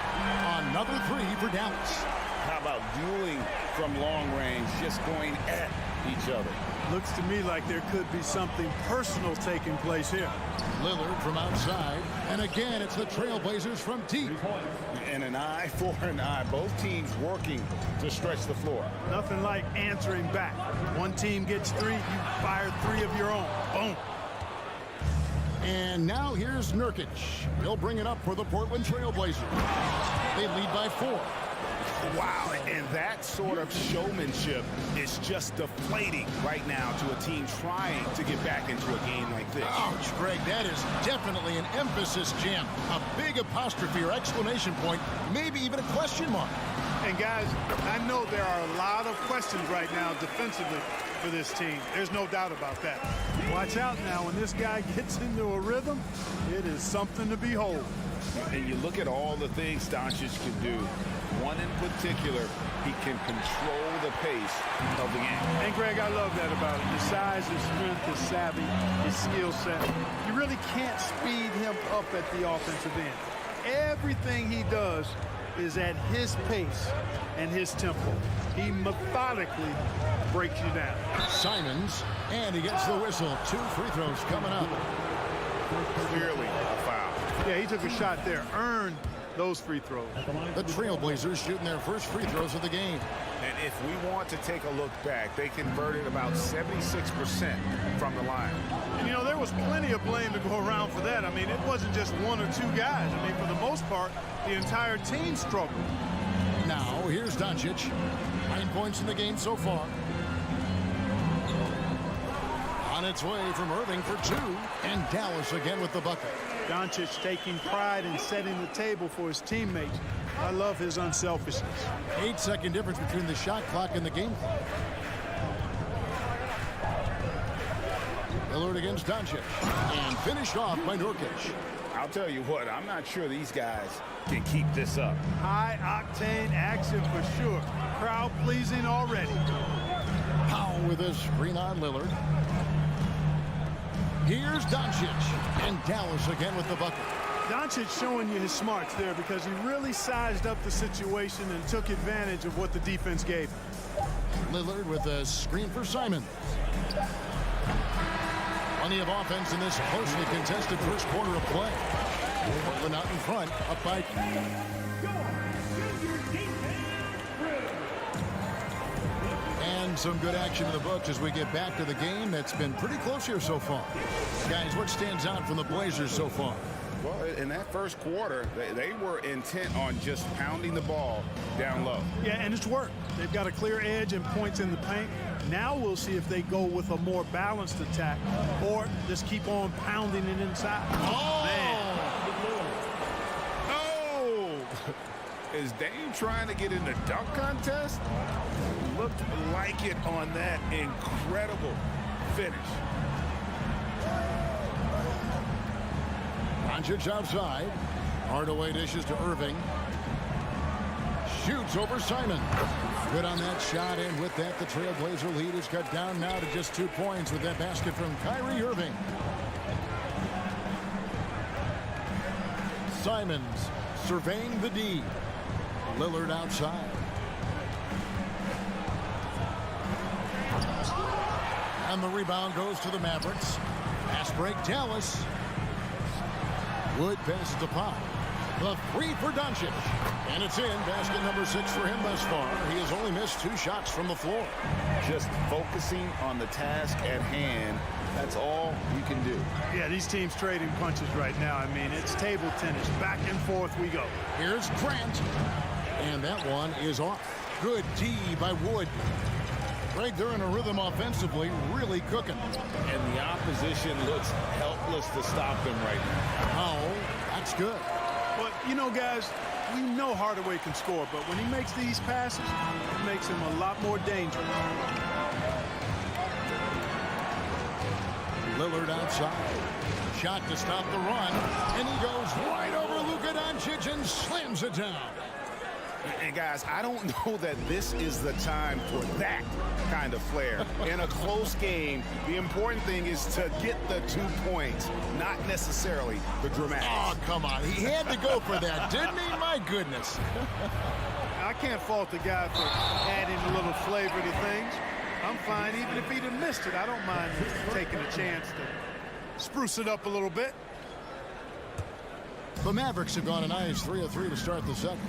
Another 3 for Dallas. How about dueling from long range, just going at each other? Looks to me like there could be something personal taking place here. Lillard from outside. And again, it's the Trailblazers from deep. And an eye for an eye. Both teams working to stretch the floor. Nothing like answering back. One team gets 3, you fire 3 of your own. Boom. And now here's Nurkic. He'll bring it up for the Portland Trailblazers. They lead by 4. Wow, and that sort of showmanship is just deflating right now to a team trying to get back into a game like this. Ouch, Greg, that is definitely an emphasis jam. A big apostrophe or exclamation point, maybe even a question mark. And guys, I know there are a lot of questions right now defensively for this team. There's no doubt about that. Watch out now, when this guy gets into a rhythm, it is something to behold. And you look at all the things Doncic can do. One in particular, he can control the pace of the game. And Greg, I love that about him. His size, his strength, his savvy, his skill set. You really can't speed him up at the offensive end. Everything he does is at his pace and his tempo. He methodically breaks you down. Simons, and he gets the whistle. 2 free throws coming up. Clearly a foul. Yeah, he took a shot there. Earned those free throws. The Trailblazers shooting their first free throws of the game. And if we want to take a look back, they converted about 76% from the line. And, you know, there was plenty of blame to go around for that. I mean, it wasn't just 1 or 2 guys. I mean, for the most part, the entire team struggled. Now, here's Doncic. 9 points in the game so far. On its way from Irving for 2. And Dallas again with the bucket. Doncic taking pride in setting the table for his teammates. I love his unselfishness. 8-second difference between the shot clock and the game clock. Lillard against Doncic. And finished off by Nurkic. I'll tell you what, I'm not sure these guys can keep this up. High-octane action for sure. Crowd pleasing already. Powell with a screen on Lillard. Here's Doncic. And Dallas again with the bucket. Doncic showing you his smarts there because he really sized up the situation and took advantage of what the defense gave him. Lillard with a screen for Simons. Plenty of offense in this closely contested first quarter of play. Portland out in front, up by... And some good action in the books as we get back to the game that's been pretty close here so far. Guys, what stands out from the Blazers so far? Well, in that first quarter, they were intent on just pounding the ball down low. Yeah, and it's worked. They've got a clear edge and points in the paint. Now we'll see if they go with a more balanced attack or just keep on pounding it inside. Oh, man. Oh! Is Dame trying to get in the dunk contest? Looked like it on that incredible finish. Doncic outside. Hardaway dishes to Irving. Shoots over Simon. Good on that shot, and with that, the Trailblazer lead is cut down now to just 2 points with that basket from Kyrie Irving. Simons surveying the D. Lillard outside. And the rebound goes to the Mavericks. Fast break, Dallas. Wood passes to Pop. The three for Doncic. And it's in. Basket number 6 for him thus far. He has only missed 2 shots from the floor. Just focusing on the task at hand. That's all you can do. Yeah, these teams trading punches right now. I mean, it's table tennis. Back and forth we go. Here's Grant. And that one is off. Good D by Wood. Greg, they're in a rhythm offensively, really cooking. And the opposition looks helpless to stop them right now. Oh, that's good. But, you know, guys, we know Hardaway can score, but when he makes these passes, it makes him a lot more dangerous. Lillard outside. Shot to stop the run. And he goes right over Luka Doncic and slams it down. And guys, I don't know that this is the time for that kind of flair. In a close game, the important thing is to get the 2 points, not necessarily the dramatics. Oh, come on. He had to go for that, didn't he? My goodness. I can't fault the guy for adding a little flavor to things. I'm fine. Even if he'd have missed it, I don't mind taking a chance to spruce it up a little bit. The Mavericks have gone a nice 3 of 3 to start the second.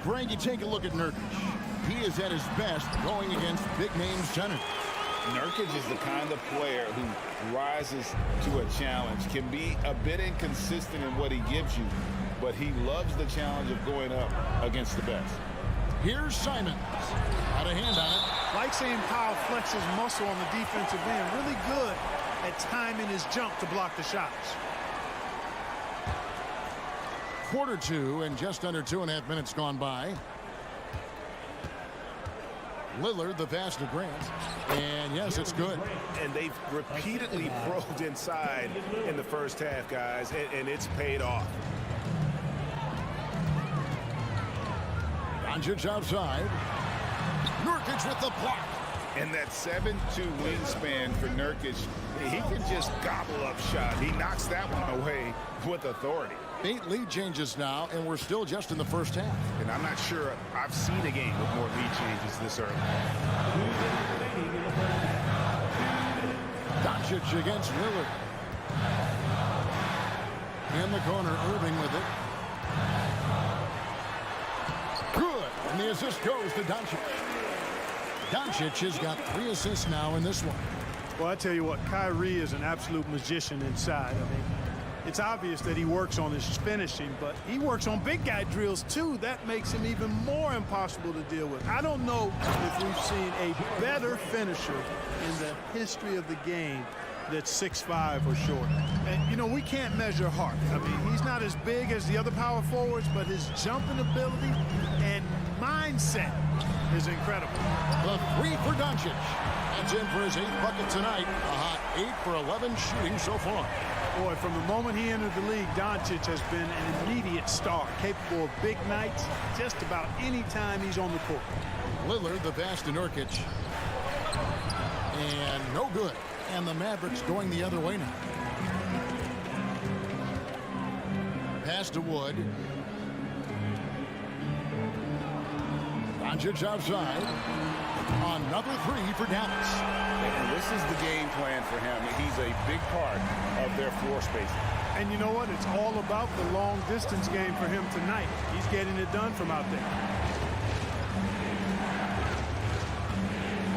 Greg, you take a look at Nurkic. He is at his best going against big-name centers. Nurkic is the kind of player who rises to a challenge, can be a bit inconsistent in what he gives you, but he loves the challenge of going up against the best. Here's Simons. Got a hand on it. Like seeing Powell flex his muscle on the defensive end. Really good at timing his jump to block the shots. Quarter 2 and just under 2.5 minutes gone by. Lillard, the pass to Grant. And yes, it's good. And they've repeatedly probed inside in the first half, guys, and it's paid off. Doncic outside. Nurkic with the block. And that 7'2" wingspan for Nurkic, he can just gobble up shot. He knocks that one away with authority. 8 lead changes now, and we're still just in the first half. And I'm not sure I've seen a game with more lead changes this early. Doncic against Lillard. In the corner, Irving with it. Good, and the assist goes to Doncic. Doncic has got 3 assists now in this one. Well, I tell you what, Kyrie is an absolute magician inside. I mean, it's obvious that he works on his finishing, but he works on big guy drills too. That makes him even more impossible to deal with. I don't know if we've seen a better finisher in the history of the game that's 6'5" or short. And, you know, we can't measure Hart. I mean, he's not as big as the other power forwards, but his jumping ability and mindset is incredible. The three for Doncic. That's in for his 8th bucket tonight. A hot 8 for 11 shooting so far. Boy, from the moment he entered the league, Doncic has been an immediate star, capable of big nights just about any time he's on the court. Lillard, the pass to Nurkic. And no good. And the Mavericks going the other way now. Pass to Wood. Doncic outside. Another three for Dallas. And this is the game plan for him. He's a big part of their floor spacing. And you know what? It's all about the long distance game for him tonight. He's getting it done from out there.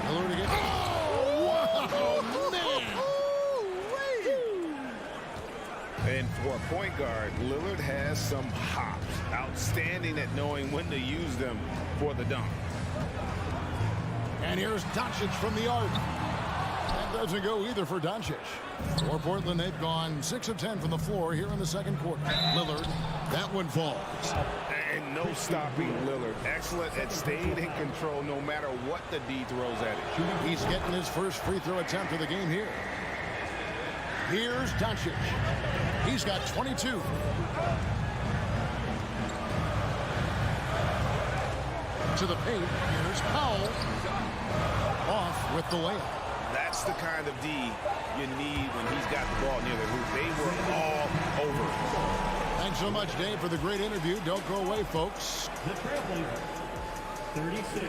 Lillard again. Oh, man. And for a point guard, Lillard has some hops. Outstanding at knowing when to use them for the dunk. And here's Doncic from the arc. That doesn't go either for Doncic. For Portland, they've gone 6 of 10 from the floor here in the second quarter. Lillard, that one falls. And no stopping Lillard. Excellent at staying in control no matter what the D throws at him. He's getting his first free throw attempt of the game here. Here's Doncic. He's got 22. To the paint. Here's Powell. Off with the layup. That's the kind of D you need when he's got the ball near the hoop. They were all over it. Thanks so much, Dave, for the great interview. Don't go away, folks. The Trailblazers, 36.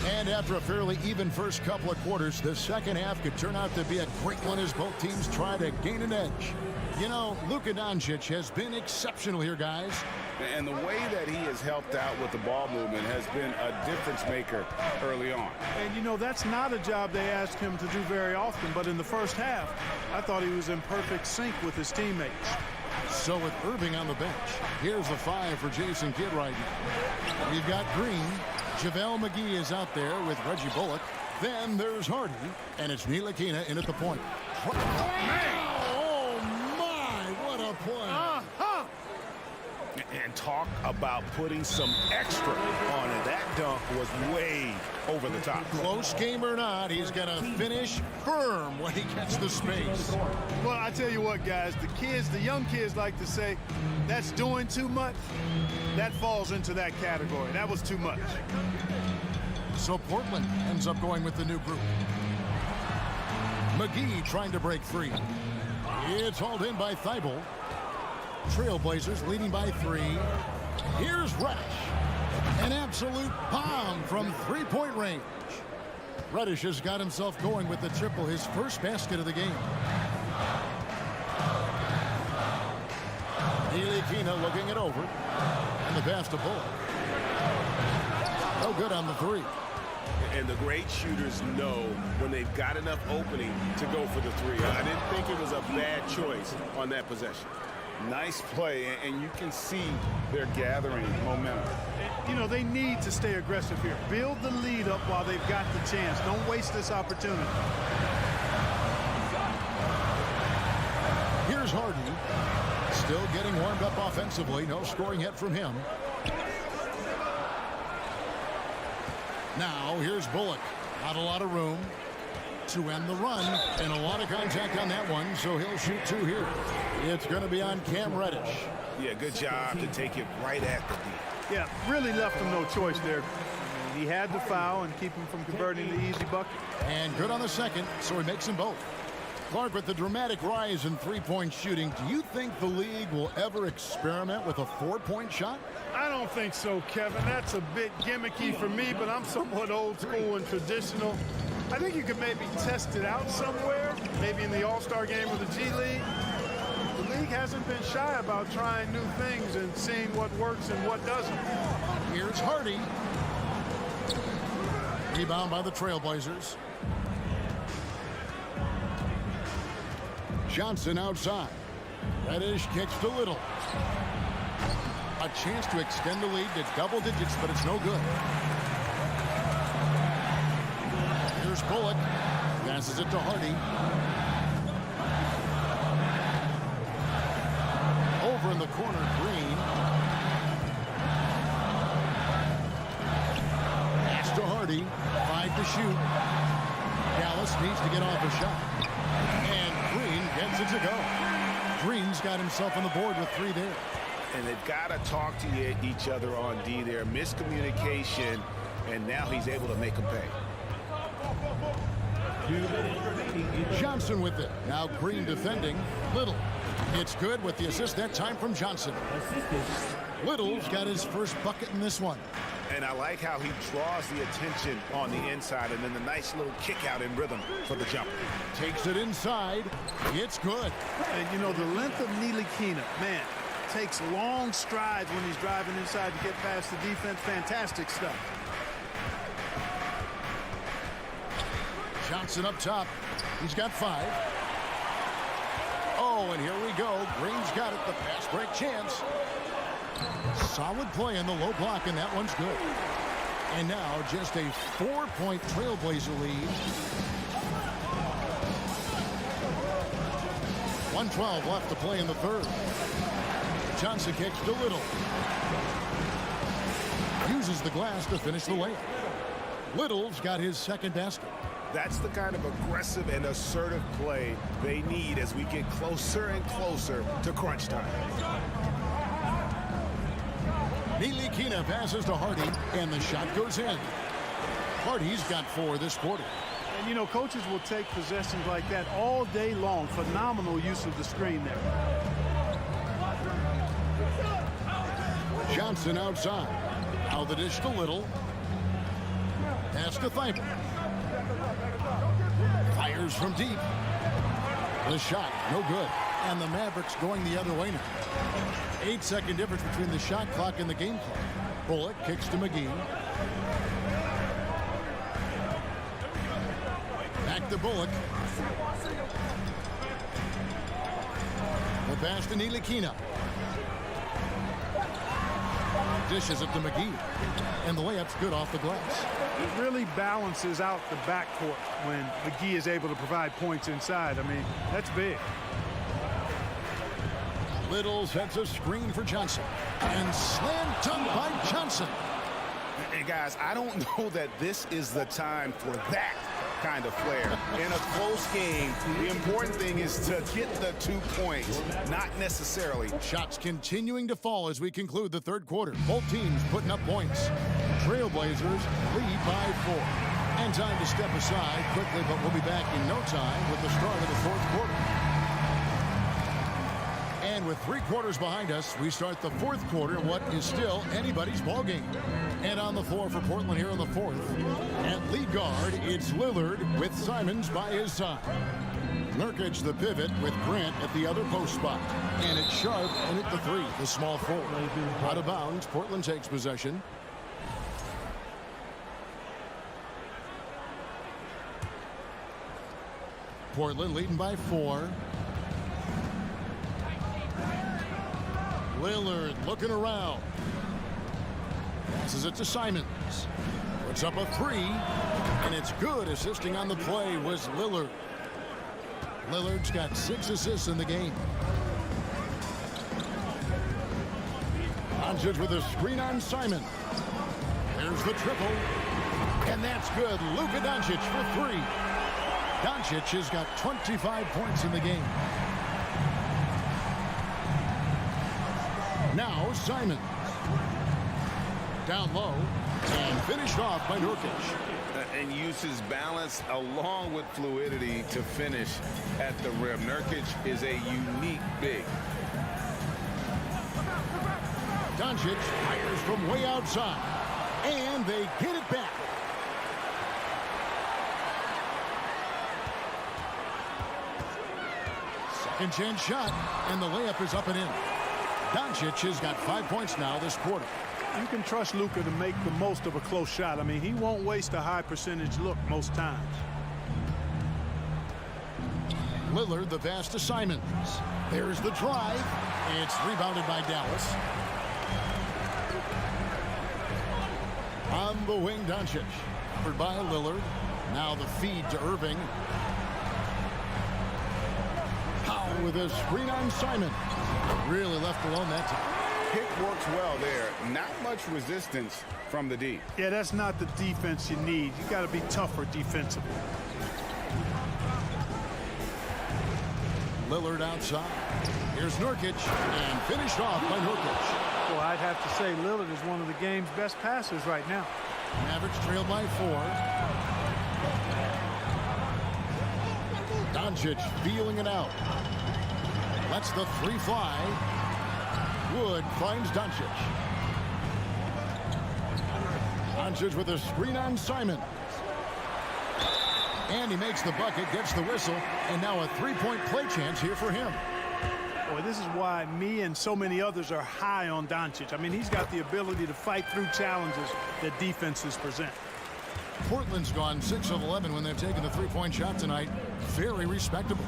And after a fairly even first couple of quarters, the second half could turn out to be a great one as both teams try to gain an edge. You know, Luka Doncic has been exceptional here, guys. And the way that he has helped out with the ball movement has been a difference maker early on. And, you know, that's not a job they ask him to do very often. But in the first half, I thought he was in perfect sync with his teammates. So with Irving on the bench, here's the 5 for Jason Kidd right now. We've got Green. JaVale McGee is out there with Reggie Bullock. Then there's Hardy, and it's Ntilikina in at the point. Oh, my, what a play. And talk about putting some extra on it. That dunk was way over the top. Close game or not, he's going to finish firm when he gets the space. Well, I tell you what, guys, the young kids like to say, that's doing too much. That falls into that category. That was too much. So Portland ends up going with the new group. McGee trying to break free. It's hauled in by Thibault. Trailblazers leading by 3. Here's Reddish. An absolute bomb from three-point range. Reddish has got himself going with the triple, his first basket of the game. Ntilikina looking it over. And the pass to Bullock. No good on the 3. And the great shooters know when they've got enough opening to go for the 3. I didn't think it was a bad choice on that possession. Nice play, and you can see they're gathering momentum. You know, they need to stay aggressive here. Build the lead up while they've got the chance. Don't waste this opportunity. Here's Harden. Still getting warmed up offensively. No scoring yet from him. Now, here's Bullock. Not a lot of room to end the run, and a lot of contact on that one, so he'll shoot 2 here. It's going to be on Cam Reddish. Yeah, good job to take it right at the D. Yeah, really left him no choice there. He had the foul and keep him from converting the easy bucket. And good on the second, so he makes them both. Clark, with the dramatic rise in three-point shooting, do you think the league will ever experiment with a 4-point shot? I don't think so, Kevin. That's a bit gimmicky for me, but I'm somewhat old school and traditional. I think you could maybe test it out somewhere, maybe in the All-Star game or the G League. The league hasn't been shy about trying new things and seeing what works and what doesn't. Here's Hardy. Rebound by the Trailblazers. Johnson outside. Reddish kicks to Little. A chance to extend the lead to double digits, but it's no good. Here's Bullock. Passes it to Hardy. Over in the corner, Green. Pass to Hardy. 5 to shoot. Dallas needs to get off a shot. And Green gets it to go. Green's got himself on the board with 3 there. And they've got to talk to each other on D there. Miscommunication, and now he's able to make them pay. Johnson with it. Now Green defending. Little. It's good with the assist that time from Johnson. Little's got his first bucket in this one. And I like how he draws the attention on the inside, and then the nice little kick out in rhythm for the jumper. Takes it inside. It's good. And, you know, the length of Ntilikina, man, takes long strides when he's driving inside to get past the defense. Fantastic stuff. Johnson up top. He's got 5. Oh, and here we go. Green's got it. The pass break chance. Solid play in the low block, and that one's good. And now just a 4-point Trailblazer lead. 1:12 left to play in the third. Johnson kicks to Little. Uses the glass to finish the layup. Little's got his second basket. That's the kind of aggressive and assertive play they need as we get closer and closer to crunch time. Ntilikina passes to Hardy, and the shot goes in. Hardy's got 4 this quarter. And, you know, coaches will take possessions like that all day long. Phenomenal use of the screen there. Johnson outside. Now the dish to Little. Pass to Thybulle. Fires from deep. The shot, no good. And the Mavericks going the other way now. 8-second difference between the shot clock and the game clock. Bullock kicks to McGee. Back to Bullock. The pass to Ntilikina. Dishes it to McGee. And the layup's good off the glass. It really balances out the backcourt when McGee is able to provide points inside. I mean, that's big. Little sets a screen for Johnson. And slam dunk by Johnson. Hey, guys, I don't know that this is the time for that kind of flair. In a close game, the important thing is to get the 2 points, not necessarily. Shots continuing to fall as we conclude the third quarter. Both teams putting up points. Trailblazers lead by 4. And time to step aside quickly, but we'll be back in no time with the start of the fourth quarter. And with 3 quarters behind us, we start the fourth quarter, what is still anybody's ball game. And on the floor for Portland here in the fourth, at lead guard, it's Lillard with Simons by his side. Nurkic the pivot with Grant at the other post spot. And it's Sharp in at the 3, the small forward. Out of bounds, Portland takes possession. Portland leading by 4. Lillard looking around. Passes it to Simons. Puts up a 3. And it's good. Assisting on the play was Lillard. Lillard's got 6 assists in the game. Doncic with a screen on Simon. There's the triple. And that's good. Luka Doncic for 3. Doncic has got 25 points in the game. Now Simon. Down low. And finished off by Nurkic. And uses balance along with fluidity to finish at the rim. Nurkic is a unique big. Doncic fires from way outside. And they get it back. Second chance shot. And the layup is up and in. Doncic has got 5 points now this quarter. You can trust Luka to make the most of a close shot. I mean, he won't waste a high percentage look most times. Lillard, the pass to Simons. There's the drive. It's rebounded by Dallas. On the wing, Doncic. Covered by Lillard. Now the feed to Irving. Powell with a screen on Simon. Really left alone that time. Pick works well there. Not much resistance from the D. Yeah, that's not the defense you need. You got to be tougher defensively. Lillard outside. Here's Nurkic, and finished off by Nurkic. Well, I'd have to say Lillard is one of the game's best passers right now. Mavericks trail by 4. Doncic feeling it out. Lets the 3 fly. Wood finds Doncic. Doncic with a screen on Simon. And he makes the bucket, gets the whistle, and now a 3-point play chance here for him. Boy, this is why me and so many others are high on Doncic. I mean, he's got the ability to fight through challenges that defenses present. Portland's gone 6 of 11 when they've taken the 3-point shot tonight. Very respectable.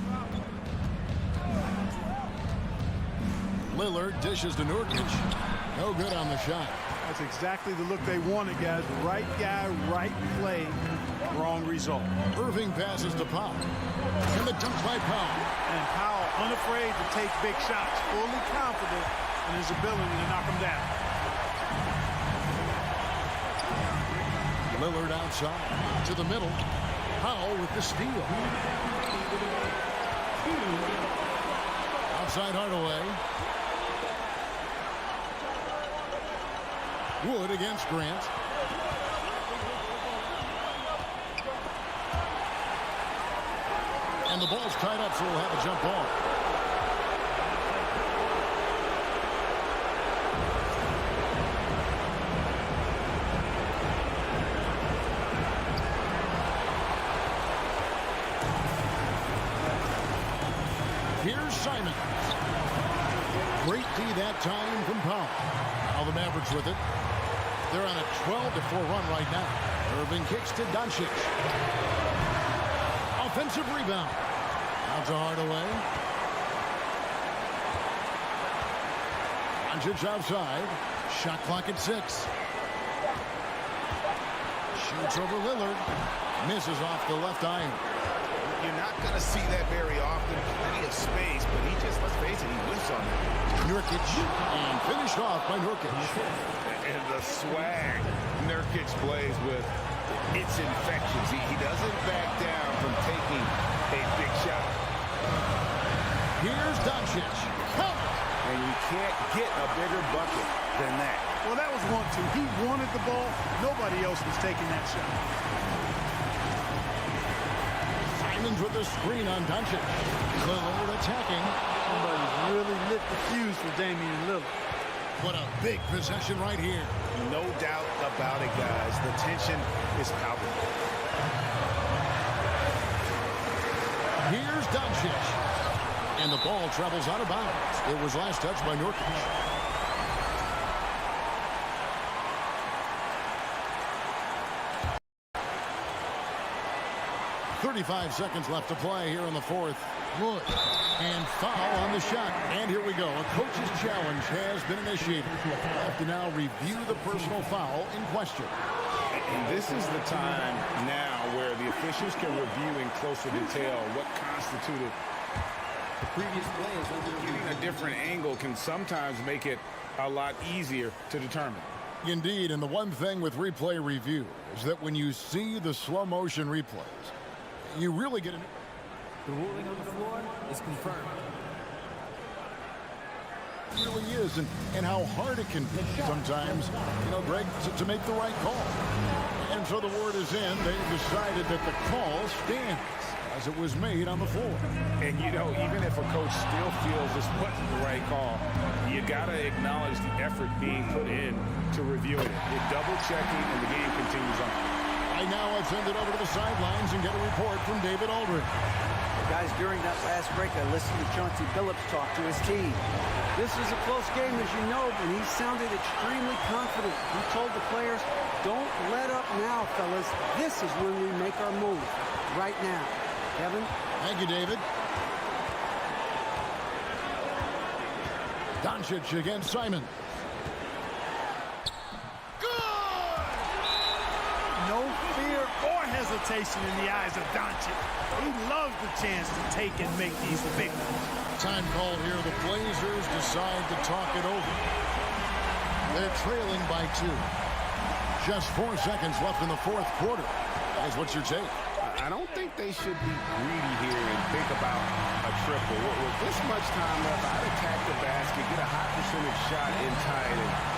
Lillard dishes to Nurkic. No good on the shot. That's exactly the look they wanted, guys. Right guy, right play, wrong result. Irving passes to Powell. And the dunk by Powell. And Powell unafraid to take big shots, fully confident in his ability to knock them down. Lillard outside to the middle. Powell with the steal. Outside Hardaway. Wood against Grant. And the ball's tied up, so we'll have a jump ball. Here's Simons. Great D that time from Powell. Now the Mavericks with it. They're on a 12-4 run right now. Irving kicks to Doncic. Offensive rebound. Out to Hardaway. Doncic outside. Shot clock at 6. Shoots over Lillard. Misses off the left iron. You're not going to see that very often. Plenty of space, but he just, let's face it, he whiffs on it. Nurkic, and finished off by Nurkic. And the swag Nurkic plays with, it's infectious. He doesn't back down from taking a big shot. Here's Doncic. And you can't get a bigger bucket than that. Well, that was 1-2. He wanted the ball. Nobody else was taking that shot. Simons with the screen on Doncic. Lillard attacking. Somebody's really lit the fuse for Damian Lillard. What a big possession right here. No doubt about it, guys. The tension is palpable. Here's Doncic. And the ball travels out of bounds. It was last touched by Nurkic. 35 seconds left to play here in the fourth. Wood. And foul on the shot. And here we go. A coach's challenge has been initiated. We'll have to now review the personal foul in question. And this is the time now where the officials can review in closer detail what constituted the previous play. Getting a different angle can sometimes make it a lot easier to determine. Indeed, and the one thing with replay review is that when you see the slow motion replays, you really get an... The ruling on the floor is confirmed. It really is, and how hard it can be sometimes, you know, Greg, to make the right call. And so the word is in. They've decided that the call stands as it was made on the floor. And, you know, even if a coach still feels this wasn't the right call, you got to acknowledge the effort being put in to review it. You're double-checking, and the game continues on. Right now, I'll send it over to the sidelines and get a report from David Aldridge. Guys, during that last break, I listened to Chauncey Billups talk to his team. This was a close game, as you know, and he sounded extremely confident. He told the players, don't let up now, fellas. This is when we make our move. Right now. Kevin? Thank you, David. Doncic against Simon. No fear or hesitation in the eyes of Doncic. He loves the chance to take and make these big ones. Time call here. The Blazers decide to talk it over. They're trailing by 2. Just 4 seconds left in the fourth quarter. Guys, what's your take? I don't think they should be greedy here and think about a triple. With this much time left, I'd attack the basket, get a high percentage shot in tight, and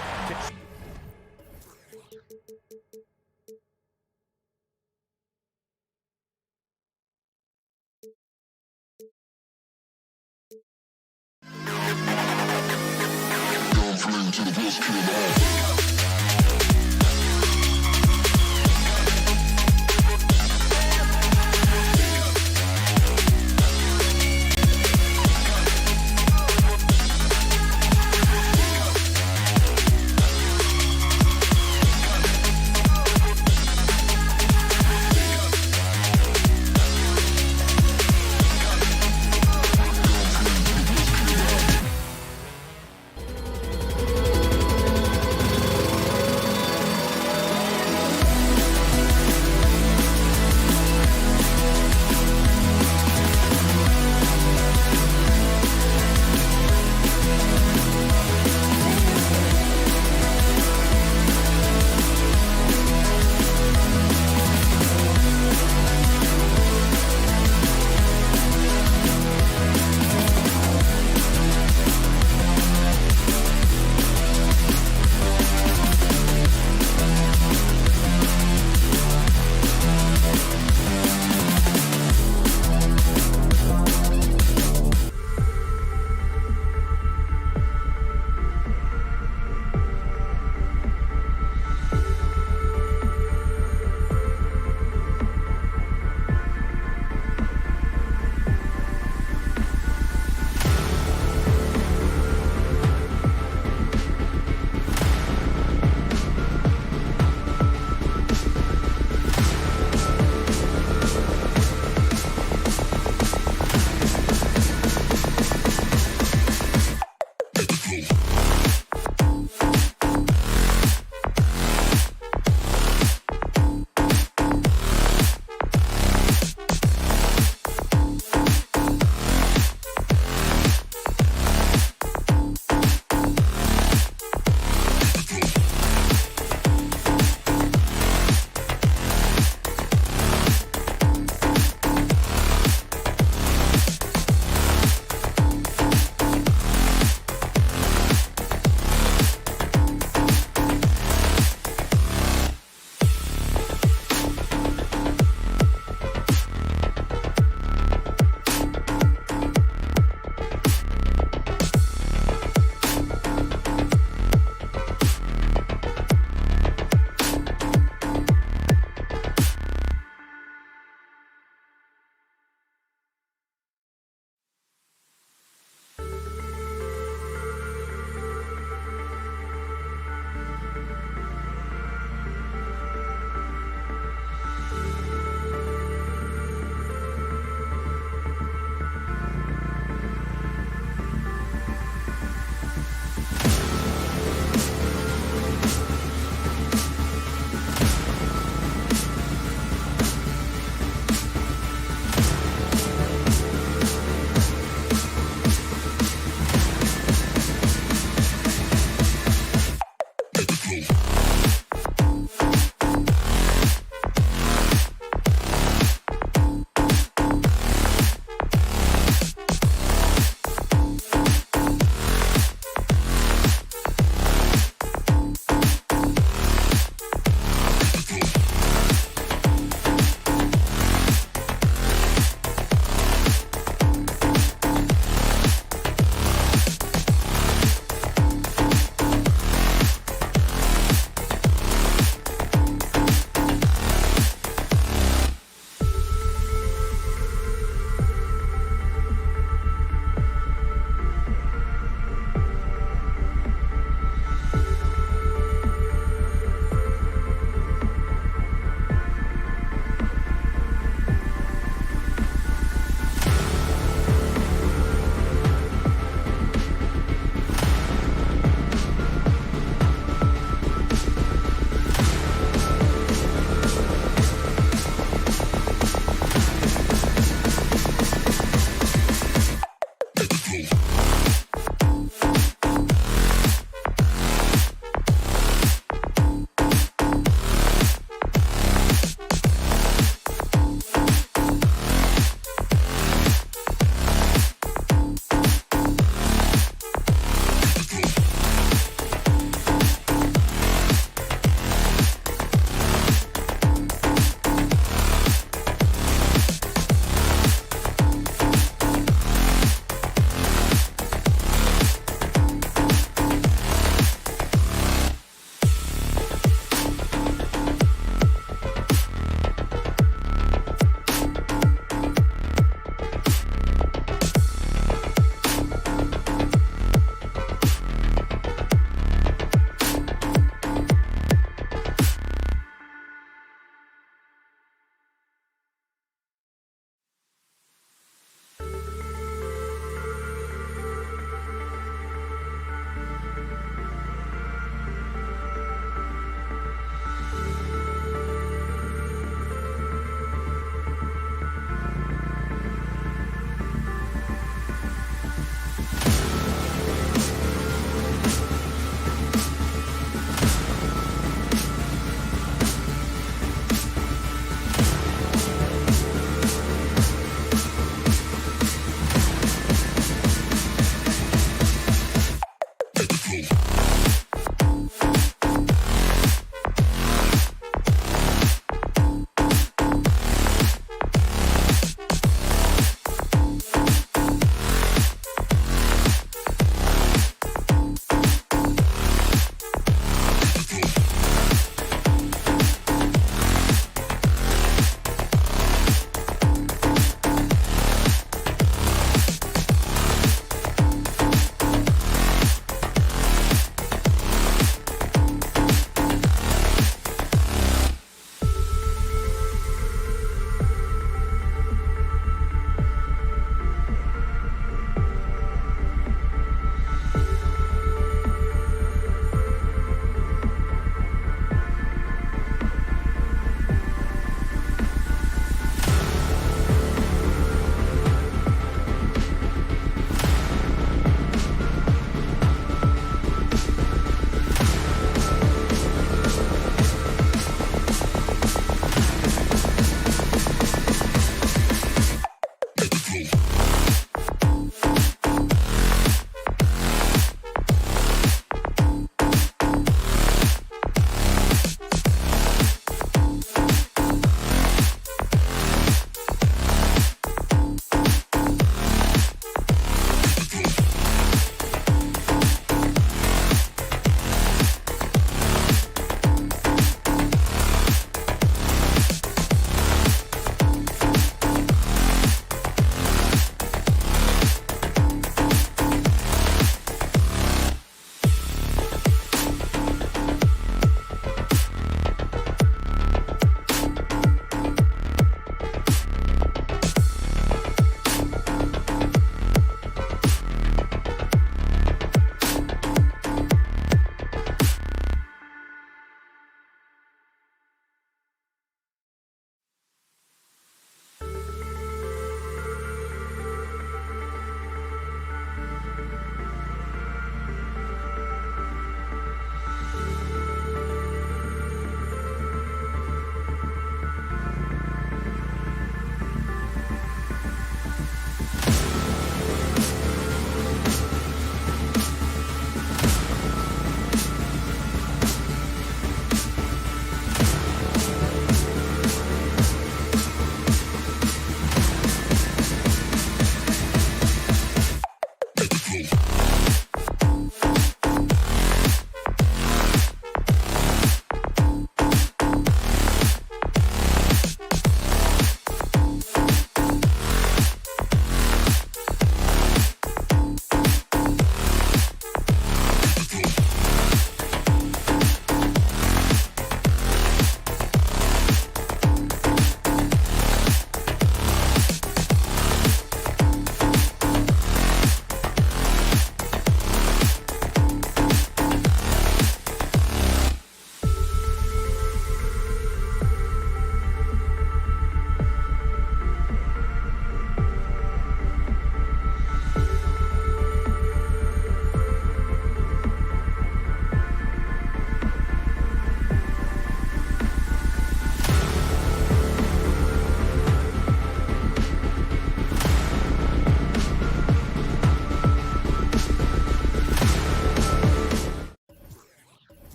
to the best kid.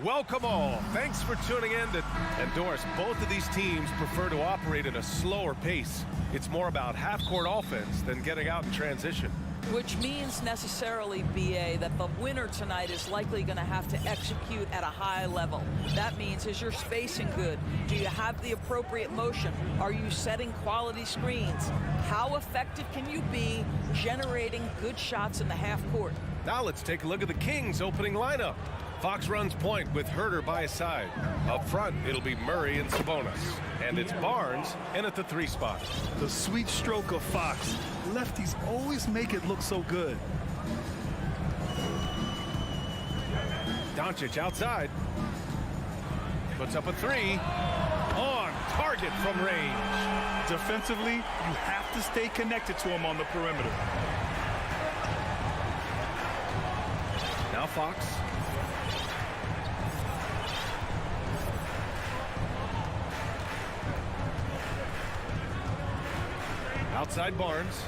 Welcome all. Thanks for tuning in to endorse. Both of these teams prefer to operate at a slower pace. It's more about half-court offense than getting out in transition. Which means necessarily, BA, that the winner tonight is likely going to have to execute at a high level. That means, is your spacing good? Do you have the appropriate motion? Are you setting quality screens? How effective can you be generating good shots in the half court? Now let's take a look at the Kings' opening lineup. Fox runs point with Herter by his side. Up front, it'll be Murray and Sabonis. And it's Barnes in at the 3 spot. The sweet stroke of Fox. Lefties always make it look so good. Doncic outside. Puts up a 3. On target from range. Defensively, you have to stay connected to him on the perimeter. Now Fox. Outside Barnes.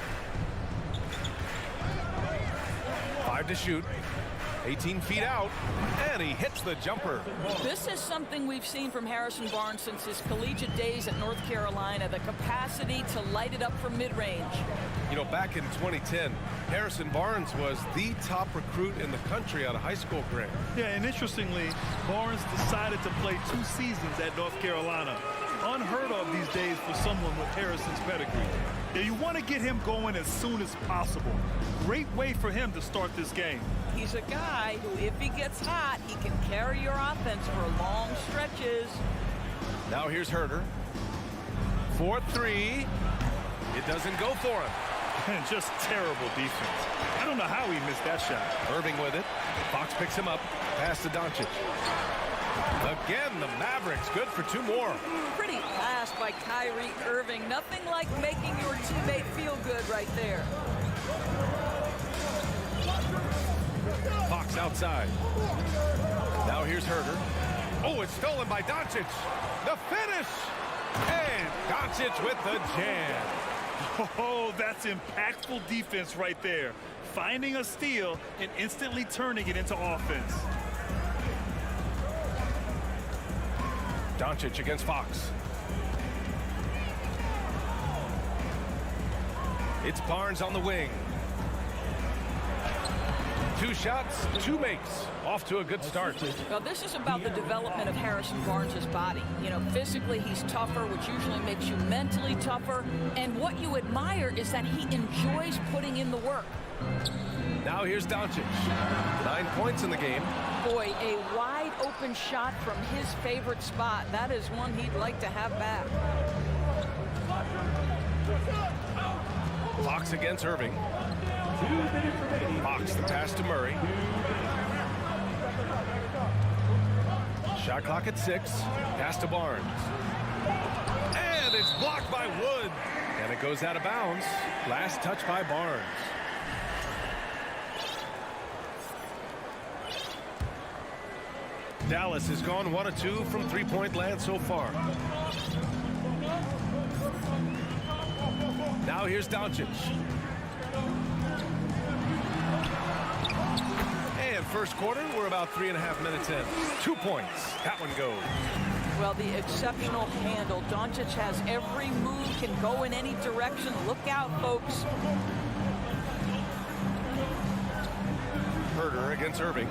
5 to shoot. 18 feet out, and he hits the jumper. This is something we've seen from Harrison Barnes since his collegiate days at North Carolina, the capacity to light it up from mid-range. You know, back in 2010, Harrison Barnes was the top recruit in the country out of high school grade. Yeah, and interestingly, Barnes decided to play 2 seasons at North Carolina. Unheard of these days for someone with Harrison's pedigree. Yeah, you want to get him going as soon as possible. Great way for him to start this game. He's a guy who, if he gets hot, he can carry your offense for long stretches. Now here's Herter. 4-3. It doesn't go for him. And just terrible defense. I don't know how he missed that shot. Irving with it. Fox picks him up. Pass to Doncic. Again, the Mavericks good for 2 more. Pretty pass by Kyrie Irving. Nothing like making your teammate feel good right there. Fox outside. Now here's Herter. Oh, it's stolen by Doncic. The finish. And Doncic with the jam. Oh, that's impactful defense right there. Finding a steal and instantly turning it into offense. Doncic against Fox. It's Barnes on the wing. 2 shots, 2 makes. Off to a good start. Well, this is about the development of Harrison Barnes' body. You know, physically he's tougher, which usually makes you mentally tougher. And what you admire is that he enjoys putting in the work. Now here's Doncic. 9 points in the game. Boy, a wide open shot from his favorite spot. That is one he'd like to have back. Fox against Irving. Fox the pass to Murray. Shot clock at 6. Pass to Barnes. And it's blocked by Wood. And it goes out of bounds. Last touch by Barnes. Dallas has gone 1 of 2 from 3-point land so far. Now here's Doncic. And first quarter. We're about 3.5 minutes in. 2 points. That one goes. Well, the exceptional handle. Doncic has every move, can go in any direction. Look out, folks. Herder against Irving.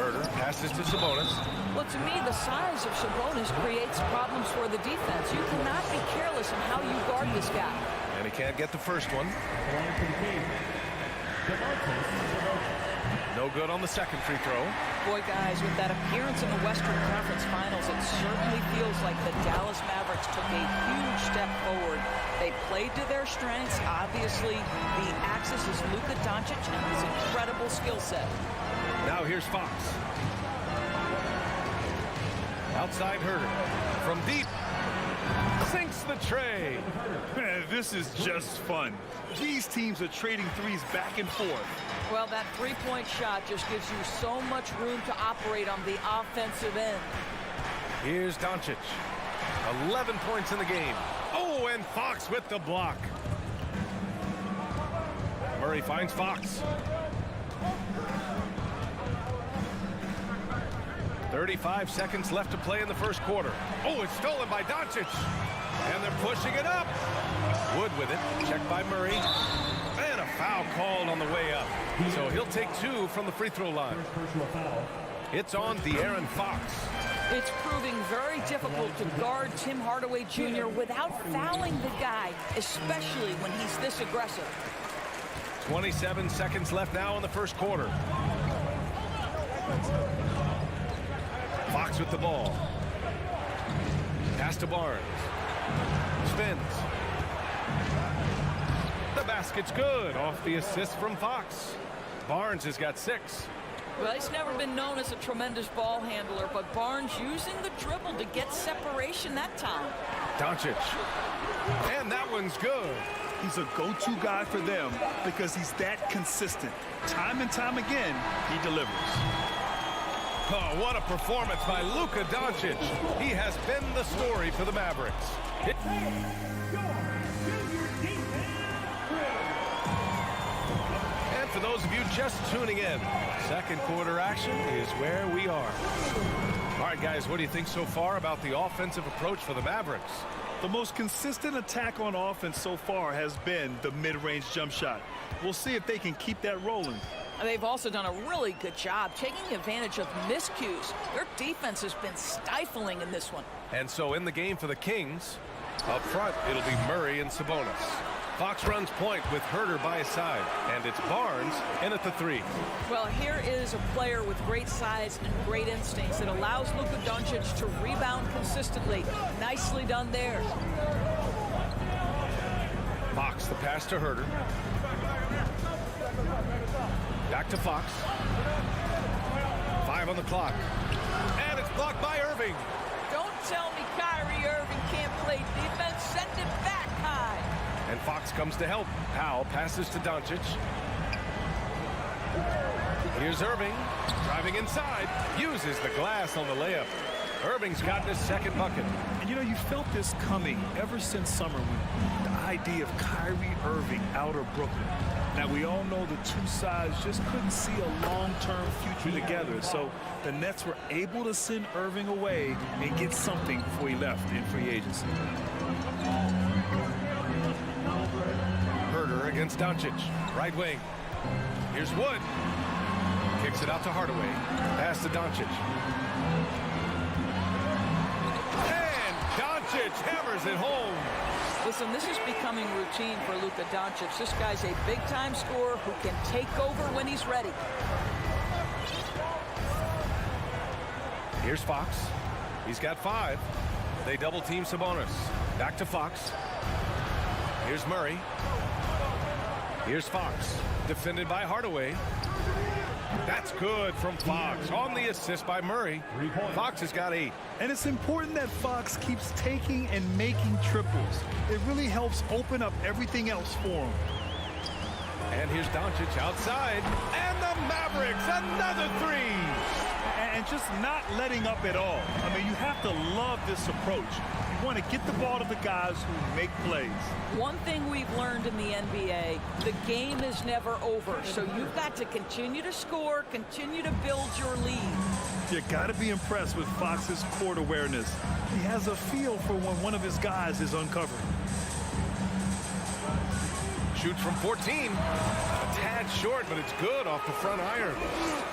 Herder passes to Sabonis. Well, to me, the size of Sabonis creates problems for the defense. You cannot be careless in how you guard this guy. And he can't get the first one. No good on the second free throw. Boy, guys, with that appearance in the Western Conference Finals, it certainly feels like the Dallas Mavericks took a huge step forward. They played to their strengths. Obviously, the axis is Luka Doncic and his incredible skill set. Now here's Fox. Outside Herder. From deep. Sinks the tray. Man, this is just fun. These teams are trading threes back and forth. Well, that three-point shot just gives you so much room to operate on the offensive end. Here's Doncic. 11 points in the game. Oh, and Fox with the block. Murray finds Fox. 35 seconds left to play in the first quarter. Oh, it's stolen by Doncic. And they're pushing it up. Wood with it. Checked by Murray. And a foul called on the way up. So he'll take 2 from the free throw line. It's on De'Aaron Fox. It's proving very difficult to guard Tim Hardaway Jr. without fouling the guy, especially when he's this aggressive. 27 seconds left now in the first quarter. Fox with the ball. Pass to Barnes. Spins. The basket's good off the assist from Fox. Barnes has got 6. Well, he's never been known as a tremendous ball handler, but Barnes using the dribble to get separation that time. Doncic. And that one's good. He's a go-to guy for them because he's that consistent. Time and time again, he delivers. Oh, what a performance by Luka Doncic. He has been the story for the Mavericks. And for those of you just tuning in, second quarter action is where we are. All right, guys, what do you think so far about the offensive approach for the Mavericks? The most consistent attack on offense so far has been the mid-range jump shot. We'll see if they can keep that rolling. They've also done a really good job taking advantage of miscues. Their defense has been stifling in this one. And so in the game for the Kings, up front, it'll be Murray and Sabonis. Fox runs point with Herder by his side, and it's Barnes in at the 3. Well, here is a player with great size and great instincts that allows Luka Doncic to rebound consistently. Nicely done there. Fox, the pass to Herder. Back to Fox. 5 on the clock. And it's blocked by Irving. Don't tell me Kyrie Irving can't play defense. Send it back high. And Fox comes to help. Powell passes to Doncic. Here's Irving. Driving inside. Uses the glass on the layup. Irving's gotten his second bucket. And you know, you felt this coming ever since summer when the idea of Kyrie Irving out of Brooklyn. Now, we all know the two sides just couldn't see a long-term future together. So the Nets were able to send Irving away and get something before he left in free agency. Herder against Doncic. Right wing. Here's Wood. Kicks it out to Hardaway. Pass to Doncic. And Doncic hammers it home. Listen, this is becoming routine for Luka Doncic. This guy's a big-time scorer who can take over when he's ready. Here's Fox. He's got 5. They double-team Sabonis. Back to Fox. Here's Murray. Here's Fox. Defended by Hardaway. That's good from Fox on the assist by Murray. Fox has got 8. And it's important that Fox keeps taking and making triples. It really helps open up everything else for him. And here's Doncic outside. And the Mavericks, another 3. and just not letting up at all. I mean, you have to love this approach. You want to get the ball to the guys who make plays. One thing we've learned in the NBA, the game is never over. So you've got to continue to score, continue to build your lead. You got to be impressed with Fox's court awareness. He has a feel for when one of his guys is uncovered. Shoots from 14. A tad short, but it's good off the front iron.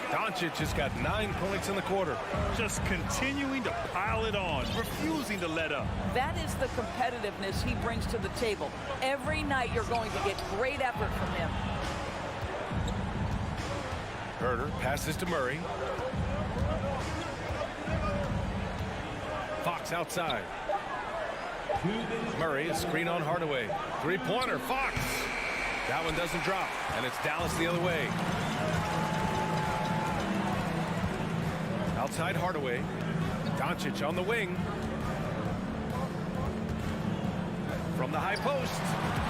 Doncic has got 9 points in the quarter. Just continuing to pile it on, refusing to let up. That is the competitiveness he brings to the table. Every night you're going to get great effort from him. Herter passes to Murray. Fox outside. Murray, a screen on Hardaway. Three-pointer, Fox. That one doesn't drop, and it's Dallas the other way. Outside Hardaway. Doncic on the wing. From the high post.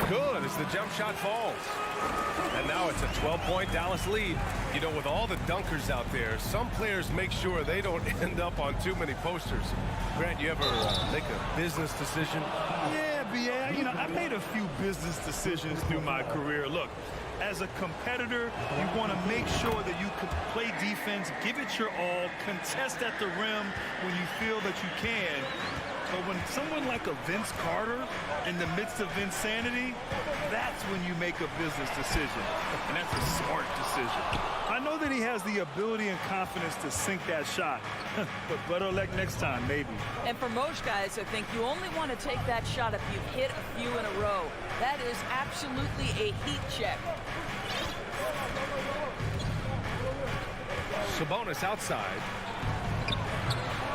Good as the jump shot falls. And now it's a 12-point Dallas lead. You know, with all the dunkers out there, some players make sure they don't end up on too many posters. Grant, you ever make a business decision? Yeah, B.A. You know, I made a few business decisions through my career. Look, as a competitor, you want to make sure that you can play defense, give it your all, contest at the rim when you feel that you can. But when someone like a Vince Carter in the midst of insanity, that's when you make a business decision. And that's a smart decision. I know that he has the ability and confidence to sink that shot. But better luck next time, maybe. And for most guys, I think you only want to take that shot if you've hit a few in a row. That is absolutely a heat check. Sabonis outside.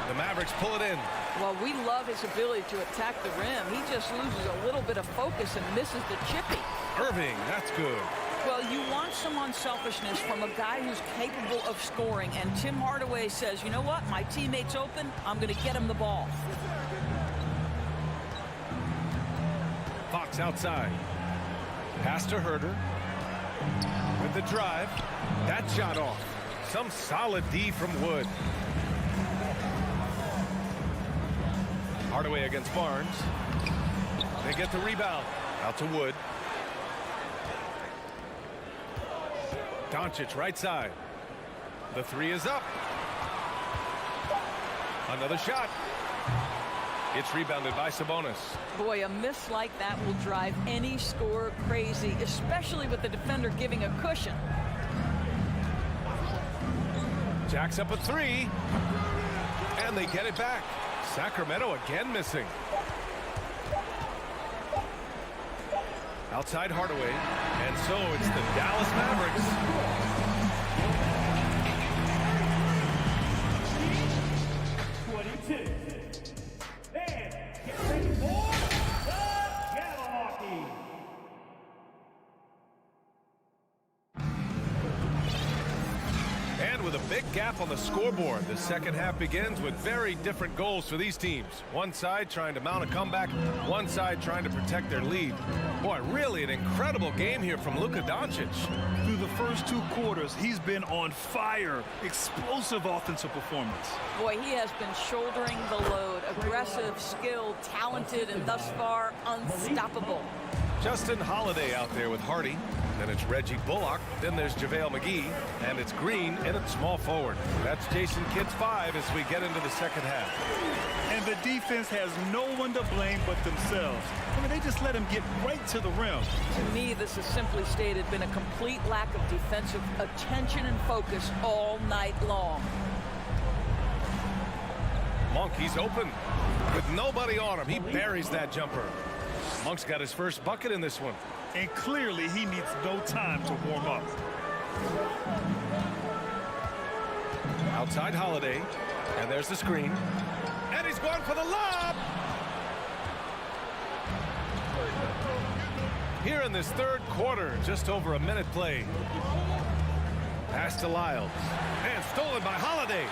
The Mavericks pull it in. Well, we love his ability to attack the rim. He just loses a little bit of focus and misses the chippy. Irving, that's good. Well, you want some unselfishness from a guy who's capable of scoring. And Tim Hardaway says, you know what? My teammate's open. I'm going to get him the ball. Fox outside. Pass to Herter. With the drive. That shot off. Some solid D from Wood. Hardaway against Barnes. They get the rebound. Out to Wood. Doncic right side. The three is up. Another shot. It's rebounded by Sabonis. Boy, a miss like that will drive any scorer crazy, especially with the defender giving a cushion. Jacks up a three. And they get it back. Sacramento again missing. Outside Hardaway. And so it's the Dallas Mavericks. 22. And get ready for the Jabberwocky. And with a big gap on the scoreboard, the second half begins with very different goals for these teams. One side trying to mount a comeback, one side trying to protect their lead. Boy, really an incredible game here from Luka Doncic. Through the first two quarters, he's been on fire. Explosive offensive performance. Boy, he has been shouldering the load. Aggressive, skilled, talented, and thus far unstoppable. Justin Holiday out there with Hardy. Then it's Reggie Bullock. Then there's JaVale McGee. And it's Green in at small forward. That's Jason Kidd's 5 as we get into the second half. And the defense has no one to blame but themselves. I mean, they just let him get right to the rim. To me, this has simply stated been a complete lack of defensive attention and focus all night long. Monk, he's open with nobody on him. He buries that jumper. Monk's got his first bucket in this one. And clearly he needs no time to warm up. Outside Holiday. And there's the screen. And he's going for the lob. Here in this third quarter, just over a minute played. Pass to Lyles. And stolen by Holiday.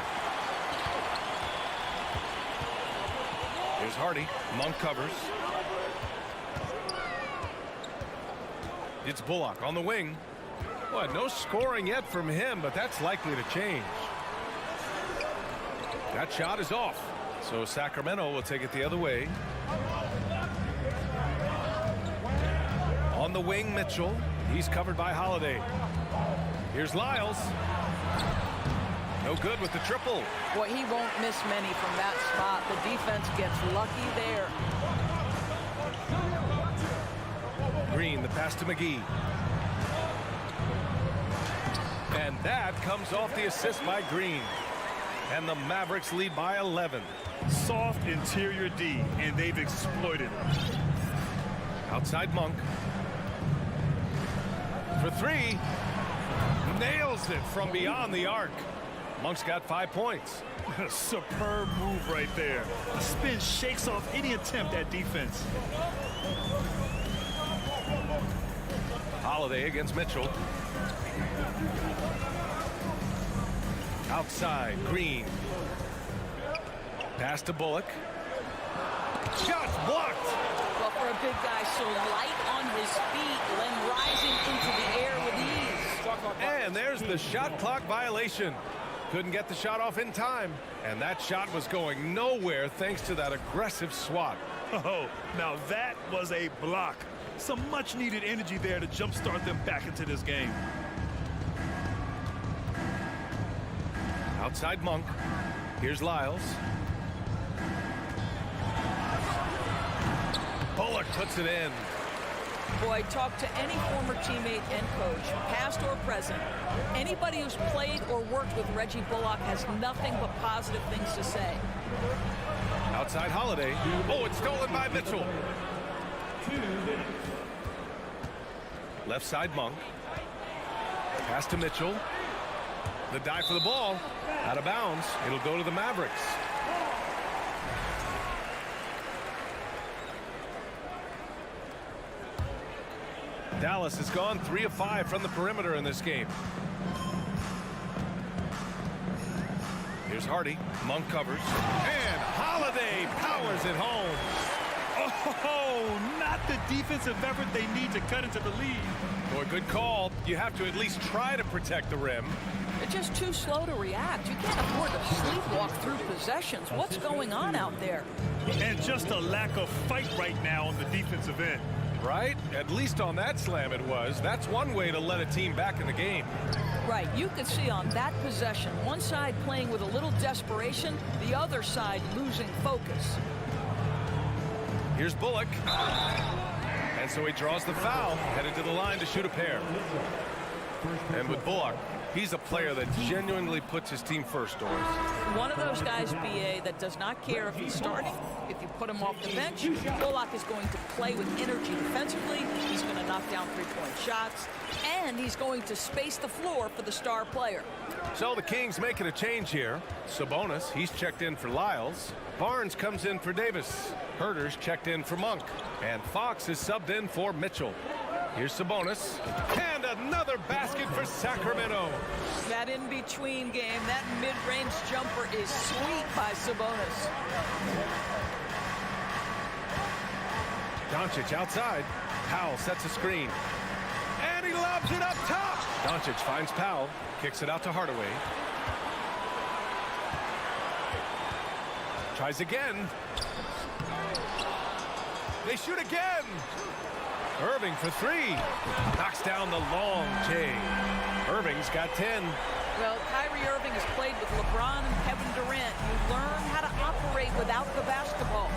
Here's Hardy. Monk covers. It's Bullock on the wing. Boy, no scoring yet from him, but that's likely to change. That shot is off. So Sacramento will take it the other way. On the wing, Mitchell. He's covered by Holiday. Here's Lyles. No good with the triple. Boy, he won't miss many from that spot. The defense gets lucky there. Green, the pass to McGee. And that comes off the assist by Green. And the Mavericks lead by 11. Soft interior D, and they've exploited it. Outside Monk. For three. Nails it from beyond the arc. Monk's got 5 points. Superb move right there. The spin shakes off any attempt at defense. Holiday against Mitchell. Outside, Green. Pass to Bullock. Shot blocked. Well, for a big guy so light on his feet, then rising into the air with ease. And there's the shot clock violation. Couldn't get the shot off in time. And that shot was going nowhere thanks to that aggressive swat. Oh, now that was a block. Some much needed energy there to jumpstart them back into this game. Outside Monk. Here's Lyles. Bullock puts it in. Boy, talk to any former teammate and coach, past or present. Anybody who's played or worked with Reggie Bullock has nothing but positive things to say. Outside Holiday. Oh, it's stolen by Mitchell. Left side Monk. Pass to Mitchell. The dive for the ball. Out of bounds. It'll go to the Mavericks. Dallas has gone 3 of 5 from the perimeter in this game. Here's Hardy. Monk covers. And Holiday powers it home. Oh, not the defensive effort they need to cut into the lead. Boy, good call. You have to at least try to protect the rim. They're just too slow to react. You can't afford to sleepwalk through possessions. What's going on out there? And just a lack of fight right now on the defensive end. Right? At least on that slam it was. That's one way to let a team back in the game. Right. You could see on that possession, one side playing with a little desperation, the other side losing focus. Here's Bullock. And so he draws the foul, headed to the line to shoot a pair. And with Bullock, he's a player that genuinely puts his team first, Doris. One of those guys, BA, that does not care if he's starting, if you put him off the bench. Bullock is going to play with energy defensively. He's going to knock down three-point shots. And he's going to space the floor for the star player. So the Kings making a change here. Sabonis, he's checked in for Lyles. Barnes comes in for Davis. Herter's checked in for Monk. And Fox is subbed in for Mitchell. Here's Sabonis. And another basket for Sacramento. That in-between game, that mid-range jumper is sweet by Sabonis. Doncic outside. Powell sets a screen. And he lobs it up top. Doncic finds Powell. Kicks it out to Hardaway. Tries again. They shoot again. Irving for three. Knocks down the long J. Irving's got 10. Well, Kyrie Irving has played with LeBron and Kevin Durant. You learn how to operate without the basketball.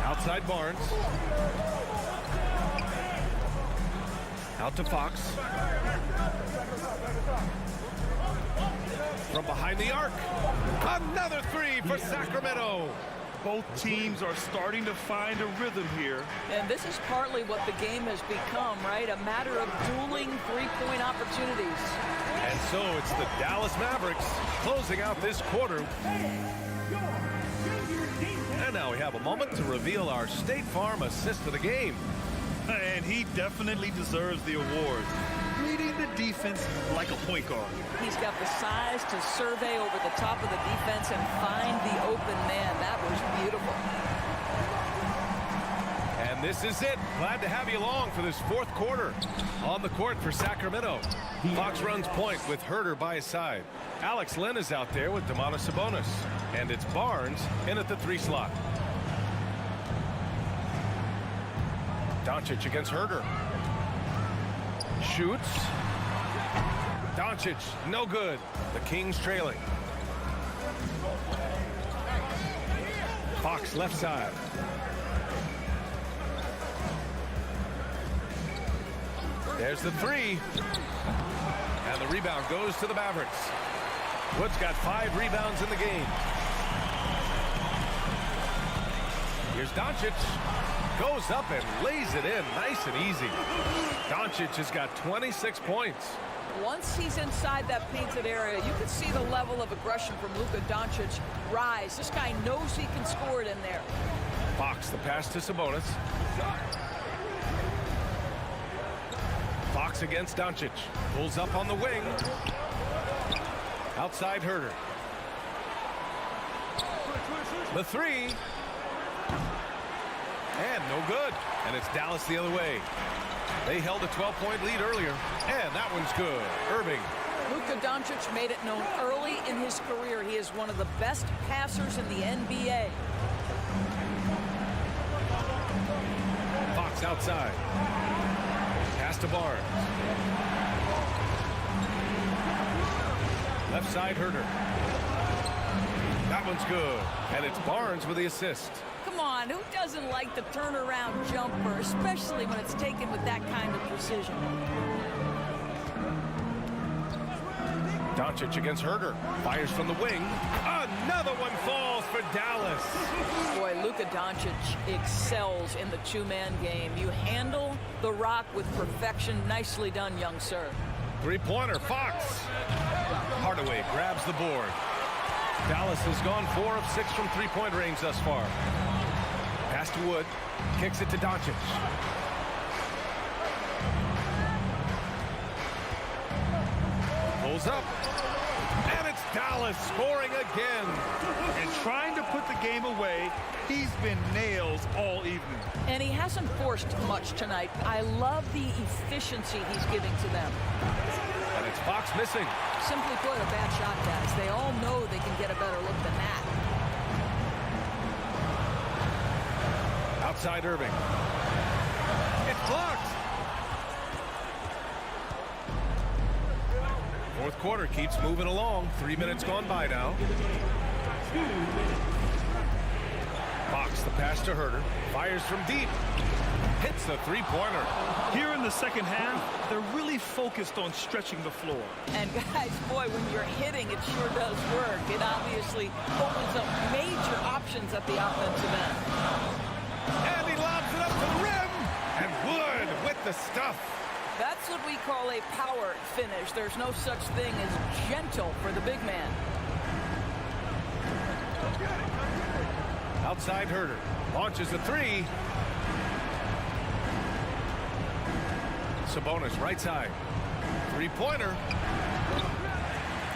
Outside Barnes. Out to Fox. From behind the arc. Another three for Sacramento. Both teams are starting to find a rhythm here. And this is partly what the game has become, right? A matter of dueling three-point opportunities. And so it's the Dallas Mavericks closing out this quarter. And now we have a moment to reveal our State Farm assist of the game. And he definitely deserves the award. Leading the defense like a point guard. He's got the size to survey over the top of the defense and find the open man. That was beautiful. And this is it. Glad to have you along for this fourth quarter. On the court for Sacramento. Fox runs point with Herter by his side. Alex Len is out there with Domantas Sabonis. And it's Barnes in at the 3 slot. Doncic against Herter. Shoots. Doncic, no good. The Kings trailing. Fox left side. There's the 3. And the rebound goes to the Mavericks. Wood's got 5 rebounds in the game. Here's Doncic. Goes up and lays it in nice and easy. Doncic has got 26 points. Once he's inside that painted area, you can see the level of aggression from Luka Doncic rise. This guy knows he can score it in there. Fox, the pass to Sabonis. Fox against Doncic. Pulls up on the wing. Outside Herter. The 3. And no good. And it's Dallas the other way. They held a 12-point lead earlier. And that one's good. Irving. Luka Doncic made it known early in his career he is one of the best passers in the NBA. Fox outside. Pass to Barnes. Left side Herter. That one's good. And it's Barnes with the assist. Come on, who doesn't like the turnaround jumper, especially when it's taken with that kind of precision? Doncic against Herter. Fires from the wing. Another one falls for Dallas. Boy, Luka Doncic excels in the two-man game. You handle the rock with perfection. Nicely done, young sir. 3-pointer, Fox. Hardaway grabs the board. Dallas has gone 4 of 6 from 3-point range thus far. Pass to Wood. Kicks it to Doncic. Pulls up. And it's Dallas scoring again. And trying to put the game away, he's been nails all evening. And he hasn't forced much tonight. I love the efficiency he's giving to them. And it's Fox missing. Simply put, a bad shot, guys. They all know they can get a better look than that. Outside Irving. It's blocked. Fourth quarter keeps moving along. 3 minutes gone by now. Fox, the pass to Herter. Fires from deep. Hits the 3-pointer. Here in the second half, they're really focused on stretching the floor. And guys, boy, when you're hitting, it sure does work. It obviously opens up major options at the offensive end. And he lobs it up to the rim. And Wood with the stuff. That's what we call a power finish. There's no such thing as gentle for the big man. Outside Herter. Launches a 3. Sabonis right side. 3-pointer.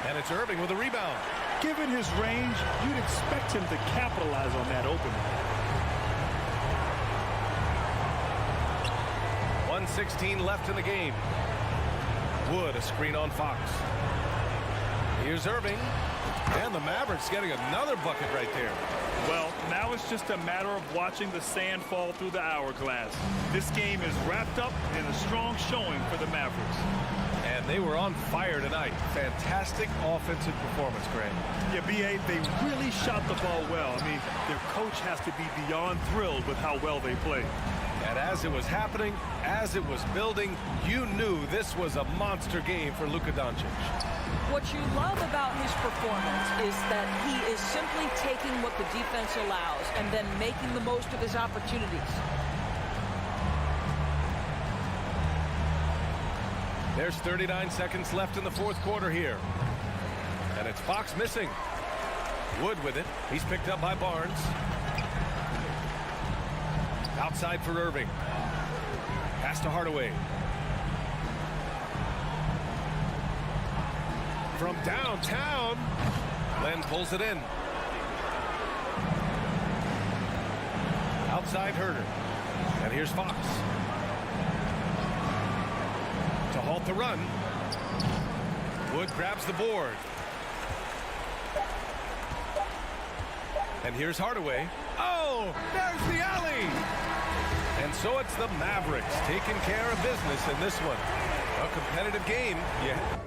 And it's Irving with a rebound. Given his range, you'd expect him to capitalize on that opening. 1:16 left in the game. Wood, a screen on Fox. Here's Irving. And the Mavericks getting another bucket right there. Well, now it's just a matter of watching the sand fall through the hourglass. This game is wrapped up in a strong showing for the Mavericks. And they were on fire tonight. Fantastic offensive performance, Greg. Yeah, B.A., they really shot the ball well. I mean, their coach has to be beyond thrilled with how well they played. And as it was happening, as it was building, you knew this was a monster game for Luka Doncic. What you love about his performance is that he is simply taking what the defense allows and then making the most of his opportunities. There's 39 seconds left in the fourth quarter here. And it's Fox missing. Wood with it. He's picked up by Barnes. Outside for Irving. Pass to Hardaway. From downtown, Len pulls it in. Outside Herter. And here's Fox. To halt the run. Wood grabs the board. And here's Hardaway. Oh, there's the alley. And so it's the Mavericks taking care of business in this one. A competitive game. Yeah.